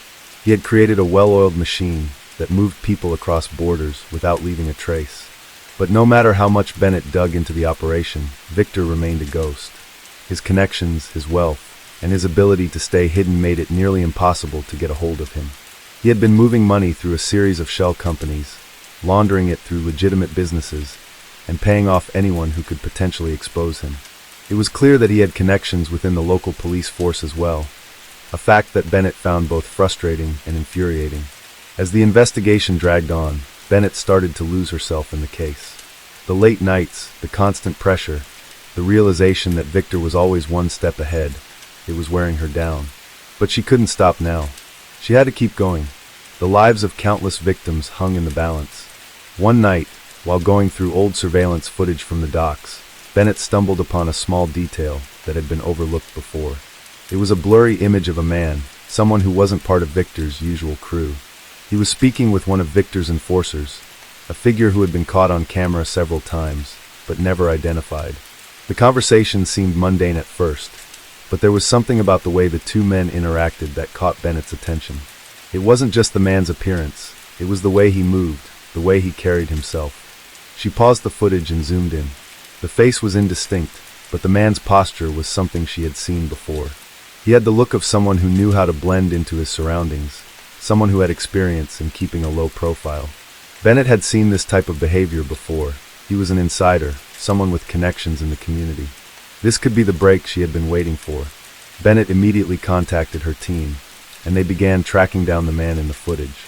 He had created a well-oiled machine that moved people across borders without leaving a trace. But no matter how much Bennett dug into the operation, Victor remained a ghost. His connections, his wealth, and his ability to stay hidden made it nearly impossible to get a hold of him. He had been moving money through a series of shell companies, laundering it through legitimate businesses, and paying off anyone who could potentially expose him. It was clear that he had connections within the local police force as well, a fact that Bennett found both frustrating and infuriating. As the investigation dragged on, Bennett started to lose herself in the case. The late nights, the constant pressure, the realization that Victor was always one step ahead, it was wearing her down. But she couldn't stop now. She had to keep going. The lives of countless victims hung in the balance. One night, while going through old surveillance footage from the docks, Bennett stumbled upon a small detail that had been overlooked before. It was a blurry image of a man, someone who wasn't part of Victor's usual crew. He was speaking with one of Victor's enforcers, a figure who had been caught on camera several times, but never identified. The conversation seemed mundane at first, but there was something about the way the two men interacted that caught Bennett's attention. It wasn't just the man's appearance, it was the way he moved, the way he carried himself. She paused the footage and zoomed in. The face was indistinct, but the man's posture was something she had seen before. He had the look of someone who knew how to blend into his surroundings, someone who had experience in keeping a low profile. Bennett had seen this type of behavior before. He was an insider, someone with connections in the community. This could be the break she had been waiting for. Bennett immediately contacted her team, and they began tracking down the man in the footage.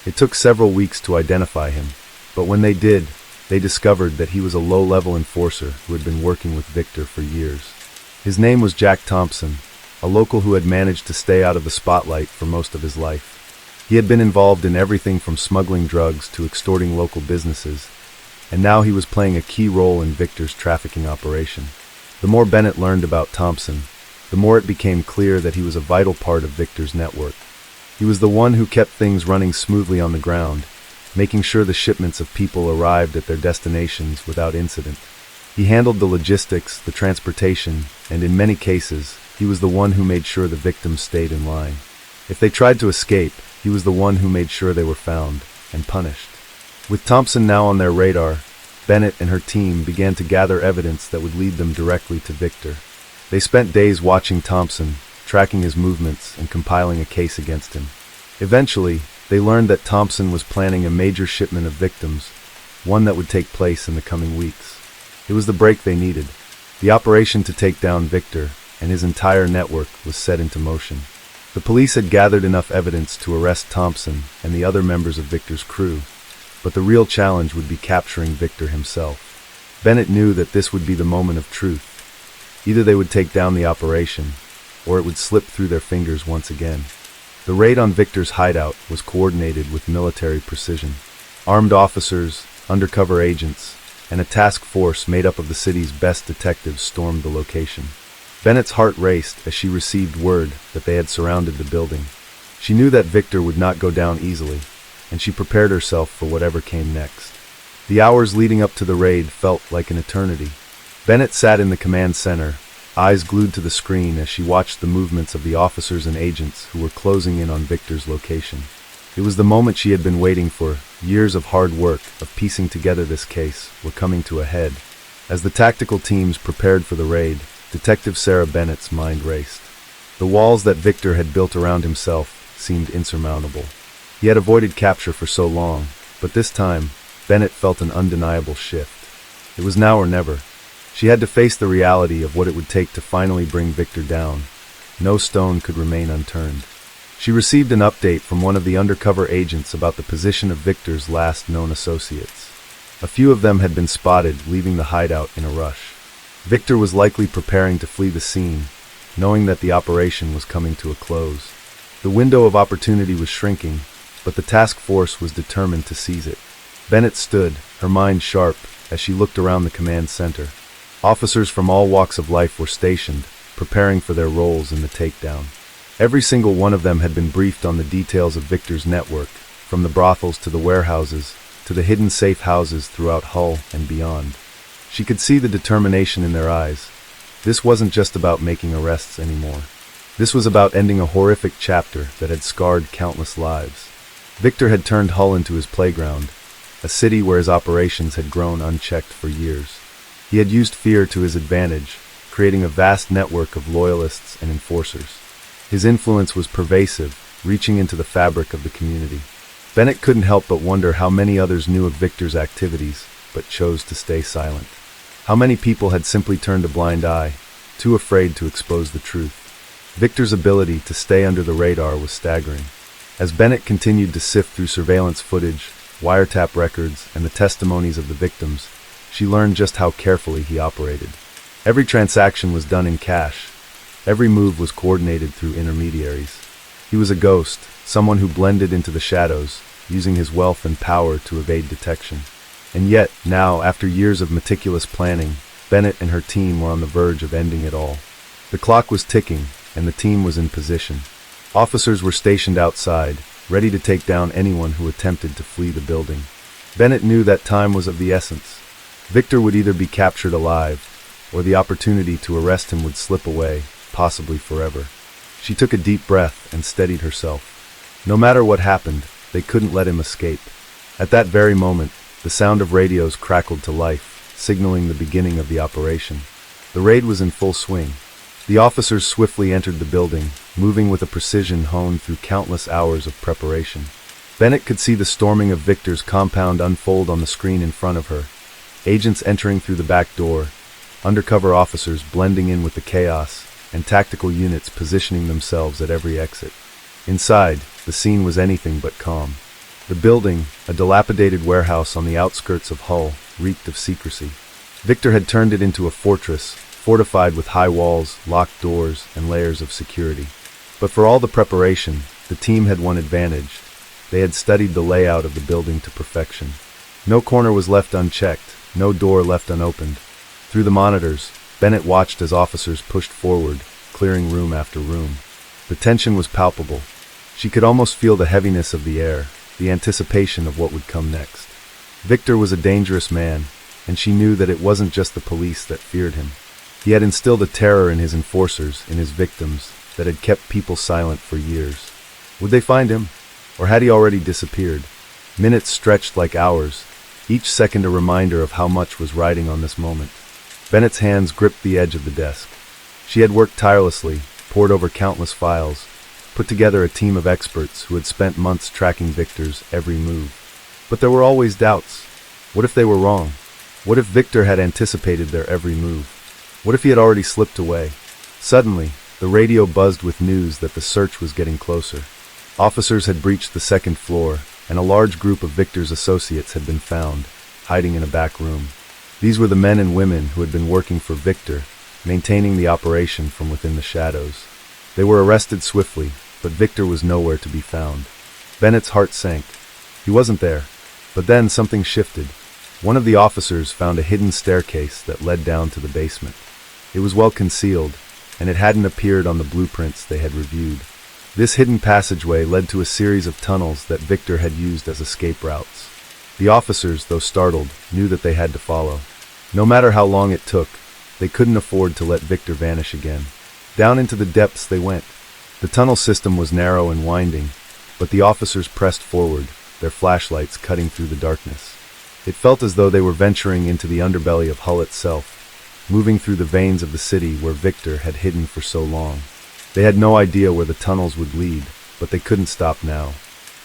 It took several weeks to identify him, but when they did, they discovered that he was a low-level enforcer who had been working with Victor for years. His name was Jack Thompson, a local who had managed to stay out of the spotlight for most of his life. He had been involved in everything from smuggling drugs to extorting local businesses, and now he was playing a key role in Victor's trafficking operation. The more Bennett learned about Thompson, the more it became clear that he was a vital part of Victor's network. He was the one who kept things running smoothly on the ground, making sure the shipments of people arrived at their destinations without incident. He handled the logistics, the transportation, and in many cases, he was the one who made sure the victims stayed in line. If they tried to escape, he was the one who made sure they were found and punished. With Thompson now on their radar, Bennett and her team began to gather evidence that would lead them directly to Victor. They spent days watching Thompson, tracking his movements and compiling a case against him. Eventually, they learned that Thompson was planning a major shipment of victims, one that would take place in the coming weeks. It was the break they needed. The operation to take down Victor and his entire network was set into motion. The police had gathered enough evidence to arrest Thompson and the other members of Victor's crew, but the real challenge would be capturing Victor himself. Bennett knew that this would be the moment of truth. Either they would take down the operation, or it would slip through their fingers once again. The raid on Victor's hideout was coordinated with military precision. Armed officers, undercover agents, and a task force made up of the city's best detectives stormed the location. Bennett's heart raced as she received word that they had surrounded the building. She knew that Victor would not go down easily, and she prepared herself for whatever came next. The hours leading up to the raid felt like an eternity. Bennett sat in the command center, eyes glued to the screen as she watched the movements of the officers and agents who were closing in on Victor's location. It was the moment she had been waiting for. Years of hard work, of piecing together this case, were coming to a head. As the tactical teams prepared for the raid, Detective Sarah Bennett's mind raced. The walls that Victor had built around himself seemed insurmountable. He had avoided capture for so long, but this time, Bennett felt an undeniable shift. It was now or never. She had to face the reality of what it would take to finally bring Victor down. No stone could remain unturned. She received an update from one of the undercover agents about the position of Victor's last known associates. A few of them had been spotted leaving the hideout in a rush. Victor was likely preparing to flee the scene, knowing that the operation was coming to a close. The window of opportunity was shrinking, but the task force was determined to seize it. Bennett stood, her mind sharp, as she looked around the command center. Officers from all walks of life were stationed, preparing for their roles in the takedown. Every single one of them had been briefed on the details of Victor's network, from the brothels to the warehouses, to the hidden safe houses throughout Hull and beyond. She could see the determination in their eyes. This wasn't just about making arrests anymore. This was about ending a horrific chapter that had scarred countless lives. Victor had turned Hull into his playground, a city where his operations had grown unchecked for years. He had used fear to his advantage, creating a vast network of loyalists and enforcers. His influence was pervasive, reaching into the fabric of the community. Bennett couldn't help but wonder how many others knew of Victor's activities, but chose to stay silent. How many people had simply turned a blind eye, too afraid to expose the truth. Victor's ability to stay under the radar was staggering. As Bennett continued to sift through surveillance footage, wiretap records, and the testimonies of the victims, she learned just how carefully he operated. Every transaction was done in cash. Every move was coordinated through intermediaries. He was a ghost, someone who blended into the shadows, using his wealth and power to evade detection. And yet, now, after years of meticulous planning, Bennett and her team were on the verge of ending it all. The clock was ticking, and the team was in position. Officers were stationed outside, ready to take down anyone who attempted to flee the building. Bennett knew that time was of the essence. Victor would either be captured alive, or the opportunity to arrest him would slip away, possibly forever. She took a deep breath and steadied herself. No matter what happened, they couldn't let him escape. At that very moment, the sound of radios crackled to life, signaling the beginning of the operation. The raid was in full swing. The officers swiftly entered the building, moving with a precision honed through countless hours of preparation. Bennett could see the storming of Victor's compound unfold on the screen in front of her. Agents entering through the back door, undercover officers blending in with the chaos, and tactical units positioning themselves at every exit. Inside, the scene was anything but calm. The building, a dilapidated warehouse on the outskirts of Hull, reeked of secrecy. Victor had turned it into a fortress, fortified with high walls, locked doors, and layers of security. But for all the preparation, the team had one advantage. They had studied the layout of the building to perfection. No corner was left unchecked, no door left unopened. Through the monitors, Bennett watched as officers pushed forward, clearing room after room. The tension was palpable. She could almost feel the heaviness of the air, the anticipation of what would come next. Victor was a dangerous man, and she knew that it wasn't just the police that feared him. He had instilled a terror in his enforcers, in his victims, that had kept people silent for years. Would they find him? Or had he already disappeared? Minutes stretched like hours, each second a reminder of how much was riding on this moment. Bennett's hands gripped the edge of the desk. She had worked tirelessly, pored over countless files, put together a team of experts who had spent months tracking Victor's every move. But there were always doubts. What if they were wrong? What if Victor had anticipated their every move? What if he had already slipped away? Suddenly, the radio buzzed with news that the search was getting closer. Officers had breached the second floor, and a large group of Victor's associates had been found, hiding in a back room. These were the men and women who had been working for Victor, maintaining the operation from within the shadows. They were arrested swiftly, but Victor was nowhere to be found. Bennett's heart sank. He wasn't there. But then something shifted. One of the officers found a hidden staircase that led down to the basement. It was well concealed, and it hadn't appeared on the blueprints they had reviewed. This hidden passageway led to a series of tunnels that Victor had used as escape routes. The officers, though startled, knew that they had to follow. No matter how long it took, they couldn't afford to let Victor vanish again. Down into the depths they went. The tunnel system was narrow and winding, but the officers pressed forward, their flashlights cutting through the darkness. It felt as though they were venturing into the underbelly of Hull itself, moving through the veins of the city where Victor had hidden for so long. They had no idea where the tunnels would lead, but they couldn't stop now.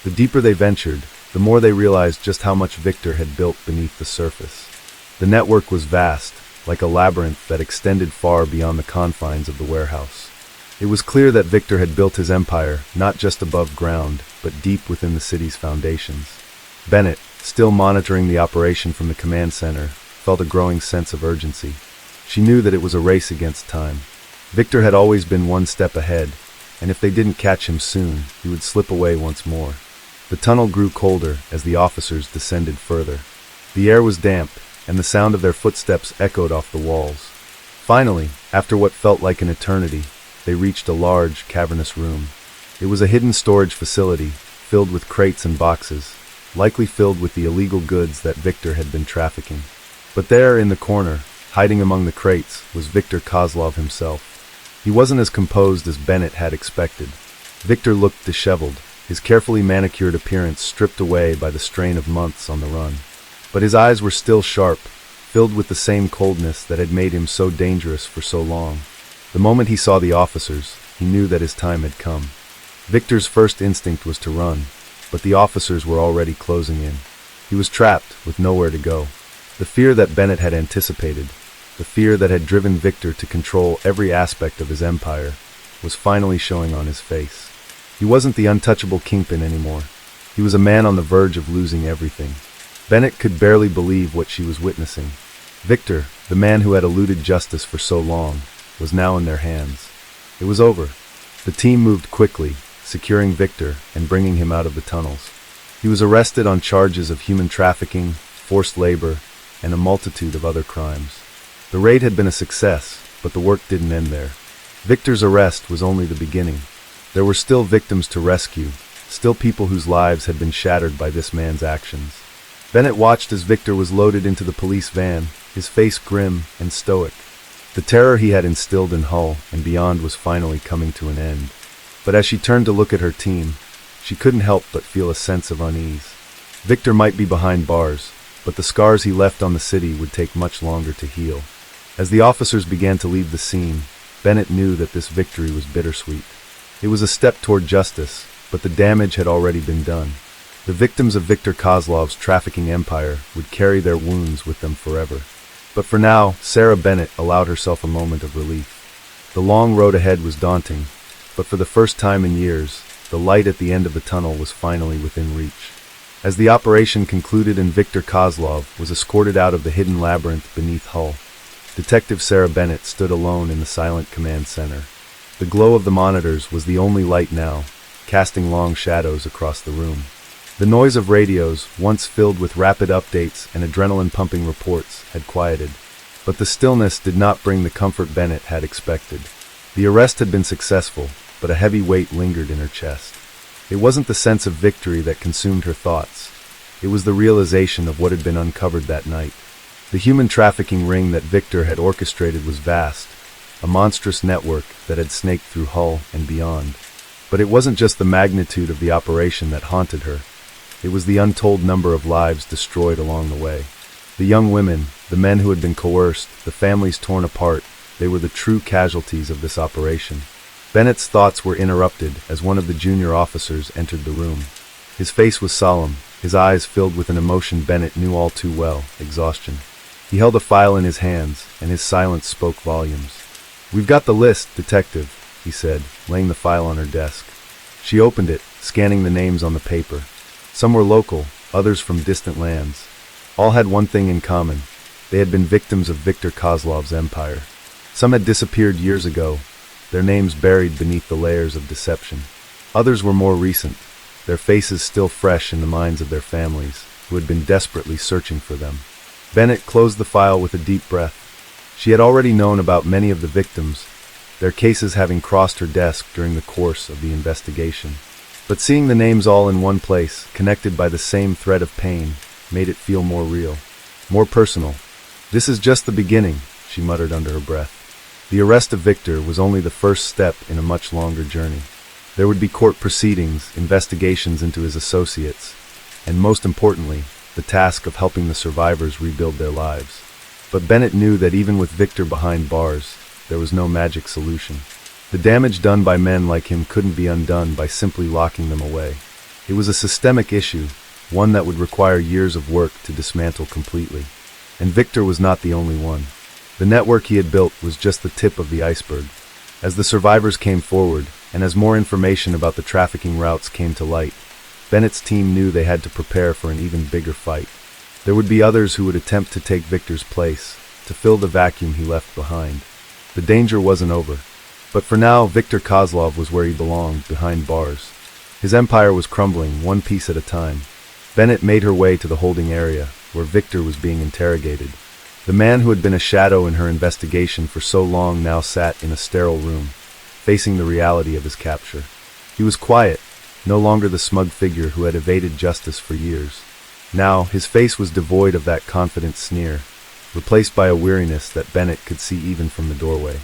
The deeper they ventured, the more they realized just how much Victor had built beneath the surface. The network was vast, like a labyrinth that extended far beyond the confines of the warehouse. It was clear that Victor had built his empire not just above ground, but deep within the city's foundations. Bennett, still monitoring the operation from the command center, felt a growing sense of urgency. She knew that it was a race against time. Victor had always been one step ahead, and if they didn't catch him soon, he would slip away once more. The tunnel grew colder as the officers descended further. The air was damp, and the sound of their footsteps echoed off the walls. Finally, after what felt like an eternity, they reached a large, cavernous room. It was a hidden storage facility, filled with crates and boxes, likely filled with the illegal goods that Victor had been trafficking. But there, in the corner, hiding among the crates, was Viktor Kozlov himself. He wasn't as composed as Bennett had expected. Victor looked disheveled, his carefully manicured appearance stripped away by the strain of months on the run. But his eyes were still sharp, filled with the same coldness that had made him so dangerous for so long. The moment he saw the officers, he knew that his time had come. Victor's first instinct was to run, but the officers were already closing in. He was trapped, with nowhere to go. The fear that Bennett had anticipated, the fear that had driven Victor to control every aspect of his empire, was finally showing on his face. He wasn't the untouchable kingpin anymore. He was a man on the verge of losing everything. Bennett could barely believe what she was witnessing. Victor, the man who had eluded justice for so long, was now in their hands. It was over. The team moved quickly, securing Victor and bringing him out of the tunnels. He was arrested on charges of human trafficking, forced labor, and a multitude of other crimes. The raid had been a success, but the work didn't end there. Victor's arrest was only the beginning. There were still victims to rescue, still people whose lives had been shattered by this man's actions. Bennett watched as Victor was loaded into the police van, his face grim and stoic. The terror he had instilled in Hull and beyond was finally coming to an end. But as she turned to look at her team, she couldn't help but feel a sense of unease. Victor might be behind bars, but the scars he left on the city would take much longer to heal. As the officers began to leave the scene, Bennett knew that this victory was bittersweet. It was a step toward justice, but the damage had already been done. The victims of Viktor Kozlov's trafficking empire would carry their wounds with them forever. But for now, Sarah Bennett allowed herself a moment of relief. The long road ahead was daunting, but for the first time in years, the light at the end of the tunnel was finally within reach. As the operation concluded and Viktor Kozlov was escorted out of the hidden labyrinth beneath Hull, Detective Sarah Bennett stood alone in the silent command center. The glow of the monitors was the only light now, casting long shadows across the room. The noise of radios, once filled with rapid updates and adrenaline-pumping reports, had quieted. But the stillness did not bring the comfort Bennett had expected. The arrest had been successful, but a heavy weight lingered in her chest. It wasn't the sense of victory that consumed her thoughts. It was the realization of what had been uncovered that night. The human trafficking ring that Victor had orchestrated was vast, a monstrous network that had snaked through Hull and beyond. But it wasn't just the magnitude of the operation that haunted her. It was the untold number of lives destroyed along the way. The young women, the men who had been coerced, the families torn apart, they were the true casualties of this operation. Bennett's thoughts were interrupted as one of the junior officers entered the room. His face was solemn, his eyes filled with an emotion Bennett knew all too well, exhaustion. He held a file in his hands, and his silence spoke volumes. "We've got the list, Detective," he said, laying the file on her desk. She opened it, scanning the names on the paper. Some were local, others from distant lands. All had one thing in common. They had been victims of Viktor Kozlov's empire. Some had disappeared years ago, their names buried beneath the layers of deception. Others were more recent, their faces still fresh in the minds of their families, who had been desperately searching for them. Bennett closed the file with a deep breath. She had already known about many of the victims, their cases having crossed her desk during the course of the investigation. But seeing the names all in one place, connected by the same thread of pain, made it feel more real, more personal. "This is just the beginning," she muttered under her breath. The arrest of Victor was only the first step in a much longer journey. There would be court proceedings, investigations into his associates, and most importantly, the task of helping the survivors rebuild their lives. But Bennett knew that even with Victor behind bars, there was no magic solution. The damage done by men like him couldn't be undone by simply locking them away. It was a systemic issue, one that would require years of work to dismantle completely. And Victor was not the only one. The network he had built was just the tip of the iceberg. As the survivors came forward, and as more information about the trafficking routes came to light, Bennett's team knew they had to prepare for an even bigger fight. There would be others who would attempt to take Victor's place, to fill the vacuum he left behind. The danger wasn't over. But for now, Viktor Kozlov was where he belonged, behind bars. His empire was crumbling, one piece at a time. Bennett made her way to the holding area, where Victor was being interrogated. The man who had been a shadow in her investigation for so long now sat in a sterile room, facing the reality of his capture. He was quiet, no longer the smug figure who had evaded justice for years. Now, his face was devoid of that confident sneer, replaced by a weariness that Bennett could see even from the doorway.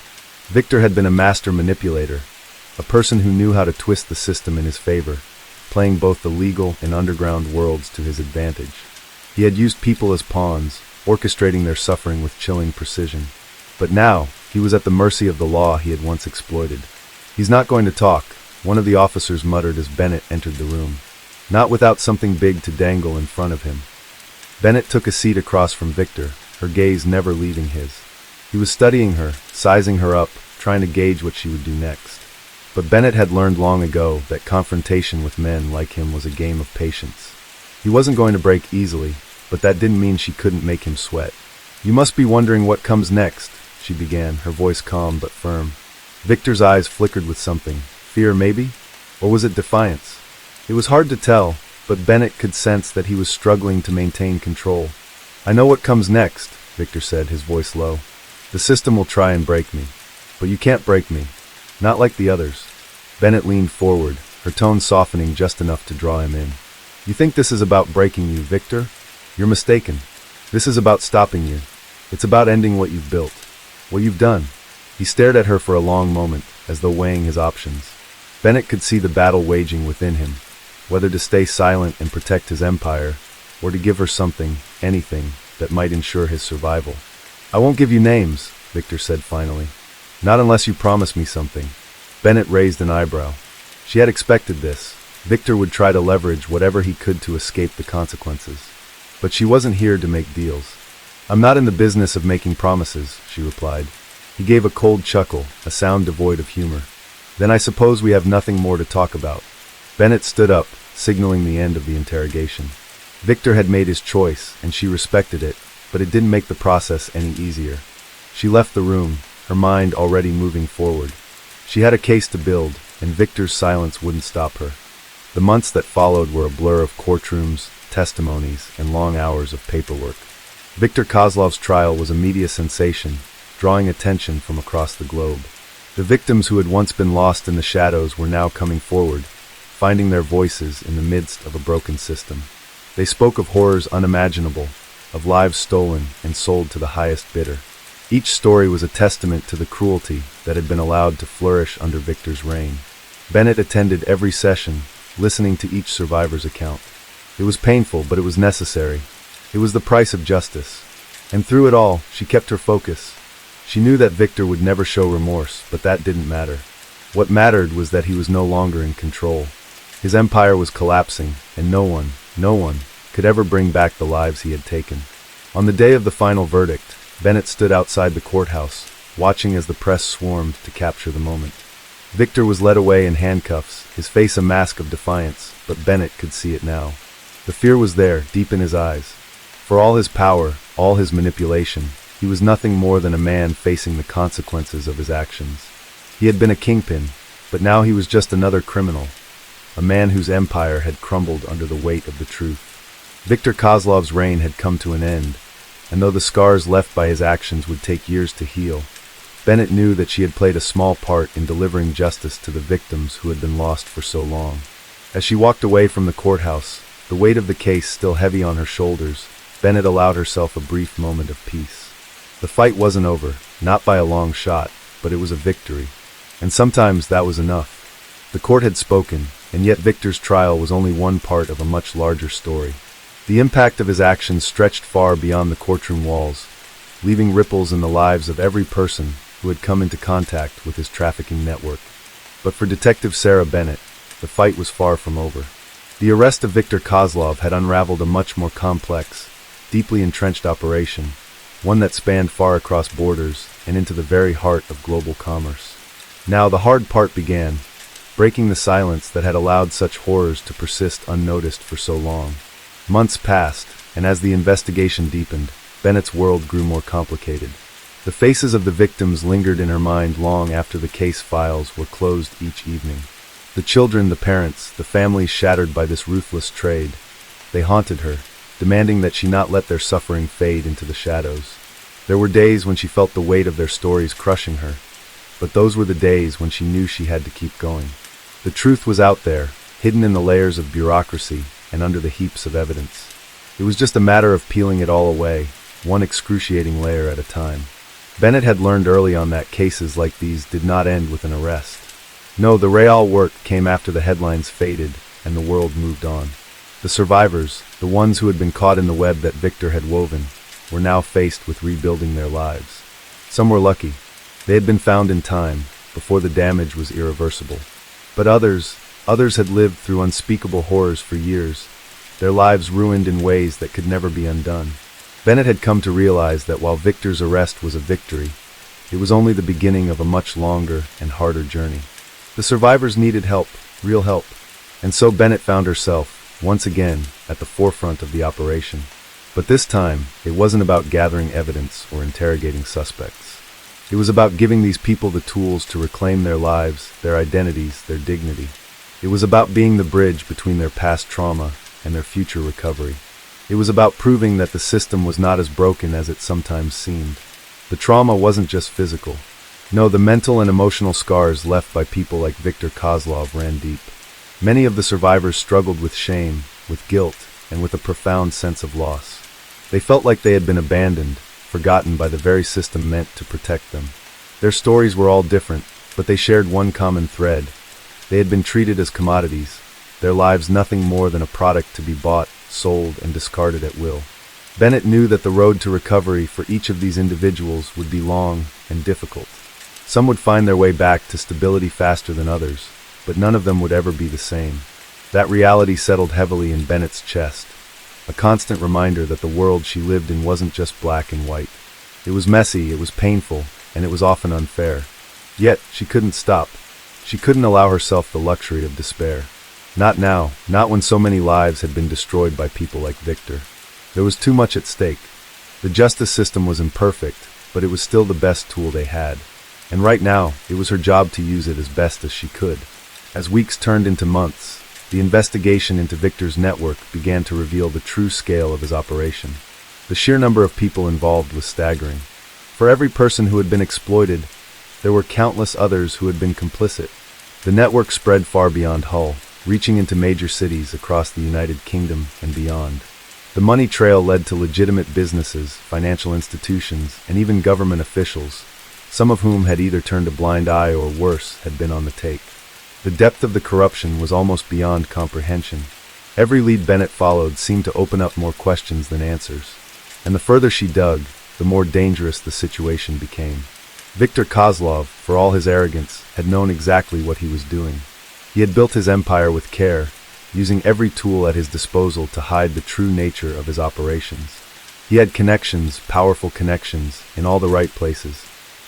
Victor had been a master manipulator, a person who knew how to twist the system in his favor, playing both the legal and underground worlds to his advantage. He had used people as pawns, orchestrating their suffering with chilling precision. But now, he was at the mercy of the law he had once exploited. "He's not going to talk," one of the officers muttered as Bennett entered the room. Not without something big to dangle in front of him. Bennett took a seat across from Victor, her gaze never leaving his. He was studying her, sizing her up, trying to gauge what she would do next. But Bennett had learned long ago that confrontation with men like him was a game of patience. He wasn't going to break easily, but that didn't mean she couldn't make him sweat. "You must be wondering what comes next," she began, her voice calm but firm. Victor's eyes flickered with something. Fear, maybe? Or was it defiance? It was hard to tell, but Bennett could sense that he was struggling to maintain control. "I know what comes next," Victor said, his voice low. "The system will try and break me. But you can't break me. Not like the others." Bennett leaned forward, her tone softening just enough to draw him in. "You think this is about breaking you, Victor? You're mistaken. This is about stopping you. It's about ending what you've built. What you've done." He stared at her for a long moment, as though weighing his options. Bennett could see the battle waging within him, whether to stay silent and protect his empire, or to give her something, anything, that might ensure his survival. "I won't give you names," Victor said finally. "Not unless you promise me something." Bennett raised an eyebrow. She had expected this. Victor would try to leverage whatever he could to escape the consequences. But she wasn't here to make deals. "I'm not in the business of making promises," she replied. He gave a cold chuckle, a sound devoid of humor. "Then I suppose we have nothing more to talk about." Bennett stood up, signaling the end of the interrogation. Victor had made his choice, and she respected it, but it didn't make the process any easier. She left the room, her mind already moving forward. She had a case to build, and Victor's silence wouldn't stop her. The months that followed were a blur of courtrooms, testimonies, and long hours of paperwork. Viktor Kozlov's trial was a media sensation, drawing attention from across the globe. The victims who had once been lost in the shadows were now coming forward, finding their voices in the midst of a broken system. They spoke of horrors unimaginable, of lives stolen and sold to the highest bidder. Each story was a testament to the cruelty that had been allowed to flourish under Victor's reign. Bennett attended every session, listening to each survivor's account. It was painful, but it was necessary. It was the price of justice. And through it all, she kept her focus. She knew that Victor would never show remorse, but that didn't matter. What mattered was that he was no longer in control. His empire was collapsing, and no one could ever bring back the lives he had taken. On the day of the final verdict, Bennett stood outside the courthouse, watching as the press swarmed to capture the moment. Victor was led away in handcuffs, his face a mask of defiance, but Bennett could see it now. The fear was there, deep in his eyes. For all his power, all his manipulation, he was nothing more than a man facing the consequences of his actions. He had been a kingpin, but now he was just another criminal, a man whose empire had crumbled under the weight of the truth. Viktor Kozlov's reign had come to an end, and though the scars left by his actions would take years to heal, Bennett knew that she had played a small part in delivering justice to the victims who had been lost for so long. As she walked away from the courthouse, the weight of the case still heavy on her shoulders, Bennett allowed herself a brief moment of peace. The fight wasn't over, not by a long shot, but it was a victory. And sometimes that was enough. The court had spoken, and yet Victor's trial was only one part of a much larger story. The impact of his actions stretched far beyond the courtroom walls, leaving ripples in the lives of every person who had come into contact with his trafficking network. But for Detective Sarah Bennett, the fight was far from over. The arrest of Viktor Kozlov had unraveled a much more complex, deeply entrenched operation, one that spanned far across borders and into the very heart of global commerce. Now the hard part began, breaking the silence that had allowed such horrors to persist unnoticed for so long. Months passed, and as the investigation deepened, Bennett's world grew more complicated. The faces of the victims lingered in her mind long after the case files were closed each evening. The children, the parents, the families shattered by this ruthless trade. They haunted her, demanding that she not let their suffering fade into the shadows. There were days when she felt the weight of their stories crushing her, but those were the days when she knew she had to keep going. The truth was out there, hidden in the layers of bureaucracy and under the heaps of evidence. It was just a matter of peeling it all away, one excruciating layer at a time. Bennett had learned early on that cases like these did not end with an arrest. No, the real work came after the headlines faded and the world moved on. The survivors, the ones who had been caught in the web that Victor had woven, were now faced with rebuilding their lives. Some were lucky. They had been found in time, before the damage was irreversible. But others had lived through unspeakable horrors for years, their lives ruined in ways that could never be undone. Bennett had come to realize that while Victor's arrest was a victory, it was only the beginning of a much longer and harder journey. The survivors needed help, real help, and so Bennett found herself, once again, at the forefront of the operation. But this time, it wasn't about gathering evidence or interrogating suspects. It was about giving these people the tools to reclaim their lives, their identities, their dignity. It was about being the bridge between their past trauma and their future recovery. It was about proving that the system was not as broken as it sometimes seemed. The trauma wasn't just physical. No, the mental and emotional scars left by people like Viktor Kozlov ran deep. Many of the survivors struggled with shame, with guilt, and with a profound sense of loss. They felt like they had been abandoned, forgotten by the very system meant to protect them. Their stories were all different, but they shared one common thread. They had been treated as commodities, their lives nothing more than a product to be bought, sold, and discarded at will. Bennett knew that the road to recovery for each of these individuals would be long and difficult. Some would find their way back to stability faster than others, but none of them would ever be the same. That reality settled heavily in Bennett's chest, a constant reminder that the world she lived in wasn't just black and white. It was messy, it was painful, and it was often unfair. Yet, she couldn't stop. She couldn't allow herself the luxury of despair. Not now, not when so many lives had been destroyed by people like Victor. There was too much at stake. The justice system was imperfect, but it was still the best tool they had. And right now, it was her job to use it as best as she could. As weeks turned into months, the investigation into Victor's network began to reveal the true scale of his operation. The sheer number of people involved was staggering. For every person who had been exploited, there were countless others who had been complicit. The network spread far beyond Hull, reaching into major cities across the United Kingdom and beyond. The money trail led to legitimate businesses, financial institutions, and even government officials, some of whom had either turned a blind eye or worse, had been on the take. The depth of the corruption was almost beyond comprehension. Every lead Bennett followed seemed to open up more questions than answers. And the further she dug, the more dangerous the situation became. Viktor Kozlov, for all his arrogance, had known exactly what he was doing. He had built his empire with care, using every tool at his disposal to hide the true nature of his operations. He had connections, powerful connections, in all the right places.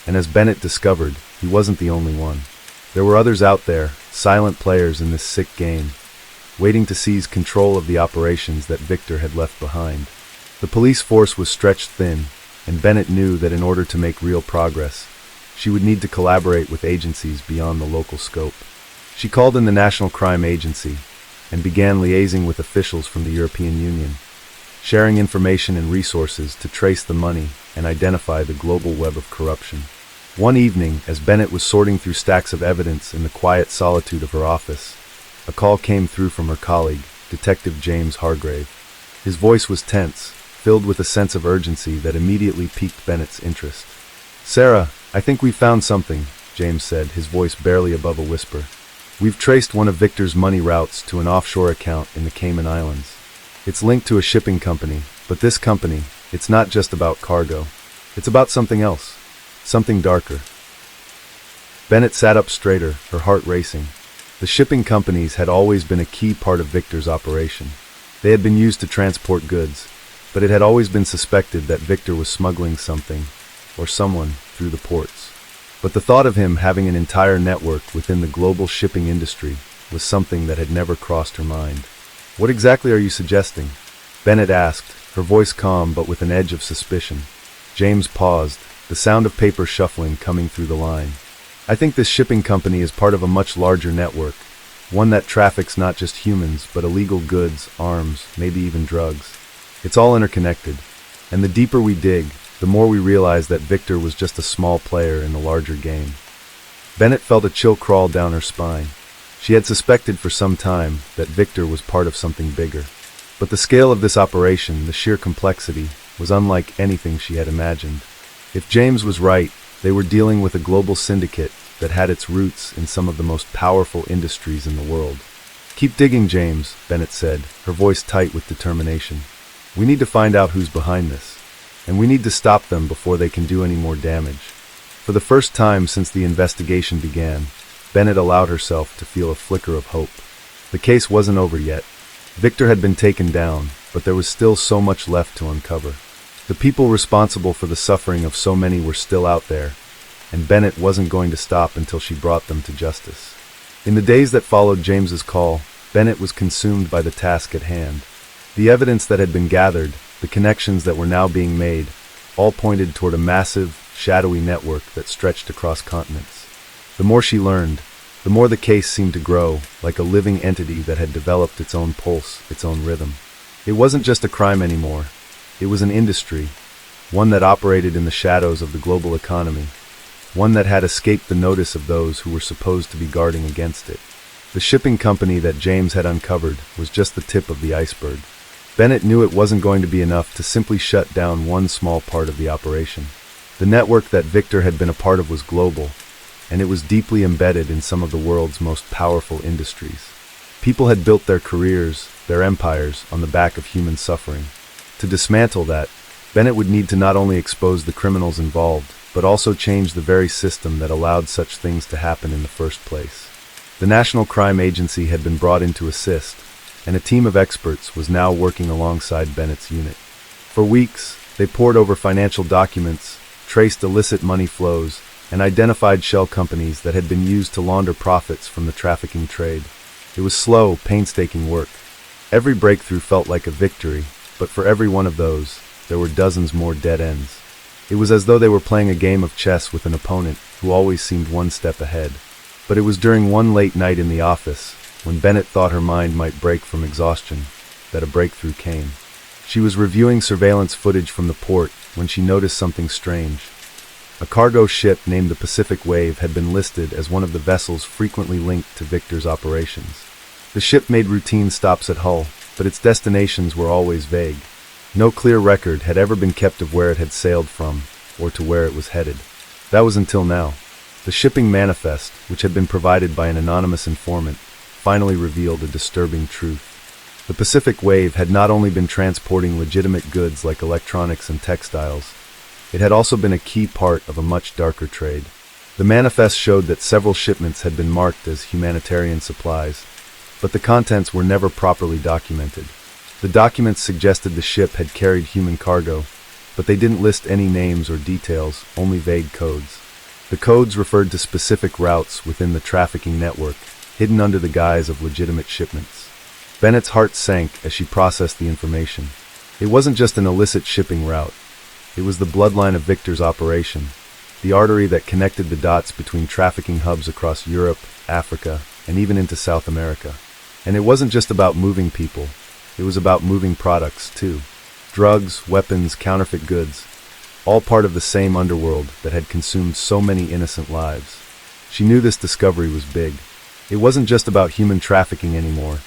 And as Bennett discovered, he wasn't the only one. There were others out there, silent players in this sick game, waiting to seize control of the operations that Victor had left behind. The police force was stretched thin, and Bennett knew that in order to make real progress, she would need to collaborate with agencies beyond the local scope. She called in the National Crime Agency and began liaising with officials from the European Union, sharing information and resources to trace the money and identify the global web of corruption. One evening, as Bennett was sorting through stacks of evidence in the quiet solitude of her office, a call came through from her colleague, Detective James Hargrave. His voice was tense, filled with a sense of urgency that immediately piqued Bennett's interest. "Sarah, I think we've found something," James said, his voice barely above a whisper. "We've traced one of Victor's money routes to an offshore account in the Cayman Islands. It's linked to a shipping company, but this company, it's not just about cargo. It's about something else. Something darker." Bennett sat up straighter, her heart racing. The shipping companies had always been a key part of Victor's operation. They had been used to transport goods, but it had always been suspected that Victor was smuggling something, or someone, through the ports. But the thought of him having an entire network within the global shipping industry was something that had never crossed her mind. "What exactly are you suggesting?" Bennett asked, her voice calm but with an edge of suspicion. James paused, the sound of paper shuffling coming through the line. "I think this shipping company is part of a much larger network, one that traffics not just humans, but illegal goods, arms, maybe even drugs. It's all interconnected, and the deeper we dig, the more we realize that Victor was just a small player in the larger game." Bennett felt a chill crawl down her spine. She had suspected for some time that Victor was part of something bigger. But the scale of this operation, the sheer complexity, was unlike anything she had imagined. If James was right, they were dealing with a global syndicate that had its roots in some of the most powerful industries in the world. "Keep digging, James," Bennett said, her voice tight with determination. "We need to find out who's behind this." and we need to stop them before they can do any more damage. For the first time since the investigation began, Bennett allowed herself to feel a flicker of hope. The case wasn't over yet. Victor had been taken down, but there was still so much left to uncover. The people responsible for the suffering of so many were still out there, and Bennett wasn't going to stop until she brought them to justice. In the days that followed James's call, Bennett was consumed by the task at hand. The evidence that had been gathered, the connections that were now being made, all pointed toward a massive, shadowy network that stretched across continents. The more she learned, the more the case seemed to grow, like a living entity that had developed its own pulse, its own rhythm. It wasn't just a crime anymore. It was an industry, one that operated in the shadows of the global economy, one that had escaped the notice of those who were supposed to be guarding against it. The shipping company that James had uncovered was just the tip of the iceberg. Bennett knew it wasn't going to be enough to simply shut down one small part of the operation. The network that Victor had been a part of was global, and it was deeply embedded in some of the world's most powerful industries. People had built their careers, their empires, on the back of human suffering. To dismantle that, Bennett would need to not only expose the criminals involved, but also change the very system that allowed such things to happen in the first place. The National Crime Agency had been brought in to assist, and a team of experts was now working alongside Bennett's unit. For weeks, they pored over financial documents, traced illicit money flows, and identified shell companies that had been used to launder profits from the trafficking trade. It was slow, painstaking work. Every breakthrough felt like a victory, but for every one of those, there were dozens more dead ends. It was as though they were playing a game of chess with an opponent who always seemed one step ahead. But it was during one late night in the office, when Bennett thought her mind might break from exhaustion, that a breakthrough came. She was reviewing surveillance footage from the port when she noticed something strange. A cargo ship named the Pacific Wave had been listed as one of the vessels frequently linked to Victor's operations. The ship made routine stops at Hull, but its destinations were always vague. No clear record had ever been kept of where it had sailed from, or to where it was headed. That was until now. The shipping manifest, which had been provided by an anonymous informant, finally revealed a disturbing truth. The Pacific Wave had not only been transporting legitimate goods like electronics and textiles, it had also been a key part of a much darker trade. The manifest showed that several shipments had been marked as humanitarian supplies, but the contents were never properly documented. The documents suggested the ship had carried human cargo, but they didn't list any names or details, only vague codes. The codes referred to specific routes within the trafficking network, hidden under the guise of legitimate shipments. Bennett's heart sank as she processed the information. It wasn't just an illicit shipping route. It was the bloodline of Victor's operation, the artery that connected the dots between trafficking hubs across Europe, Africa, and even into South America. And it wasn't just about moving people. It was about moving products, too. Drugs, weapons, counterfeit goods, all part of the same underworld that had consumed so many innocent lives. She knew this discovery was big. It wasn't just about human trafficking anymore.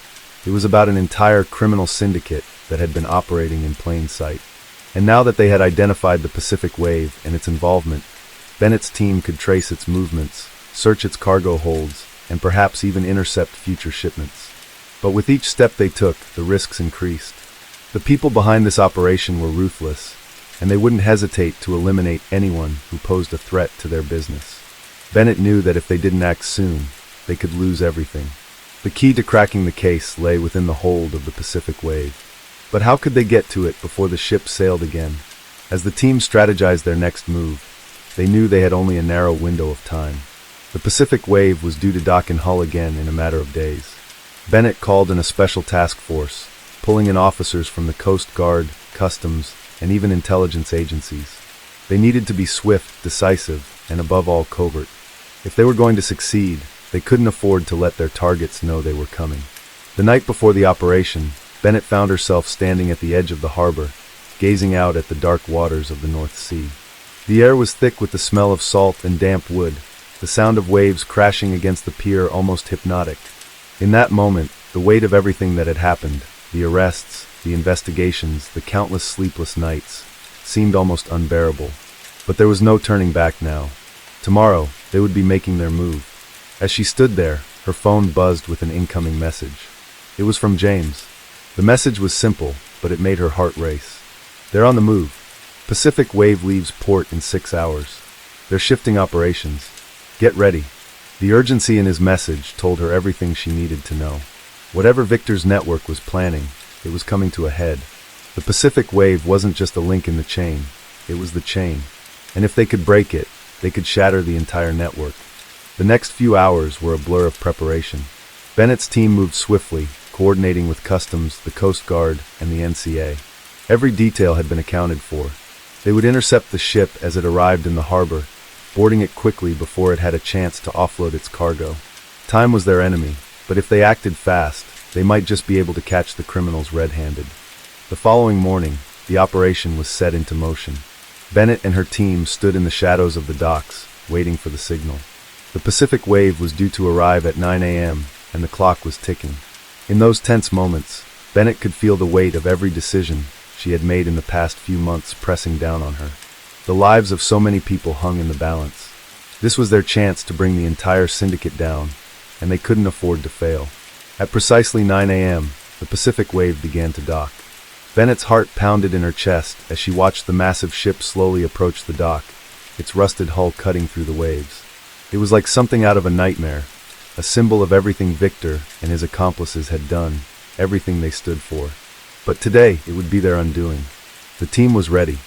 It was about an entire criminal syndicate that had been operating in plain sight. And now that they had identified the Pacific Wave and its involvement, Bennett's team could trace its movements, search its cargo holds, and perhaps even intercept future shipments. But with each step they took, the risks increased. The people behind this operation were ruthless, and they wouldn't hesitate to eliminate anyone who posed a threat to their business. Bennett knew that if they didn't act soon, they could lose everything. The key to cracking the case lay within the hold of the Pacific Wave. But how could they get to it before the ship sailed again? As the team strategized their next move, they knew they had only a narrow window of time. The Pacific Wave was due to dock in Hull again in a matter of days. Bennett called in a special task force, pulling in officers from the Coast Guard, Customs, and even intelligence agencies. They needed to be swift, decisive, and above all covert. If they were going to succeed, they couldn't afford to let their targets know they were coming. The night before the operation, Bennett found herself standing at the edge of the harbor, gazing out at the dark waters of the North Sea. The air was thick with the smell of salt and damp wood, the sound of waves crashing against the pier almost hypnotic. In that moment, the weight of everything that had happened, the arrests, the investigations, the countless sleepless nights, seemed almost unbearable. But there was no turning back now. Tomorrow, they would be making their move. As she stood there, her phone buzzed with an incoming message. It was from James. The message was simple, but it made her heart race. "They're on the move. Pacific Wave leaves port in 6 hours. They're shifting operations. Get ready. The urgency in his message told her everything she needed to know. Whatever Victor's network was planning, it was coming to a head. The Pacific Wave wasn't just a link in the chain, it was the chain. And if they could break it, they could shatter the entire network. The next few hours were a blur of preparation. Bennett's team moved swiftly, coordinating with Customs, the Coast Guard, and the NCA. Every detail had been accounted for. They would intercept the ship as it arrived in the harbor, boarding it quickly before it had a chance to offload its cargo. Time was their enemy, but if they acted fast, they might just be able to catch the criminals red-handed. The following morning, the operation was set into motion. Bennett and her team stood in the shadows of the docks, waiting for the signal. The Pacific Wave was due to arrive at 9 a.m., and the clock was ticking. In those tense moments, Bennett could feel the weight of every decision she had made in the past few months pressing down on her. The lives of so many people hung in the balance. This was their chance to bring the entire syndicate down, and they couldn't afford to fail. At precisely 9 a.m., the Pacific Wave began to dock. Bennett's heart pounded in her chest as she watched the massive ship slowly approach the dock, its rusted hull cutting through the waves. It was like something out of a nightmare, a symbol of everything Victor and his accomplices had done, everything they stood for. But today, it would be their undoing. The team was ready.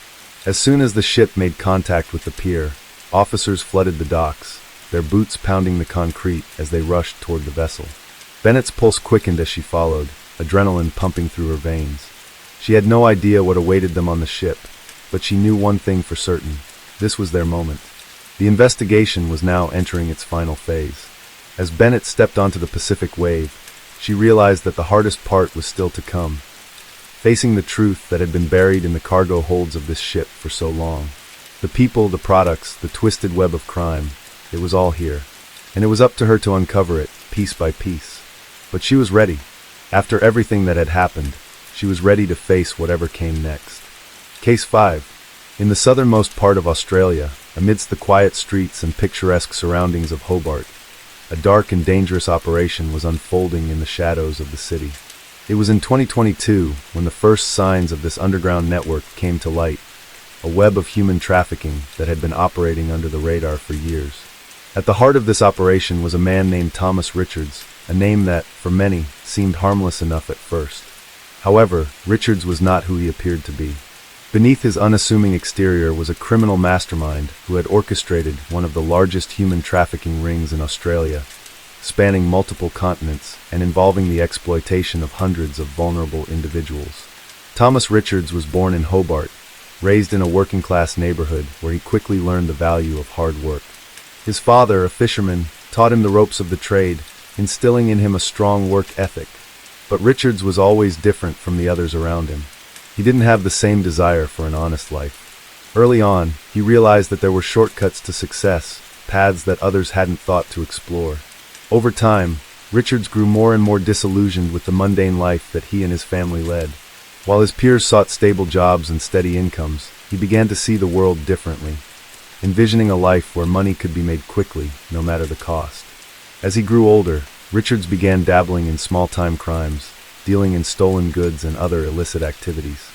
As soon as the ship made contact with the pier, officers flooded the docks, their boots pounding the concrete as they rushed toward the vessel. Bennett's pulse quickened as she followed, adrenaline pumping through her veins. She had no idea what awaited them on the ship, but she knew one thing for certain. This was their moment. The investigation was now entering its final phase. As Bennett stepped onto the Pacific Wave, she realized that the hardest part was still to come. Facing the truth that had been buried in the cargo holds of this ship for so long. The people, the products, the twisted web of crime, it was all here. And it was up to her to uncover it, piece by piece. But she was ready. After everything that had happened, she was ready to face whatever came next. Case 5. In the southernmost part of Australia, amidst the quiet streets and picturesque surroundings of Hobart, a dark and dangerous operation was unfolding in the shadows of the city. It was in 2022 when the first signs of this underground network came to light, a web of human trafficking that had been operating under the radar for years. At the heart of this operation was a man named Thomas Richards, a name that, for many, seemed harmless enough at first. However, Richards was not who he appeared to be. Beneath his unassuming exterior was a criminal mastermind who had orchestrated one of the largest human trafficking rings in Australia, spanning multiple continents and involving the exploitation of hundreds of vulnerable individuals. Thomas Richards was born in Hobart, raised in a working-class neighborhood where he quickly learned the value of hard work. His father, a fisherman, taught him the ropes of the trade, instilling in him a strong work ethic. But Richards was always different from the others around him. He didn't have the same desire for an honest life. Early on, he realized that there were shortcuts to success, paths that others hadn't thought to explore. Over time, Richards grew more and more disillusioned with the mundane life that he and his family led. While his peers sought stable jobs and steady incomes, he began to see the world differently, envisioning a life where money could be made quickly, no matter the cost. As he grew older, Richards began dabbling in small-time crimes, dealing in stolen goods and other illicit activities.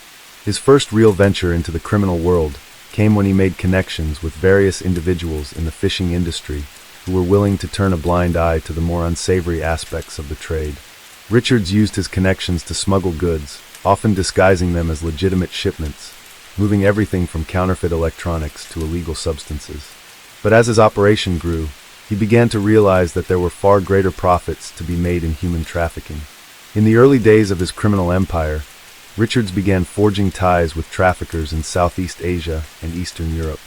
His first real venture into the criminal world came when he made connections with various individuals in the fishing industry who were willing to turn a blind eye to the more unsavory aspects of the trade. Richards used his connections to smuggle goods, often disguising them as legitimate shipments, moving everything from counterfeit electronics to illegal substances. But as his operation grew, he began to realize that there were far greater profits to be made in human trafficking. In the early days of his criminal empire, Richards began forging ties with traffickers in Southeast Asia and Eastern Europe.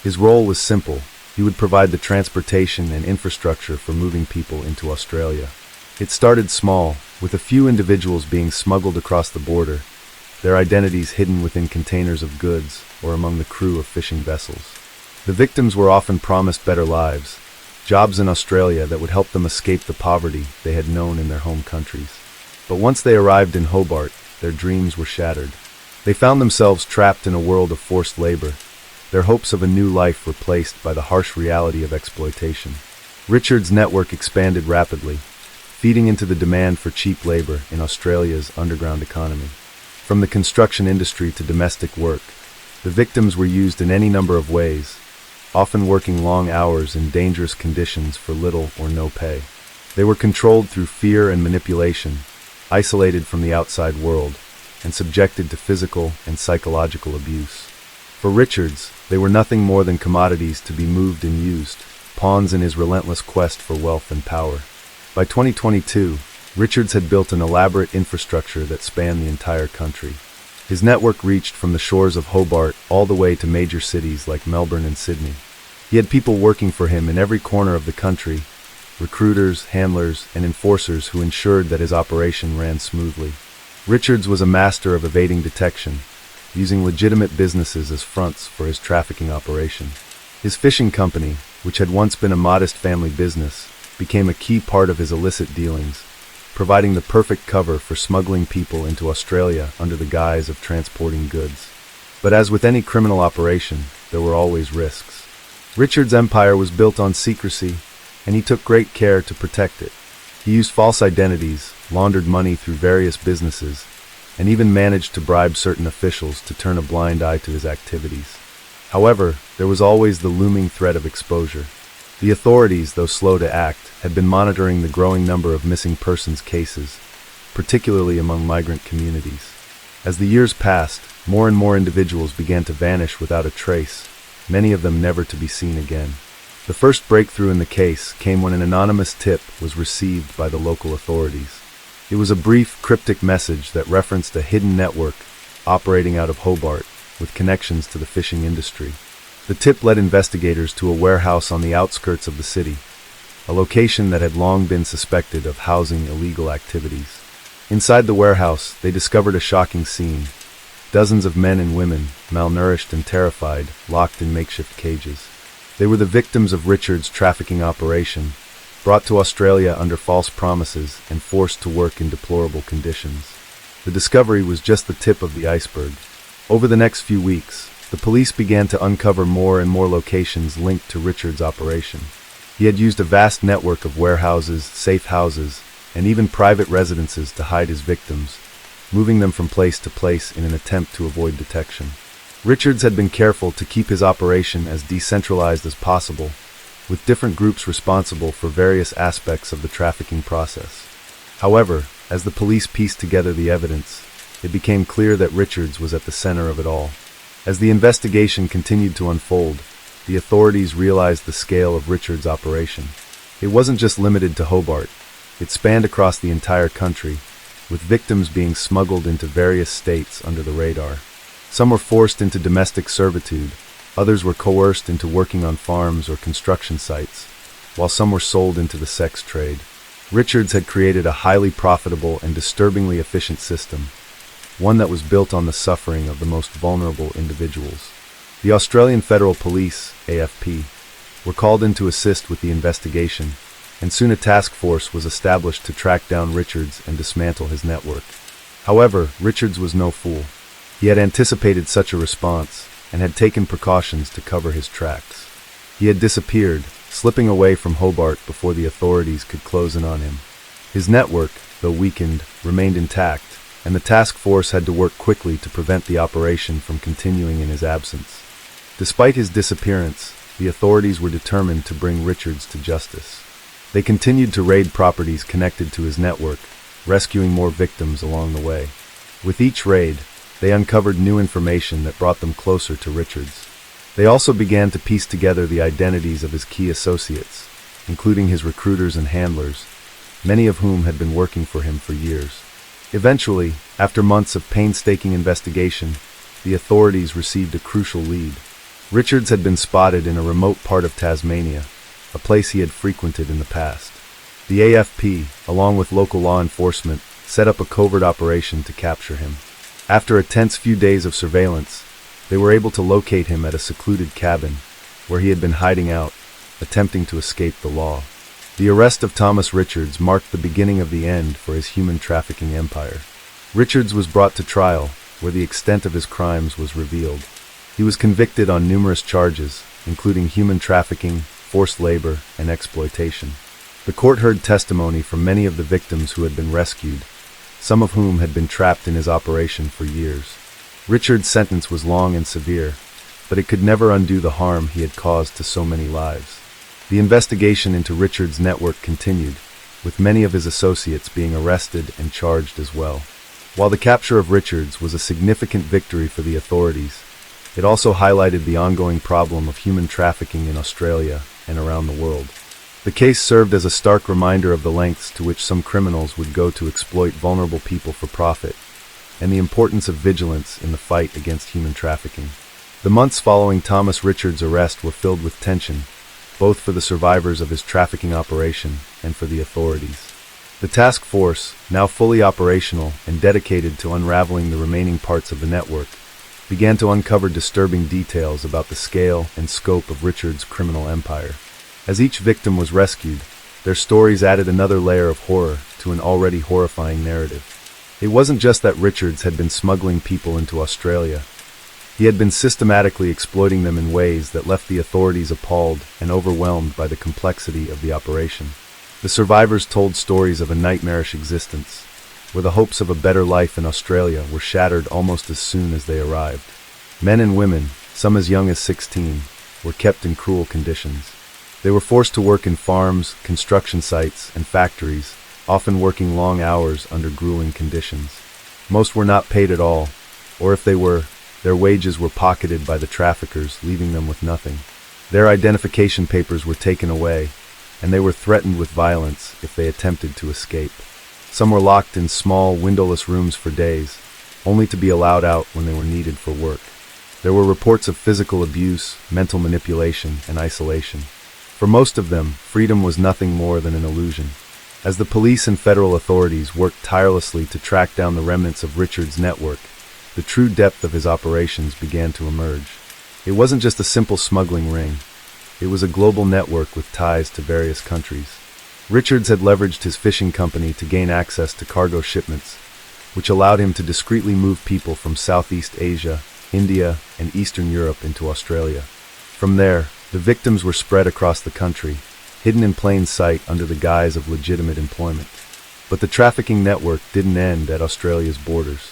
His role was simple. He would provide the transportation and infrastructure for moving people into Australia. It started small, with a few individuals being smuggled across the border, their identities hidden within containers of goods or among the crew of fishing vessels. The victims were often promised better lives, jobs in Australia that would help them escape the poverty they had known in their home countries. But once they arrived in Hobart, their dreams were shattered. They found themselves trapped in a world of forced labor, their hopes of a new life replaced by the harsh reality of exploitation. Richards' network expanded rapidly, feeding into the demand for cheap labor in Australia's underground economy. From the construction industry to domestic work, The victims were used in any number of ways, often working long hours in dangerous conditions for little or no pay. They were controlled through fear and manipulation, isolated from the outside world, and subjected to physical and psychological abuse. For Richards, they were nothing more than commodities to be moved and used, pawns in his relentless quest for wealth and power. By 2022, Richards had built an elaborate infrastructure that spanned the entire country. His network reached from the shores of Hobart all the way to major cities like Melbourne and Sydney. He had people working for him in every corner of the country, recruiters, handlers, and enforcers who ensured that his operation ran smoothly. Richards was a master of evading detection, using legitimate businesses as fronts for his trafficking operation. His fishing company, which had once been a modest family business, became a key part of his illicit dealings, providing the perfect cover for smuggling people into Australia under the guise of transporting goods. But as with any criminal operation, there were always risks. Richards' empire was built on secrecy, and he took great care to protect it. He used false identities, laundered money through various businesses, and even managed to bribe certain officials to turn a blind eye to his activities. However, there was always the looming threat of exposure. The authorities, though slow to act, had been monitoring the growing number of missing persons cases, particularly among migrant communities. As the years passed, more and more individuals began to vanish without a trace, many of them never to be seen again. The first breakthrough in the case came when an anonymous tip was received by the local authorities. It was a brief, cryptic message that referenced a hidden network operating out of Hobart with connections to the fishing industry. The tip led investigators to a warehouse on the outskirts of the city, a location that had long been suspected of housing illegal activities. Inside the warehouse, they discovered a shocking scene. Dozens of men and women, malnourished and terrified, locked in makeshift cages. They were the victims of Richards' trafficking operation, brought to Australia under false promises and forced to work in deplorable conditions. The discovery was just the tip of the iceberg. Over the next few weeks, the police began to uncover more and more locations linked to Richards' operation. He had used a vast network of warehouses, safe houses, and even private residences to hide his victims, moving them from place to place in an attempt to avoid detection. Richards had been careful to keep his operation as decentralized as possible, with different groups responsible for various aspects of the trafficking process. However, as the police pieced together the evidence, it became clear that Richards was at the center of it all. As the investigation continued to unfold, the authorities realized the scale of Richards' operation. It wasn't just limited to Hobart. It spanned across the entire country, with victims being smuggled into various states under the radar. Some were forced into domestic servitude, others were coerced into working on farms or construction sites, while some were sold into the sex trade. Richards had created a highly profitable and disturbingly efficient system, one that was built on the suffering of the most vulnerable individuals. The Australian Federal Police, AFP, were called in to assist with the investigation, and soon a task force was established to track down Richards and dismantle his network. However, Richards was no fool. He had anticipated such a response and had taken precautions to cover his tracks. He had disappeared, slipping away from Hobart before the authorities could close in on him. His network, though weakened, remained intact, and the task force had to work quickly to prevent the operation from continuing in his absence. Despite his disappearance, the authorities were determined to bring Richards to justice. They continued to raid properties connected to his network, rescuing more victims along the way. With each raid, they uncovered new information that brought them closer to Richards. They also began to piece together the identities of his key associates, including his recruiters and handlers, many of whom had been working for him for years. Eventually, after months of painstaking investigation, the authorities received a crucial lead. Richards had been spotted in a remote part of Tasmania, a place he had frequented in the past. The AFP, along with local law enforcement, set up a covert operation to capture him. After a tense few days of surveillance, they were able to locate him at a secluded cabin, where he had been hiding out, attempting to escape the law. The arrest of Thomas Richards marked the beginning of the end for his human trafficking empire. Richards was brought to trial, where the extent of his crimes was revealed. He was convicted on numerous charges, including human trafficking, forced labor, and exploitation. The court heard testimony from many of the victims who had been rescued, some of whom had been trapped in his operation for years. Richard's sentence was long and severe, but it could never undo the harm he had caused to so many lives. The investigation into Richard's network continued, with many of his associates being arrested and charged as well. While the capture of Richards was a significant victory for the authorities, it also highlighted the ongoing problem of human trafficking in Australia and around the world. The case served as a stark reminder of the lengths to which some criminals would go to exploit vulnerable people for profit, and the importance of vigilance in the fight against human trafficking. The months following Thomas Richards' arrest were filled with tension, both for the survivors of his trafficking operation and for the authorities. The task force, now fully operational and dedicated to unraveling the remaining parts of the network, began to uncover disturbing details about the scale and scope of Richard's criminal empire. As each victim was rescued, their stories added another layer of horror to an already horrifying narrative. It wasn't just that Richards had been smuggling people into Australia. He had been systematically exploiting them in ways that left the authorities appalled and overwhelmed by the complexity of the operation. The survivors told stories of a nightmarish existence, where the hopes of a better life in Australia were shattered almost as soon as they arrived. Men and women, some as young as 16, were kept in cruel conditions. They were forced to work in farms, construction sites, and factories, often working long hours under grueling conditions. Most were not paid at all, or if they were, their wages were pocketed by the traffickers, leaving them with nothing. Their identification papers were taken away, and they were threatened with violence if they attempted to escape. Some were locked in small, windowless rooms for days, only to be allowed out when they were needed for work. There were reports of physical abuse, mental manipulation, and isolation. For most of them, freedom was nothing more than an illusion. As the police and federal authorities worked tirelessly to track down the remnants of Richard's network, the true depth of his operations began to emerge. It wasn't just a simple smuggling ring. It was a global network with ties to various countries. Richards had leveraged his fishing company to gain access to cargo shipments, which allowed him to discreetly move people from Southeast Asia, India, and Eastern Europe into Australia. From there, the victims were spread across the country, hidden in plain sight under the guise of legitimate employment. But the trafficking network didn't end at Australia's borders.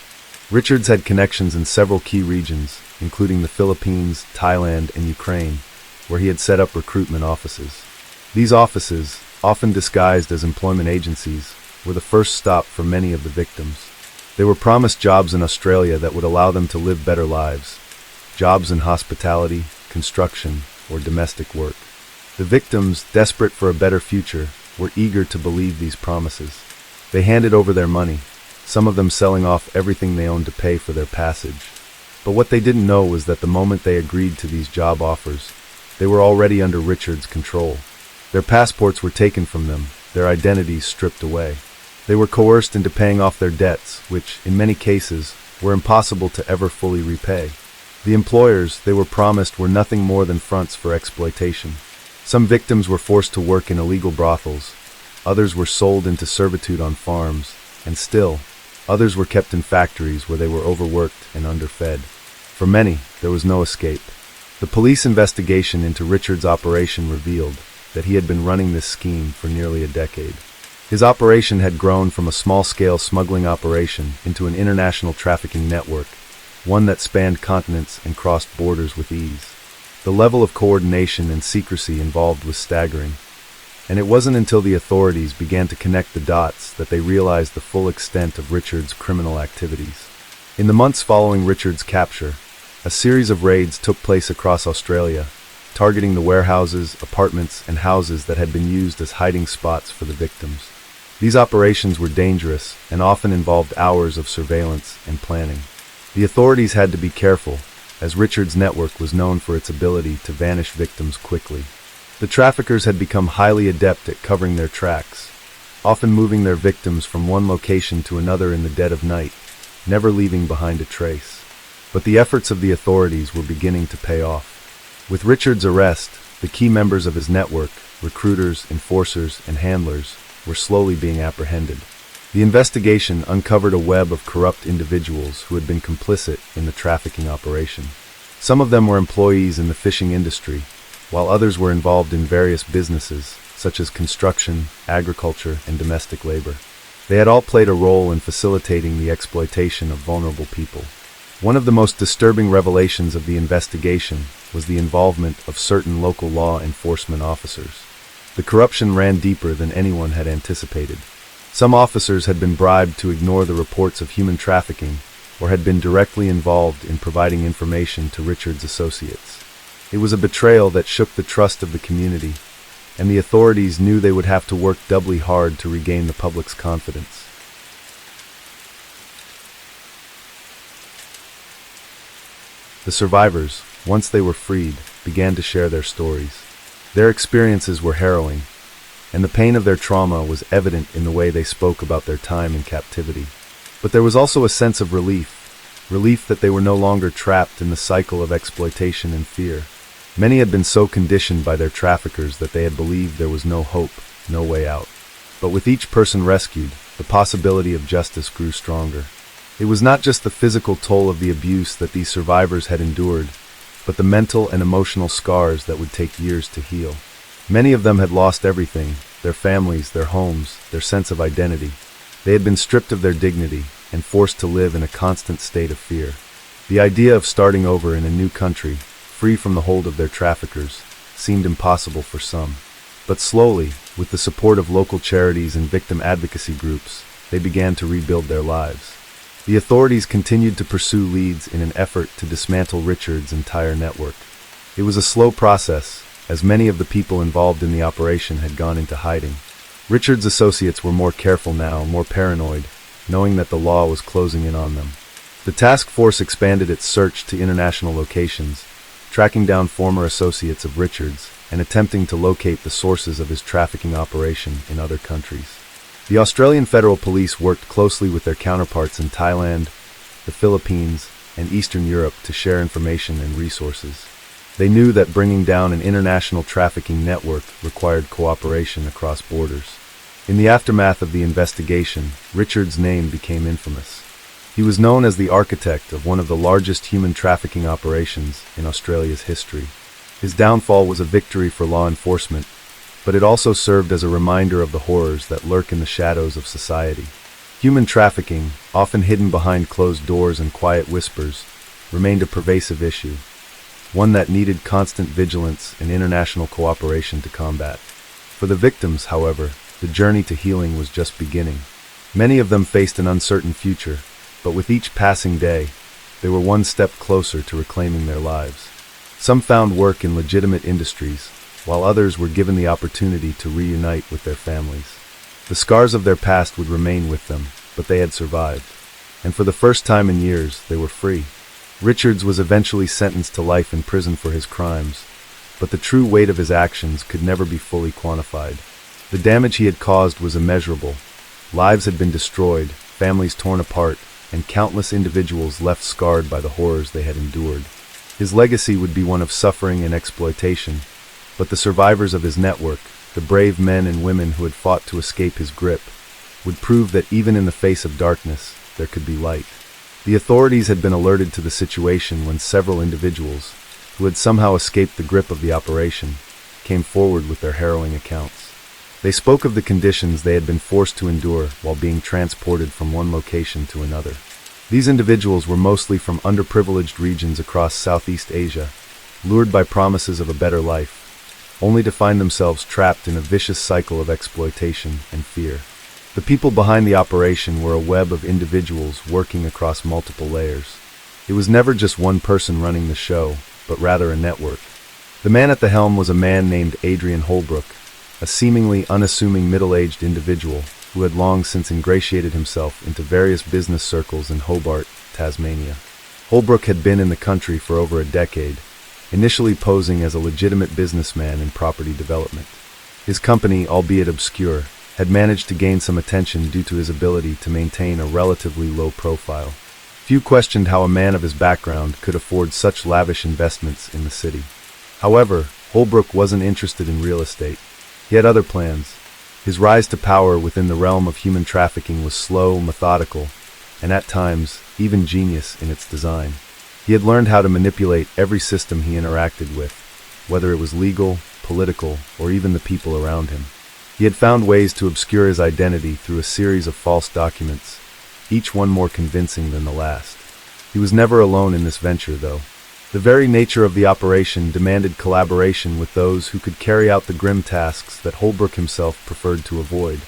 Richards had connections in several key regions, including the Philippines, Thailand, and Ukraine, where he had set up recruitment offices. These offices, often disguised as employment agencies, were the first stop for many of the victims. They were promised jobs in Australia that would allow them to live better lives, jobs in hospitality, construction, or domestic work. The victims, desperate for a better future, were eager to believe these promises. They handed over their money, some of them selling off everything they owned to pay for their passage. But what they didn't know was that the moment they agreed to these job offers, they were already under Richard's control. Their passports were taken from them, their identities stripped away. They were coerced into paying off their debts, which, in many cases, were impossible to ever fully repay. The employers they were promised were nothing more than fronts for exploitation. Some victims were forced to work in illegal brothels, others were sold into servitude on farms, and still, others were kept in factories where they were overworked and underfed. For many, there was no escape. The police investigation into Richard's operation revealed that he had been running this scheme for nearly a decade. His operation had grown from a small-scale smuggling operation into an international trafficking network, one that spanned continents and crossed borders with ease. The level of coordination and secrecy involved was staggering, and it wasn't until the authorities began to connect the dots that they realized the full extent of Richard's criminal activities. In the months following Richard's capture, a series of raids took place across Australia, targeting the warehouses, apartments, and houses that had been used as hiding spots for the victims. These operations were dangerous and often involved hours of surveillance and planning. The authorities had to be careful, as Richard's network was known for its ability to vanish victims quickly. The traffickers had become highly adept at covering their tracks, often moving their victims from one location to another in the dead of night, never leaving behind a trace. But the efforts of the authorities were beginning to pay off. With Richard's arrest, the key members of his network, recruiters, enforcers, and handlers, were slowly being apprehended. The investigation uncovered a web of corrupt individuals who had been complicit in the trafficking operation. Some of them were employees in the fishing industry, while others were involved in various businesses, such as construction, agriculture, and domestic labor. They had all played a role in facilitating the exploitation of vulnerable people. One of the most disturbing revelations of the investigation was the involvement of certain local law enforcement officers. The corruption ran deeper than anyone had anticipated. Some officers had been bribed to ignore the reports of human trafficking or had been directly involved in providing information to Richard's associates. It was a betrayal that shook the trust of the community, and the authorities knew they would have to work doubly hard to regain the public's confidence. The survivors, once they were freed, began to share their stories. Their experiences were harrowing, and the pain of their trauma was evident in the way they spoke about their time in captivity. But there was also a sense of relief that they were no longer trapped in the cycle of exploitation and fear. Many had been so conditioned by their traffickers that they had believed there was no hope, no way out. But with each person rescued, the possibility of justice grew stronger. It was not just the physical toll of the abuse that these survivors had endured, but the mental and emotional scars that would take years to heal. Many of them had lost everything: their families, their homes, their sense of identity. They had been stripped of their dignity and forced to live in a constant state of fear. The idea of starting over in a new country, free from the hold of their traffickers, seemed impossible for some. But slowly, with the support of local charities and victim advocacy groups, they began to rebuild their lives. The authorities continued to pursue leads in an effort to dismantle Richard's entire network. It was a slow process, as many of the people involved in the operation had gone into hiding. Richard's associates were more careful now, more paranoid, knowing that the law was closing in on them. The task force expanded its search to international locations, tracking down former associates of Richard's and attempting to locate the sources of his trafficking operation in other countries. The Australian Federal Police worked closely with their counterparts in Thailand, the Philippines, and Eastern Europe to share information and resources. They knew that bringing down an international trafficking network required cooperation across borders. In the aftermath of the investigation, Richard's name became infamous. He was known as the architect of one of the largest human trafficking operations in Australia's history. His downfall was a victory for law enforcement, but it also served as a reminder of the horrors that lurk in the shadows of society. Human trafficking, often hidden behind closed doors and quiet whispers, remained a pervasive issue, one that needed constant vigilance and international cooperation to combat. For the victims, however, the journey to healing was just beginning. Many of them faced an uncertain future, but with each passing day, they were one step closer to reclaiming their lives. Some found work in legitimate industries, while others were given the opportunity to reunite with their families. The scars of their past would remain with them, but they had survived. And for the first time in years, they were free. Richards was eventually sentenced to life in prison for his crimes, but the true weight of his actions could never be fully quantified. The damage he had caused was immeasurable. Lives had been destroyed, families torn apart, and countless individuals left scarred by the horrors they had endured. His legacy would be one of suffering and exploitation, but the survivors of his network, the brave men and women who had fought to escape his grip, would prove that even in the face of darkness, there could be light. The authorities had been alerted to the situation when several individuals, who had somehow escaped the grip of the operation, came forward with their harrowing accounts. They spoke of the conditions they had been forced to endure while being transported from one location to another. These individuals were mostly from underprivileged regions across Southeast Asia, lured by promises of a better life, only to find themselves trapped in a vicious cycle of exploitation and fear. The people behind the operation were a web of individuals working across multiple layers. It was never just one person running the show, but rather a network. The man at the helm was a man named Adrien holbrook, a seemingly unassuming middle-aged individual who had long since ingratiated himself into various business circles in Hobart, Tasmania. Holbrook had been in the country for over a decade, initially posing as a legitimate businessman in property development. His company, albeit obscure, had managed to gain some attention due to his ability to maintain a relatively low profile. Few questioned how a man of his background could afford such lavish investments in the city. However, Holbrook wasn't interested in real estate. He had other plans. His rise to power within the realm of human trafficking was slow, methodical, and at times, even genius in its design. He had learned how to manipulate every system he interacted with, whether it was legal, political, or even the people around him. He had found ways to obscure his identity through a series of false documents, each one more convincing than the last. He was never alone in this venture, though. The very nature of the operation demanded collaboration with those who could carry out the grim tasks that Holbrook himself preferred to avoid.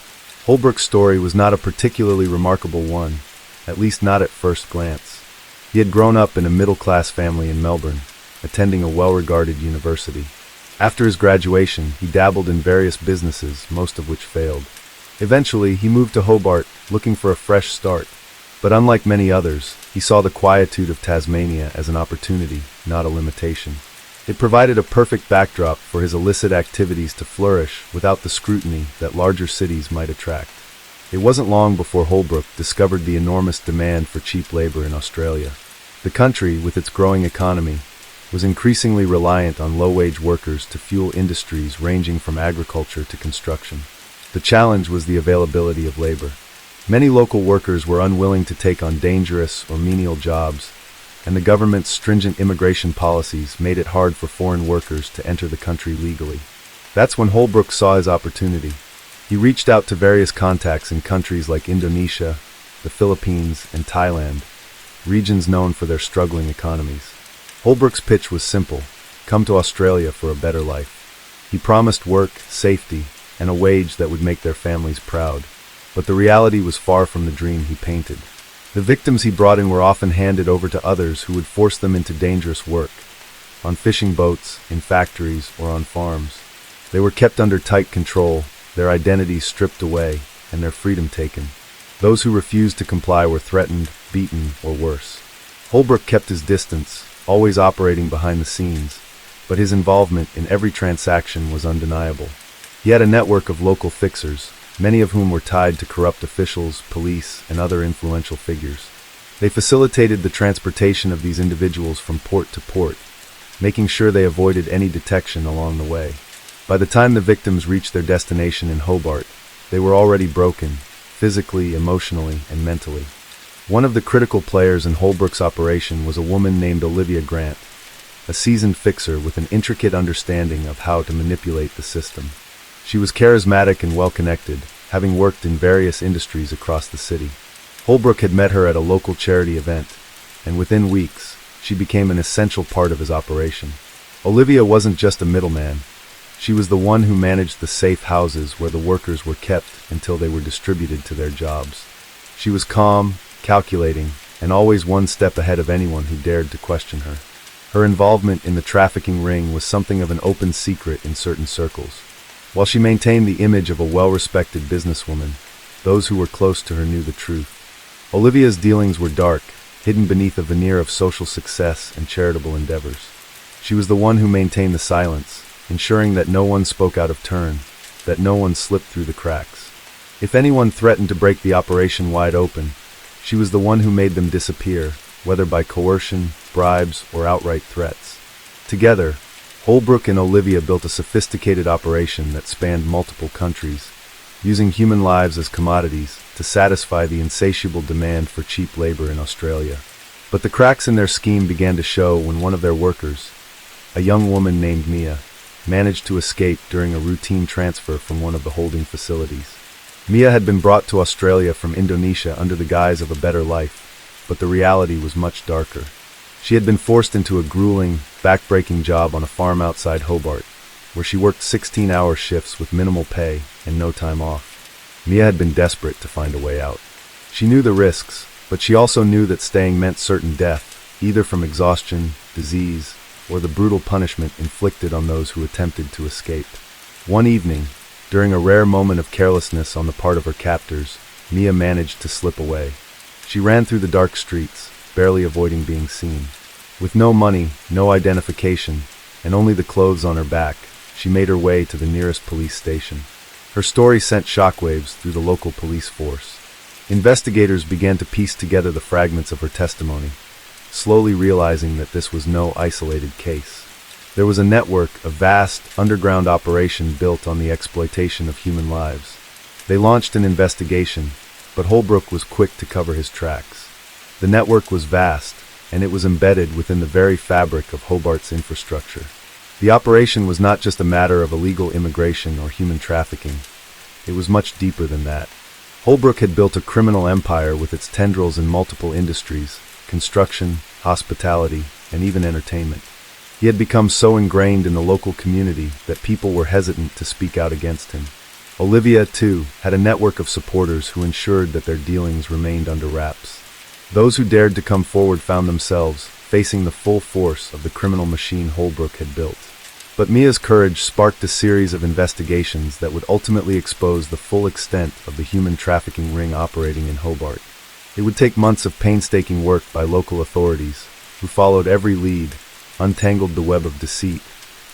Holbrook's story was not a particularly remarkable one, at least not at first glance. He had grown up in a middle-class family in Melbourne, attending a well-regarded university. After his graduation, he dabbled in various businesses, most of which failed. Eventually, he moved to Hobart, looking for a fresh start. But unlike many others, he saw the quietude of Tasmania as an opportunity, not a limitation. It provided a perfect backdrop for his illicit activities to flourish without the scrutiny that larger cities might attract. It wasn't long before Holbrook discovered the enormous demand for cheap labor in Australia. The country, with its growing economy, was increasingly reliant on low-wage workers to fuel industries ranging from agriculture to construction. The challenge was the availability of labor. Many local workers were unwilling to take on dangerous or menial jobs, and the government's stringent immigration policies made it hard for foreign workers to enter the country legally. That's when Holbrook saw his opportunity. He reached out to various contacts in countries like Indonesia, the Philippines, and Thailand, regions known for their struggling economies. Holbrook's pitch was simple: come to Australia for a better life. He promised work, safety, and a wage that would make their families proud. But the reality was far from the dream he painted. The victims he brought in were often handed over to others who would force them into dangerous work, on fishing boats, in factories, or on farms. They were kept under tight control, their identities stripped away, and their freedom taken. Those who refused to comply were threatened, beaten, or worse. Holbrook kept his distance, always operating behind the scenes, but his involvement in every transaction was undeniable. He had a network of local fixers, many of whom were tied to corrupt officials, police, and other influential figures. They facilitated the transportation of these individuals from port to port, making sure they avoided any detection along the way. By the time the victims reached their destination in Hobart, they were already broken, physically, emotionally, and mentally. One of the critical players in Holbrook's operation was a woman named Olivia Grant, a seasoned fixer with an intricate understanding of how to manipulate the system. She was charismatic and well-connected, having worked in various industries across the city. Holbrook had met her at a local charity event, and within weeks, she became an essential part of his operation. Olivia wasn't just a middleman. She was the one who managed the safe houses where the workers were kept until they were distributed to their jobs. She was calm, calculating, and always one step ahead of anyone who dared to question her. Her involvement in the trafficking ring was something of an open secret in certain circles. While she maintained the image of a well-respected businesswoman, those who were close to her knew the truth. Olivia's dealings were dark, hidden beneath a veneer of social success and charitable endeavors. She was the one who maintained the silence, ensuring that no one spoke out of turn, that no one slipped through the cracks. If anyone threatened to break the operation wide open, she was the one who made them disappear, whether by coercion, bribes, or outright threats. Together, Holbrook and Olivia built a sophisticated operation that spanned multiple countries, using human lives as commodities to satisfy the insatiable demand for cheap labor in Australia. But the cracks in their scheme began to show when one of their workers, a young woman named Mia, managed to escape during a routine transfer from one of the holding facilities. Mia had been brought to Australia from Indonesia under the guise of a better life, but the reality was much darker. She had been forced into a grueling, back-breaking job on a farm outside Hobart, where she worked 16-hour shifts with minimal pay and no time off. Mia had been desperate to find a way out. She knew the risks, but she also knew that staying meant certain death, either from exhaustion, disease, or the brutal punishment inflicted on those who attempted to escape. One evening, during a rare moment of carelessness on the part of her captors, Mia managed to slip away. She ran through the dark streets, barely avoiding being seen. With no money, no identification, and only the clothes on her back, she made her way to the nearest police station. Her story sent shockwaves through the local police force. Investigators began to piece together the fragments of her testimony, slowly realizing that this was no isolated case. There was a network, a vast, underground operation built on the exploitation of human lives. They launched an investigation, but Holbrook was quick to cover his tracks. The network was vast, and it was embedded within the very fabric of Hobart's infrastructure. The operation was not just a matter of illegal immigration or human trafficking. It was much deeper than that. Holbrook had built a criminal empire with its tendrils in multiple industries, construction, hospitality, and even entertainment. He had become so ingrained in the local community that people were hesitant to speak out against him. Olivia, too, had a network of supporters who ensured that their dealings remained under wraps. Those who dared to come forward found themselves facing the full force of the criminal machine Holbrook had built. But Mia's courage sparked a series of investigations that would ultimately expose the full extent of the human trafficking ring operating in Hobart. It would take months of painstaking work by local authorities, who followed every lead, untangled the web of deceit,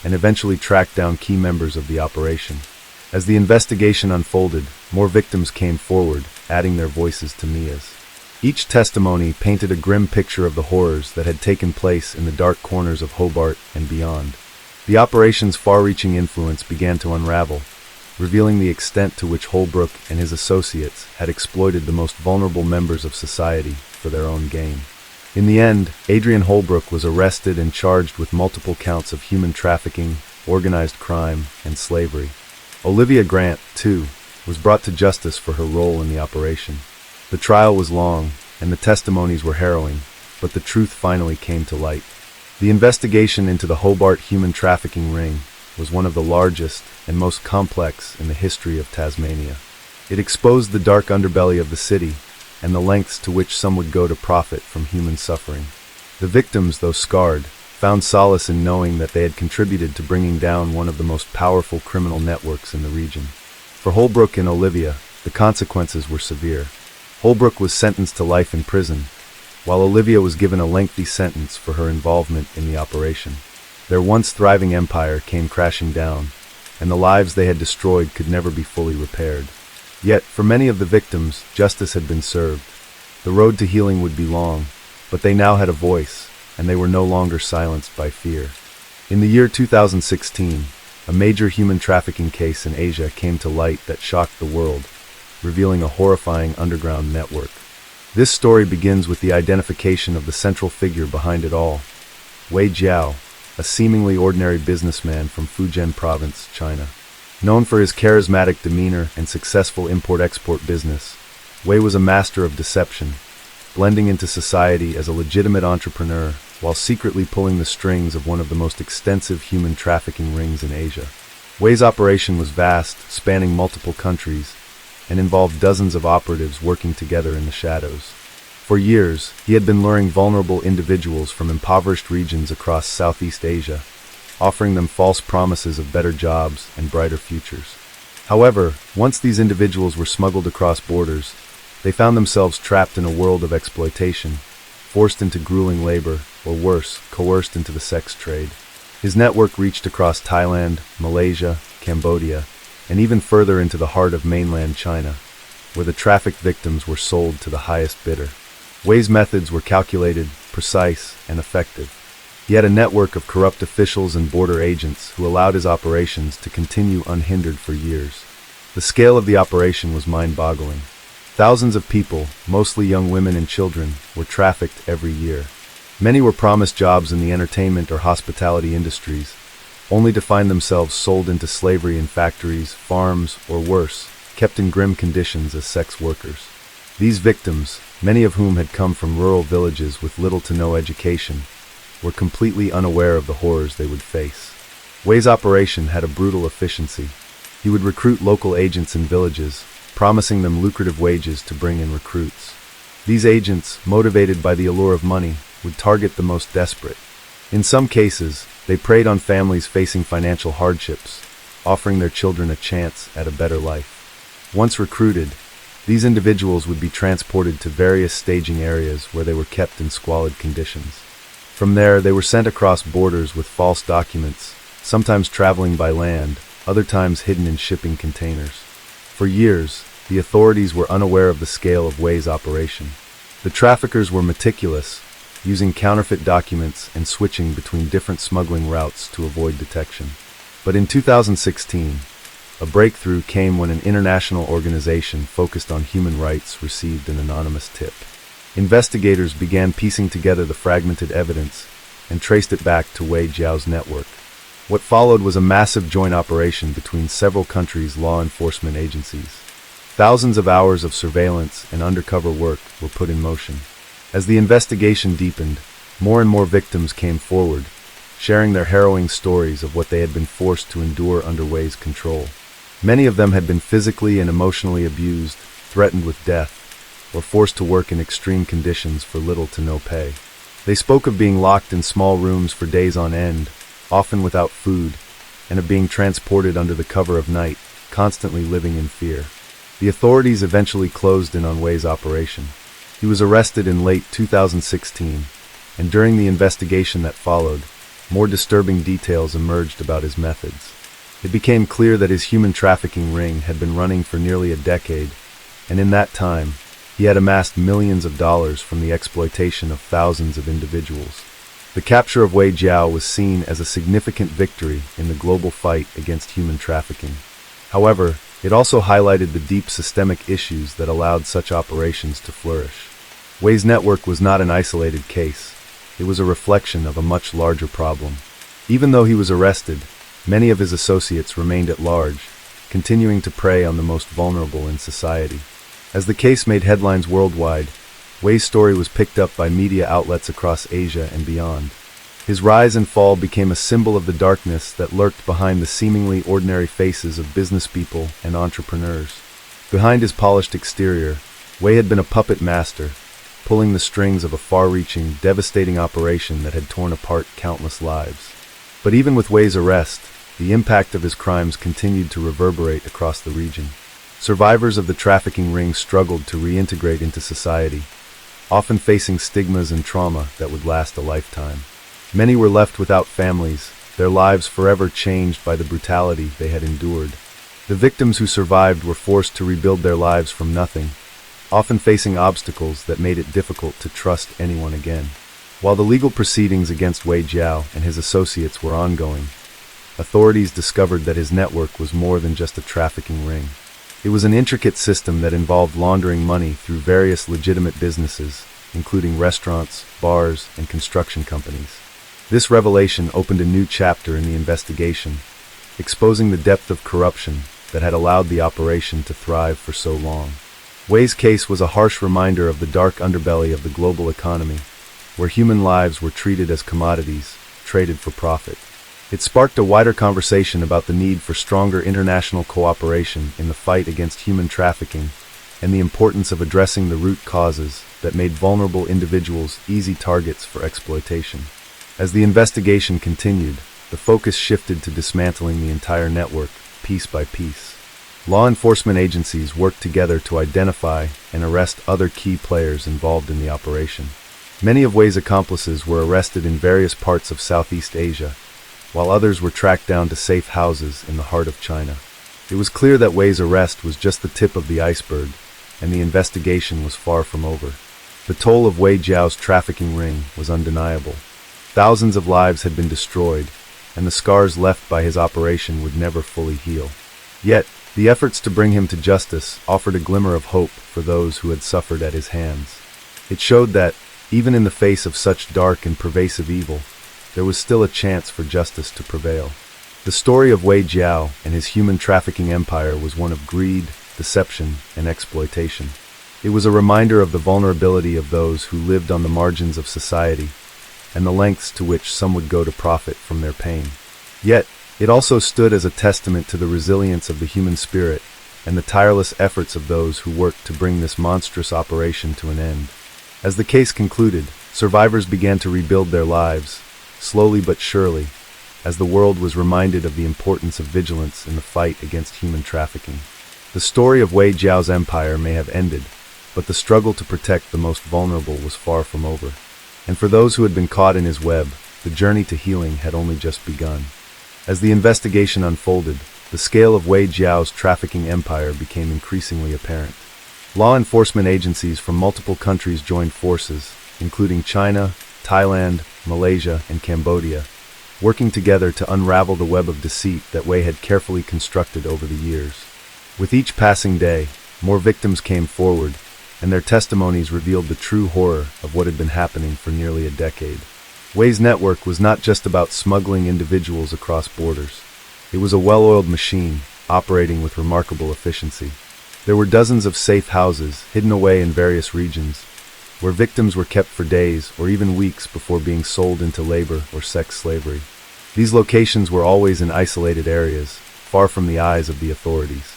and eventually tracked down key members of the operation. As the investigation unfolded, more victims came forward, adding their voices to Mia's. Each testimony painted a grim picture of the horrors that had taken place in the dark corners of Hobart and beyond. The operation's far-reaching influence began to unravel, revealing the extent to which Holbrook and his associates had exploited the most vulnerable members of society for their own gain. In the end, Adrien Holbrook was arrested and charged with multiple counts of human trafficking, organized crime, and slavery. Olivia Grant, too, was brought to justice for her role in the operation. The trial was long, and the testimonies were harrowing, but the truth finally came to light. The investigation into the Hobart human trafficking ring was one of the largest and most complex in the history of Tasmania. It exposed the dark underbelly of the city and the lengths to which some would go to profit from human suffering. The victims, though scarred, found solace in knowing that they had contributed to bringing down one of the most powerful criminal networks in the region. For Holbrook and Olivia, the consequences were severe. Holbrook was sentenced to life in prison, while Olivia was given a lengthy sentence for her involvement in the operation. Their once thriving empire came crashing down, and the lives they had destroyed could never be fully repaired. Yet, for many of the victims, justice had been served. The road to healing would be long, but they now had a voice, and they were no longer silenced by fear. In the year 2016, a major human trafficking case in Asia came to light that shocked the world, revealing a horrifying underground network. This story begins with the identification of the central figure behind it all, Jiao, a seemingly ordinary businessman from Fujian province, China. Known for his charismatic demeanor and successful import-export business, Wei was a master of deception, blending into society as a legitimate entrepreneur while secretly pulling the strings of one of the most extensive human trafficking rings in Asia. Wei's operation was vast, spanning multiple countries, and involved dozens of operatives working together in the shadows. For years, he had been luring vulnerable individuals from impoverished regions across Southeast Asia, offering them false promises of better jobs and brighter futures. However, once these individuals were smuggled across borders, they found themselves trapped in a world of exploitation, forced into grueling labor, or worse, coerced into the sex trade. His network reached across Thailand, Malaysia, Cambodia, and even further into the heart of mainland China, where the trafficked victims were sold to the highest bidder. Wei's methods were calculated, precise, and effective. He had a network of corrupt officials and border agents who allowed his operations to continue unhindered for years. The scale of the operation was mind-boggling. Thousands of people, mostly young women and children, were trafficked every year. Many were promised jobs in the entertainment or hospitality industries, only to find themselves sold into slavery in factories, farms, or worse, kept in grim conditions as sex workers. These victims, many of whom had come from rural villages with little to no education, were completely unaware of the horrors they would face. Wei's operation had a brutal efficiency. He would recruit local agents in villages, promising them lucrative wages to bring in recruits. These agents, motivated by the allure of money, would target the most desperate. In some cases, they preyed on families facing financial hardships, offering their children a chance at a better life. Once recruited, these individuals would be transported to various staging areas where they were kept in squalid conditions. From there, they were sent across borders with false documents, sometimes traveling by land, other times hidden in shipping containers. For years, the authorities were unaware of the scale of Wei's operation. The traffickers were meticulous, using counterfeit documents and switching between different smuggling routes to avoid detection. But in 2016, a breakthrough came when an international organization focused on human rights received an anonymous tip. Investigators began piecing together the fragmented evidence and traced it back to Wei Jiao's network. What followed was a massive joint operation between several countries' law enforcement agencies. Thousands of hours of surveillance and undercover work were put in motion. As the investigation deepened, more and more victims came forward, sharing their harrowing stories of what they had been forced to endure under Wei's control. Many of them had been physically and emotionally abused, threatened with death, or forced to work in extreme conditions for little to no pay. They spoke of being locked in small rooms for days on end, often without food, and of being transported under the cover of night, constantly living in fear. The authorities eventually closed in on Wei's operation. He was arrested in late 2016, and during the investigation that followed, more disturbing details emerged about his methods. It became clear that his human trafficking ring had been running for nearly a decade, and in that time, he had amassed millions of dollars from the exploitation of thousands of individuals. The capture of Jiao was seen as a significant victory in the global fight against human trafficking. However, it also highlighted the deep systemic issues that allowed such operations to flourish. Wei's network was not an isolated case. It was a reflection of a much larger problem. Even though he was arrested, many of his associates remained at large, continuing to prey on the most vulnerable in society. As the case made headlines worldwide, Wei's story was picked up by media outlets across Asia and beyond. His rise and fall became a symbol of the darkness that lurked behind the seemingly ordinary faces of businesspeople and entrepreneurs. Behind his polished exterior, Wei had been a puppet master, pulling the strings of a far-reaching, devastating operation that had torn apart countless lives. But even with Wei's arrest, the impact of his crimes continued to reverberate across the region. Survivors of the trafficking ring struggled to reintegrate into society, often facing stigmas and trauma that would last a lifetime. Many were left without families, their lives forever changed by the brutality they had endured. The victims who survived were forced to rebuild their lives from nothing, often facing obstacles that made it difficult to trust anyone again. While the legal proceedings against Jiao and his associates were ongoing, authorities discovered that his network was more than just a trafficking ring. It was an intricate system that involved laundering money through various legitimate businesses, including restaurants, bars, and construction companies. This revelation opened a new chapter in the investigation, exposing the depth of corruption that had allowed the operation to thrive for so long. Wei's case was a harsh reminder of the dark underbelly of the global economy, where human lives were treated as commodities, traded for profit. It sparked a wider conversation about the need for stronger international cooperation in the fight against human trafficking and the importance of addressing the root causes that made vulnerable individuals easy targets for exploitation. As the investigation continued, the focus shifted to dismantling the entire network, piece by piece. Law enforcement agencies worked together to identify and arrest other key players involved in the operation. Many of Wei's accomplices were arrested in various parts of Southeast Asia, while others were tracked down to safe houses in the heart of China. It was clear that Wei's arrest was just the tip of the iceberg, and the investigation was far from over. The toll of Jiao's trafficking ring was undeniable. Thousands of lives had been destroyed, and the scars left by his operation would never fully heal. Yet, the efforts to bring him to justice offered a glimmer of hope for those who had suffered at his hands. It showed that, even in the face of such dark and pervasive evil, there was still a chance for justice to prevail. The story of Jiao and his human trafficking empire was one of greed, deception, and exploitation. It was a reminder of the vulnerability of those who lived on the margins of society, and the lengths to which some would go to profit from their pain. Yet, it also stood as a testament to the resilience of the human spirit and the tireless efforts of those who worked to bring this monstrous operation to an end. As the case concluded, survivors began to rebuild their lives, slowly but surely, as the world was reminded of the importance of vigilance in the fight against human trafficking. The story of Jiao's empire may have ended, but the struggle to protect the most vulnerable was far from over. And for those who had been caught in his web, the journey to healing had only just begun. As the investigation unfolded, the scale of Jiao's trafficking empire became increasingly apparent. Law enforcement agencies from multiple countries joined forces, including China, Thailand, Malaysia, and Cambodia, working together to unravel the web of deceit that Wei had carefully constructed over the years. With each passing day, more victims came forward, and their testimonies revealed the true horror of what had been happening for nearly a decade. Wei's network was not just about smuggling individuals across borders. It was a well-oiled machine, operating with remarkable efficiency. There were dozens of safe houses hidden away in various regions, where victims were kept for days or even weeks before being sold into labor or sex slavery. These locations were always in isolated areas, far from the eyes of the authorities.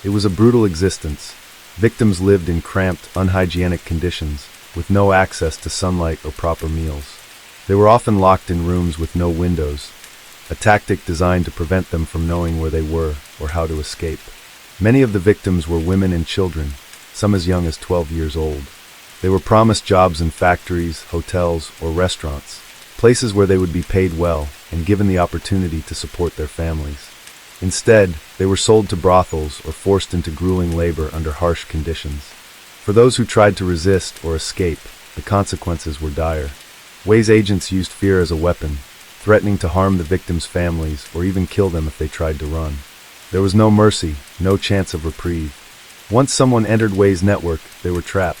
It was a brutal existence. Victims lived in cramped, unhygienic conditions, with no access to sunlight or proper meals. They were often locked in rooms with no windows, a tactic designed to prevent them from knowing where they were or how to escape. Many of the victims were women and children, some as young as 12 years old. They were promised jobs in factories, hotels, or restaurants, places where they would be paid well and given the opportunity to support their families. Instead, they were sold to brothels or forced into grueling labor under harsh conditions. For those who tried to resist or escape, the consequences were dire. Wei's agents used fear as a weapon, threatening to harm the victims' families or even kill them if they tried to run. There was no mercy, no chance of reprieve. Once someone entered Wei's network, they were trapped.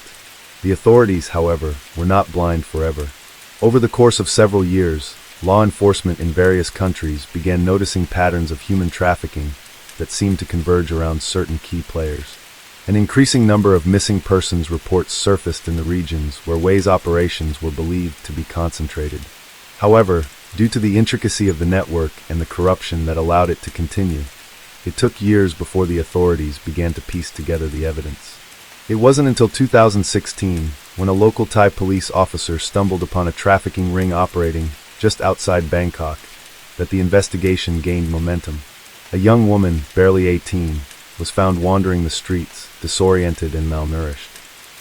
The authorities, however, were not blind forever. Over the course of several years, law enforcement in various countries began noticing patterns of human trafficking that seemed to converge around certain key players. An increasing number of missing persons reports surfaced in the regions where Wei's operations were believed to be concentrated. However, due to the intricacy of the network and the corruption that allowed it to continue, it took years before the authorities began to piece together the evidence. It wasn't until 2016, when a local Thai police officer stumbled upon a trafficking ring operating just outside Bangkok, that the investigation gained momentum. A young woman, barely 18, was found wandering the streets, disoriented and malnourished.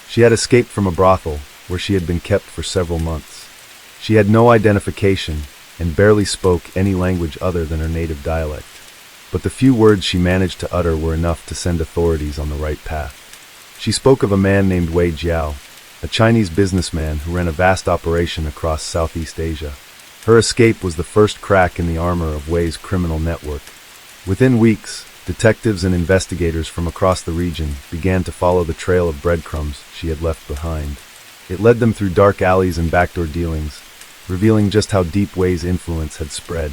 She had escaped from a brothel, where she had been kept for several months. She had no identification, and barely spoke any language other than her native dialect. But the few words she managed to utter were enough to send authorities on the right path. She spoke of a man named Jiao, a Chinese businessman who ran a vast operation across Southeast Asia. Her escape was the first crack in the armor of Wei's criminal network. Within weeks, detectives and investigators from across the region began to follow the trail of breadcrumbs she had left behind. It led them through dark alleys and backdoor dealings, revealing just how deep Wei's influence had spread.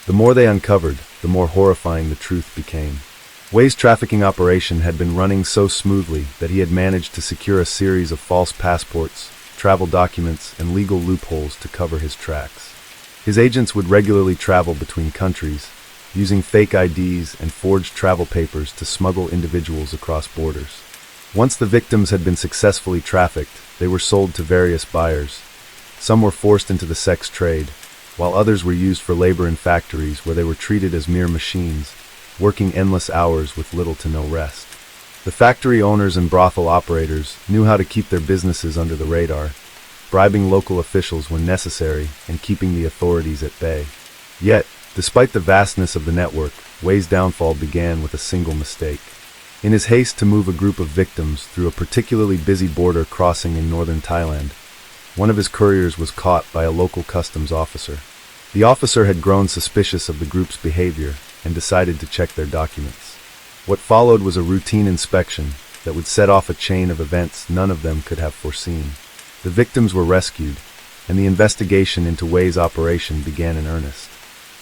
The more they uncovered, the more horrifying the truth became. Wei's trafficking operation had been running so smoothly that he had managed to secure a series of false passports, travel documents, and legal loopholes to cover his tracks. His agents would regularly travel between countries, using fake IDs and forged travel papers to smuggle individuals across borders. Once the victims had been successfully trafficked, they were sold to various buyers. Some were forced into the sex trade, while others were used for labor in factories where they were treated as mere machines, working endless hours with little to no rest. The factory owners and brothel operators knew how to keep their businesses under the radar, bribing local officials when necessary and keeping the authorities at bay. Yet, despite the vastness of the network, Wei's downfall began with a single mistake. In his haste to move a group of victims through a particularly busy border crossing in northern Thailand, one of his couriers was caught by a local customs officer. The officer had grown suspicious of the group's behavior and decided to check their documents. What followed was a routine inspection that would set off a chain of events none of them could have foreseen. The victims were rescued, and the investigation into Wei's operation began in earnest.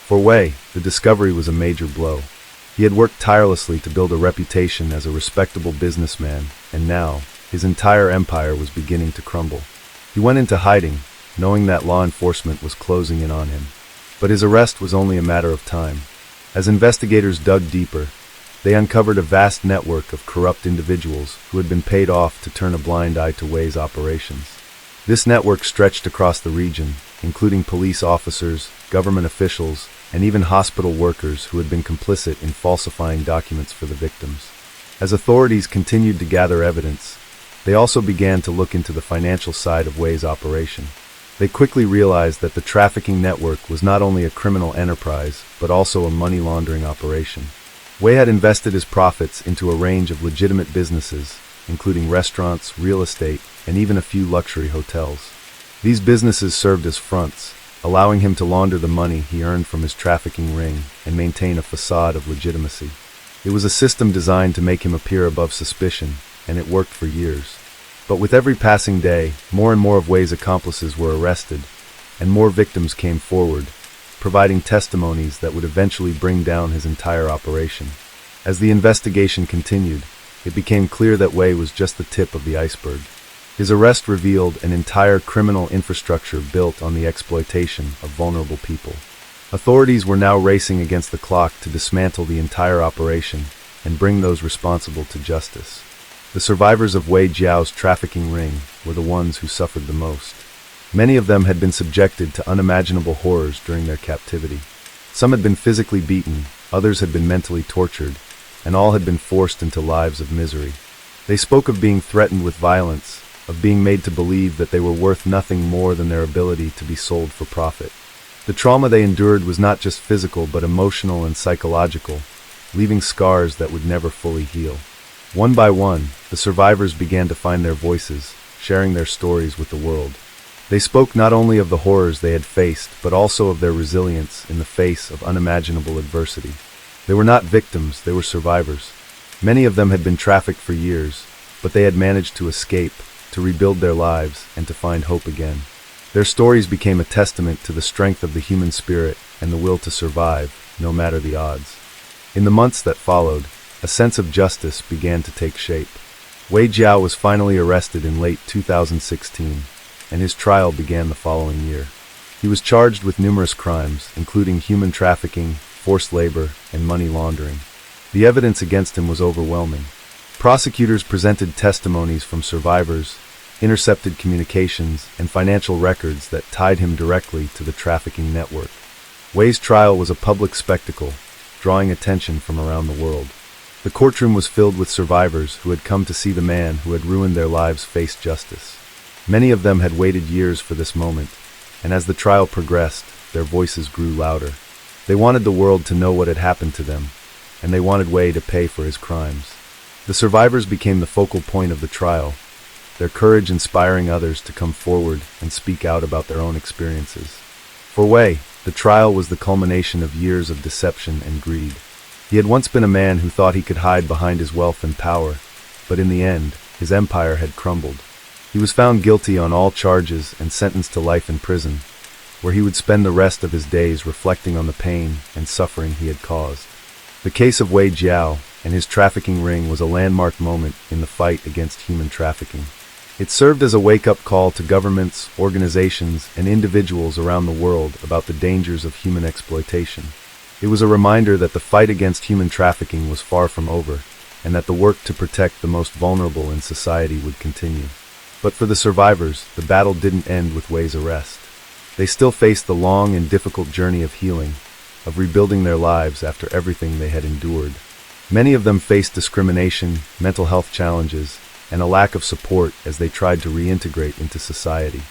For Wei, the discovery was a major blow. He had worked tirelessly to build a reputation as a respectable businessman, and now, his entire empire was beginning to crumble. He went into hiding, knowing that law enforcement was closing in on him. But his arrest was only a matter of time. As investigators dug deeper, they uncovered a vast network of corrupt individuals who had been paid off to turn a blind eye to Wei's operations. This network stretched across the region, including police officers, government officials, and even hospital workers who had been complicit in falsifying documents for the victims. As authorities continued to gather evidence, they also began to look into the financial side of Wei's operation. They quickly realized that the trafficking network was not only a criminal enterprise, but also a money laundering operation. Wei had invested his profits into a range of legitimate businesses, including restaurants, real estate, and even a few luxury hotels. These businesses served as fronts, allowing him to launder the money he earned from his trafficking ring and maintain a facade of legitimacy. It was a system designed to make him appear above suspicion, and it worked for years. But with every passing day, more and more of Wei's accomplices were arrested, and more victims came forward, providing testimonies that would eventually bring down his entire operation. As the investigation continued, it became clear that Wei was just the tip of the iceberg. His arrest revealed an entire criminal infrastructure built on the exploitation of vulnerable people. Authorities were now racing against the clock to dismantle the entire operation and bring those responsible to justice. The survivors of Jiao's trafficking ring were the ones who suffered the most. Many of them had been subjected to unimaginable horrors during their captivity. Some had been physically beaten, others had been mentally tortured, and all had been forced into lives of misery. They spoke of being threatened with violence, of being made to believe that they were worth nothing more than their ability to be sold for profit. The trauma they endured was not just physical but emotional and psychological, leaving scars that would never fully heal. One by one, the survivors began to find their voices, sharing their stories with the world. They spoke not only of the horrors they had faced, but also of their resilience in the face of unimaginable adversity. They were not victims, they were survivors. Many of them had been trafficked for years, but they had managed to escape, to rebuild their lives, and to find hope again. Their stories became a testament to the strength of the human spirit and the will to survive, no matter the odds. In the months that followed, a sense of justice began to take shape. Jiao was finally arrested in late 2016, and his trial began the following year. He was charged with numerous crimes, including human trafficking, forced labor, and money laundering. The evidence against him was overwhelming. Prosecutors presented testimonies from survivors, intercepted communications, and financial records that tied him directly to the trafficking network. Wei's trial was a public spectacle, drawing attention from around the world. The courtroom was filled with survivors who had come to see the man who had ruined their lives face justice. Many of them had waited years for this moment, and as the trial progressed, their voices grew louder. They wanted the world to know what had happened to them, and they wanted Wei to pay for his crimes. The survivors became the focal point of the trial, their courage inspiring others to come forward and speak out about their own experiences. For Wei, the trial was the culmination of years of deception and greed. He had once been a man who thought he could hide behind his wealth and power, but in the end, his empire had crumbled. He was found guilty on all charges and sentenced to life in prison, where he would spend the rest of his days reflecting on the pain and suffering he had caused. The case of Jiao and his trafficking ring was a landmark moment in the fight against human trafficking. It served as a wake-up call to governments, organizations, and individuals around the world about the dangers of human exploitation. It was a reminder that the fight against human trafficking was far from over, and that the work to protect the most vulnerable in society would continue. But for the survivors, the battle didn't end with Wei's arrest. They still faced the long and difficult journey of healing, of rebuilding their lives after everything they had endured. Many of them faced discrimination, mental health challenges, and a lack of support as they tried to reintegrate into society.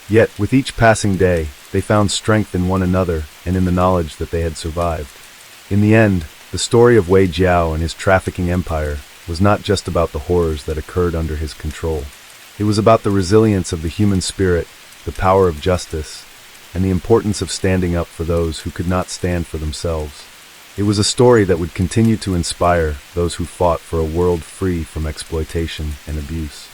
Yet, with each passing day, they found strength in one another and in the knowledge that they had survived. In the end, the story of Jiao and his trafficking empire was not just about the horrors that occurred under his control. It was about the resilience of the human spirit, the power of justice, and the importance of standing up for those who could not stand for themselves. It was a story that would continue to inspire those who fought for a world free from exploitation and abuse.